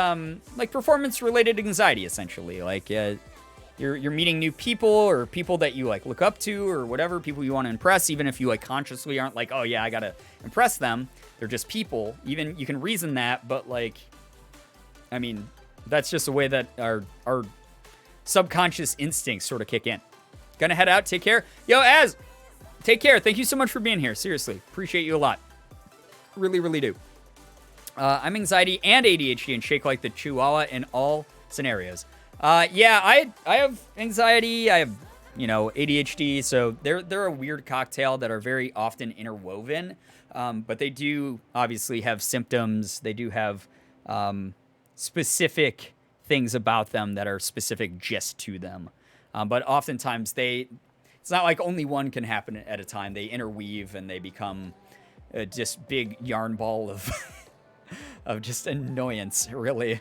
like performance-related anxiety, essentially. Like, you're meeting new people or people that you, like, look up to or whatever, people you want to impress, even if you, like, consciously aren't like, oh, yeah, I gotta impress them. They're just people. Even, you can reason that, but, like, I mean, that's just the way that our subconscious instincts sort of kick in. Gonna head out. Take care. Yo, Az! Take care. Thank you so much for being here. Seriously. Appreciate you a lot. Really, really do. I'm anxiety and ADHD and shake like the chihuahua in all scenarios. Yeah, I have anxiety. I have, ADHD. So they're a weird cocktail that are very often interwoven. But they do obviously have symptoms. They do have specific things about them that are specific just to them. But oftentimes it's not like only one can happen at a time. They interweave and they become just big yarn ball of of just annoyance, really.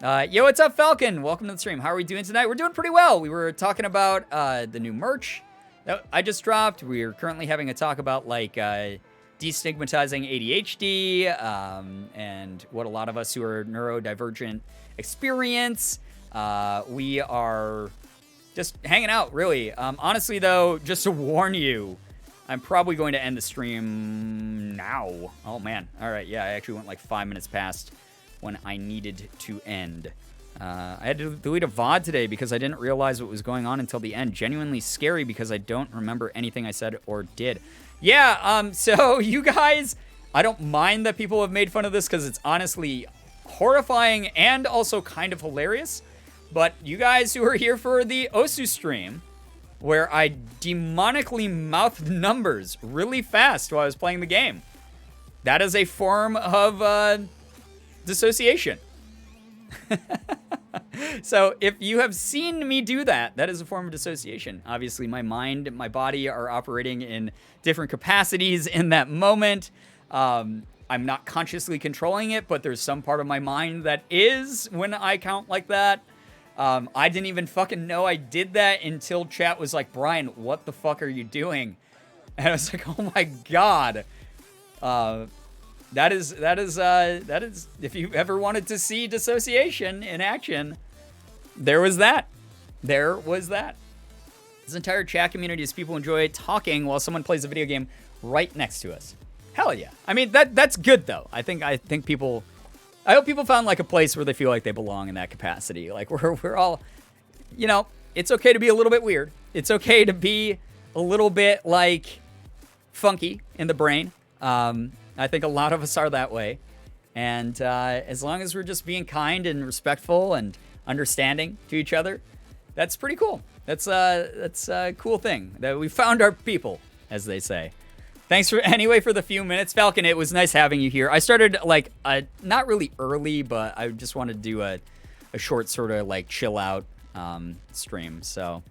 Yo, what's up, Falcon? Welcome to the stream. How are we doing tonight? We're doing pretty well. We were talking about the new merch that I just dropped. We're currently having a talk about like destigmatizing ADHD and what a lot of us who are neurodivergent experience. We are just hanging out, really. Honestly, though, just to warn you, I'm probably going to end the stream now. Oh, man. All right, yeah, I actually went like 5 minutes past when I needed to end. I had to delete a VOD today because I didn't realize what was going on until the end. Genuinely scary because I don't remember anything I said or did. Yeah, so you guys, I don't mind that people have made fun of this because it's honestly horrifying and also kind of hilarious. But you guys who are here for the Osu stream, where I demonically mouthed numbers really fast while I was playing the game, that is a form of dissociation. So if you have seen me do that, that is a form of dissociation. Obviously, my mind and my body are operating in different capacities in that moment. I'm not consciously controlling it, but there's some part of my mind that is when I count like that. I didn't even fucking know I did that until chat was like, Brian, what the fuck are you doing? And I was like, oh my God. That is, if you ever wanted to see dissociation in action, there was that. There was that. This entire chat community is people enjoy talking while someone plays a video game right next to us. Hell yeah. I mean, that's good though. I think people, I hope people found like a place where they feel like they belong in that capacity. Like we're all, it's okay to be a little bit weird. It's okay to be a little bit like funky in the brain. I think a lot of us are that way. And as long as we're just being kind and respectful and understanding to each other, that's pretty cool. That's a cool thing that we found our people, as they say. Thanks for the few minutes, Falcon. It was nice having you here. I started like not really early, but I just wanted to do a short sort of like chill out stream. So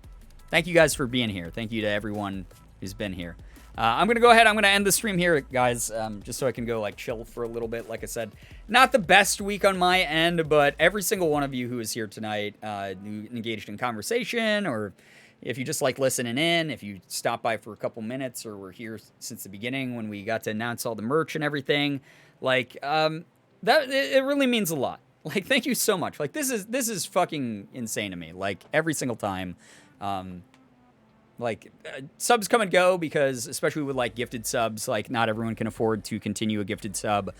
thank you guys for being here. Thank you to everyone who's been here. I'm gonna go ahead. I'm gonna end the stream here, guys, just so I can go like chill for a little bit. Like I said, not the best week on my end, but every single one of you who is here tonight, who engaged in conversation, or if you just like listening in, if you stopped by for a couple minutes, or were here since the beginning when we got to announce all the merch and everything, like that it really means a lot. Like, thank you so much. Like, this is fucking insane to me. Like, every single time. Subs come and go because, especially with like gifted subs, like not everyone can afford to continue a gifted sub.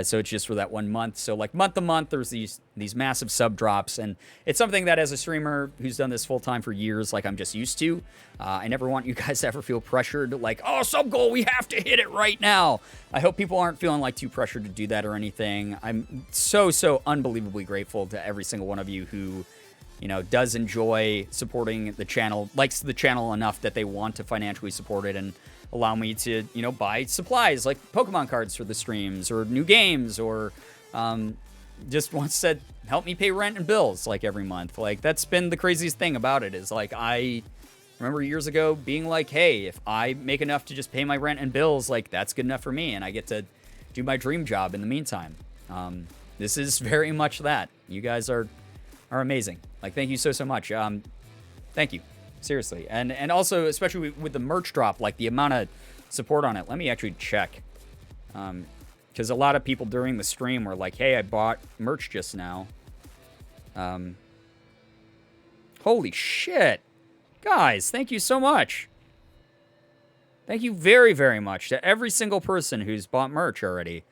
So it's just for that 1 month. So like month to month, there's these massive sub drops, and it's something that as a streamer who's done this full time for years, like I'm just used to. I never want you guys to ever feel pressured, like, oh, sub goal, we have to hit it right now. I hope people aren't feeling like too pressured to do that or anything. I'm so unbelievably grateful to every single one of you who, you know, does enjoy supporting the channel, likes the channel enough that they want to financially support it and allow me to, you know, buy supplies like Pokemon cards for the streams or new games, or just wants to help me pay rent and bills like every month. Like, that's been the craziest thing about it, is like I remember years ago being like, hey, if I make enough to just pay my rent and bills, like that's good enough for me, and I get to do my dream job in the meantime. This is very much that. You guys are amazing. Like, thank you so much. Thank you, seriously. And also, especially with the merch drop, like the amount of support on it. Let me actually check, because a lot of people during the stream were like, hey, I bought merch just now. Holy shit, guys, thank you so much. Thank you very much to every single person who's bought merch already.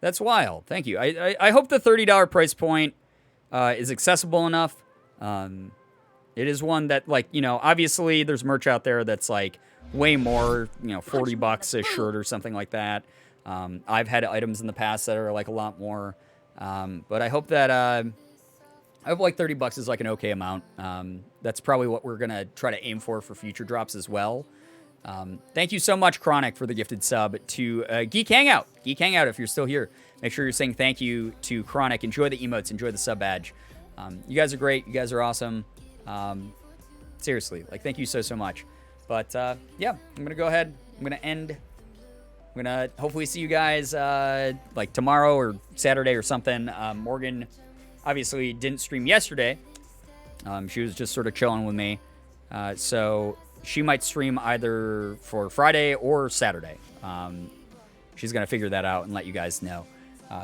That's wild. Thank you. I hope the $30 price point is accessible enough. It is one that, like, you know, obviously there's merch out there that's like way more, you know, $40 a shirt or something like that. I've had items in the past that are like a lot more, but I hope that I hope like $30 is like an okay amount. That's probably what we're gonna try to aim for future drops as well. Thank you so much, Chronic, for the gifted sub to Geek Hangout. Geek Hangout, if you're still here, make sure you're saying thank you to Chronic. Enjoy the emotes, enjoy the sub badge. You guys are great. You guys are awesome. Seriously, like, thank you so much. But yeah, I'm gonna go ahead. I'm gonna end. I'm gonna hopefully see you guys like tomorrow or Saturday or something. Morgan obviously didn't stream yesterday. She was just sort of chilling with me. So she might stream either for Friday or Saturday. She's gonna figure that out and let you guys know.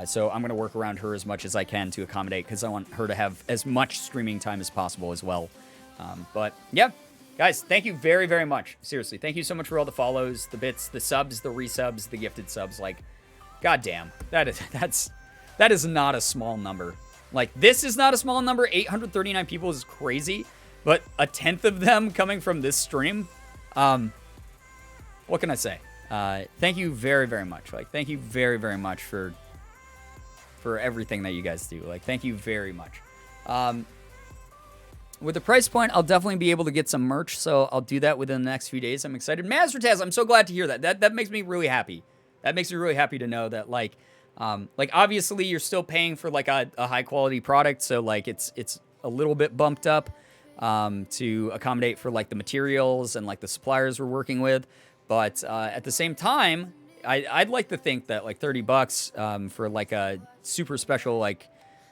So I'm gonna work around her as much as I can to accommodate, because I want her to have as much streaming time as possible as well. But yeah, guys, thank you very much. Seriously, thank you so much for all the follows, the bits, the subs, the resubs, the gifted subs. Like, goddamn, that is not a small number. Like, this is not a small number. 839 people is crazy, but a 10th of them coming from this stream. What can I say? Thank you very much. Like, thank you very much for everything that you guys do. Like, thank you very much. With the price point, I'll definitely be able to get some merch, so I'll do that within the next few days. I'm excited. Mastertaz, I'm so glad to hear that. That makes me really happy. That makes me really happy to know that, like obviously you're still paying for like a high quality product, so like it's a little bit bumped up to accommodate for like the materials and like the suppliers we're working with. But at the same time, I'd like to think that like $30 for like a super special like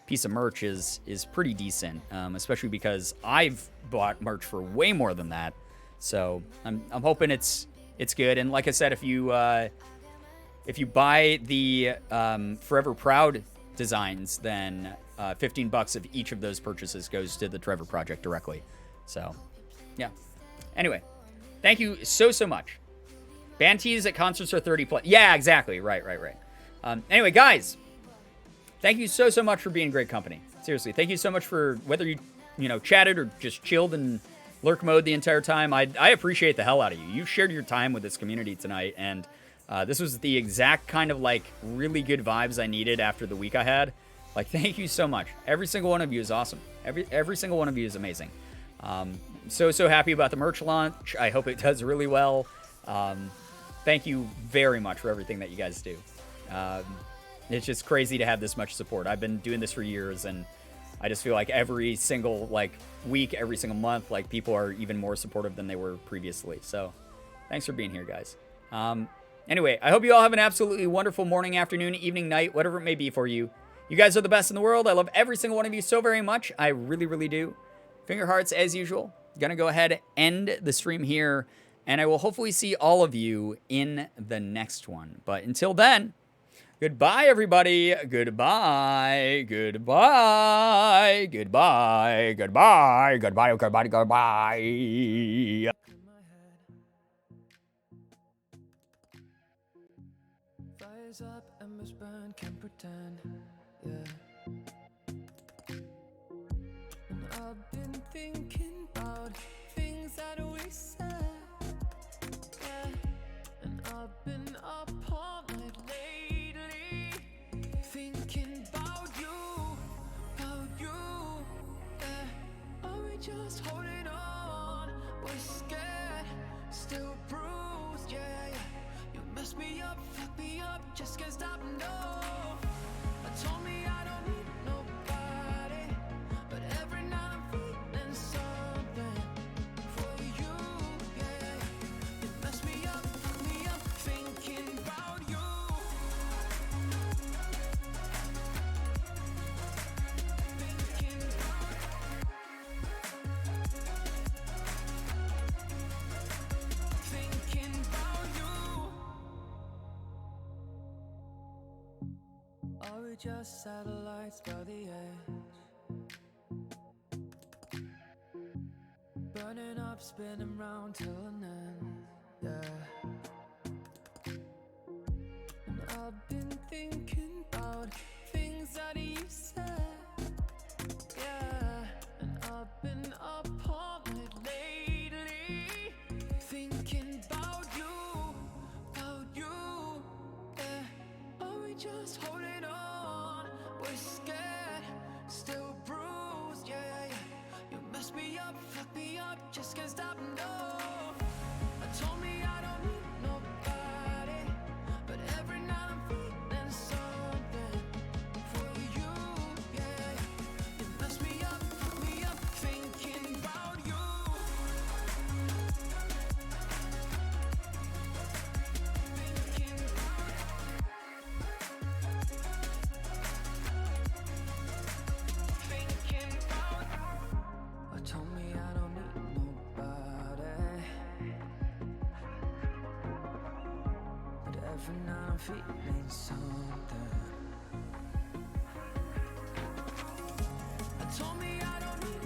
piece of merch is pretty decent, especially because I've bought merch for way more than that. So I'm hoping it's good. And like I said, if you buy the Forever Proud designs, then $15 of each of those purchases goes to the Trevor Project directly. So yeah. Anyway, thank you so much. Band tees at concerts are 30 plus. Yeah, exactly. Right. Anyway, guys, thank you so much for being great company. Seriously, thank you so much for whether you chatted or just chilled in lurk mode the entire time. I appreciate the hell out of you. You shared your time with this community tonight, and this was the exact kind of like really good vibes I needed after the week I had. Like, thank you so much. Every single one of you is awesome. Every single one of you is amazing. So happy about the merch launch. I hope it does really well. thank you very much for everything that you guys do. It's just crazy to have this much support. I've been doing this for years, and I just feel like every single week, every single month, like people are even more supportive than they were previously. So thanks for being here, guys. Anyway, I hope you all have an absolutely wonderful morning, afternoon, evening, night, whatever it may be for you. You guys are the best in the world. I love every single one of you so very much. I really, really do. Finger hearts as usual. Gonna go ahead, end the stream here, and I will hopefully see all of you in the next one. But until then, goodbye, everybody. Goodbye. Goodbye. Goodbye. Goodbye. Goodbye. Goodbye. Goodbye. Fires up, embers burn, can't pretend, yeah. And I've been thinking about things that we said, yeah. And I've been up all night lately, thinking about you, yeah. Are we just holding on? We're scared, still bruised, yeah. You mess me up, fuck me up, just can't stop, no. Told me I don't need nobody, but every night I'm feeling something for you, yeah. You mess me up, fuck me up, thinking about you. Thinking about you. Are we just satellites by the edge? Burning up, spinning round till an end, yeah. And I've been thinking about things that you said, yeah. And I've been up all night lately, thinking about you, yeah. Are we just holding on? We're scared, still bruised, yeah. You mess me up, fuck me up, just can't stop, no. Told me I don't need nobody, but every night I'm feeling something for you, yeah. You mess me up, fuck me up, thinking about you. Thinking about, told me I don't need nobody, but every night I'm feeling something. Told me I don't need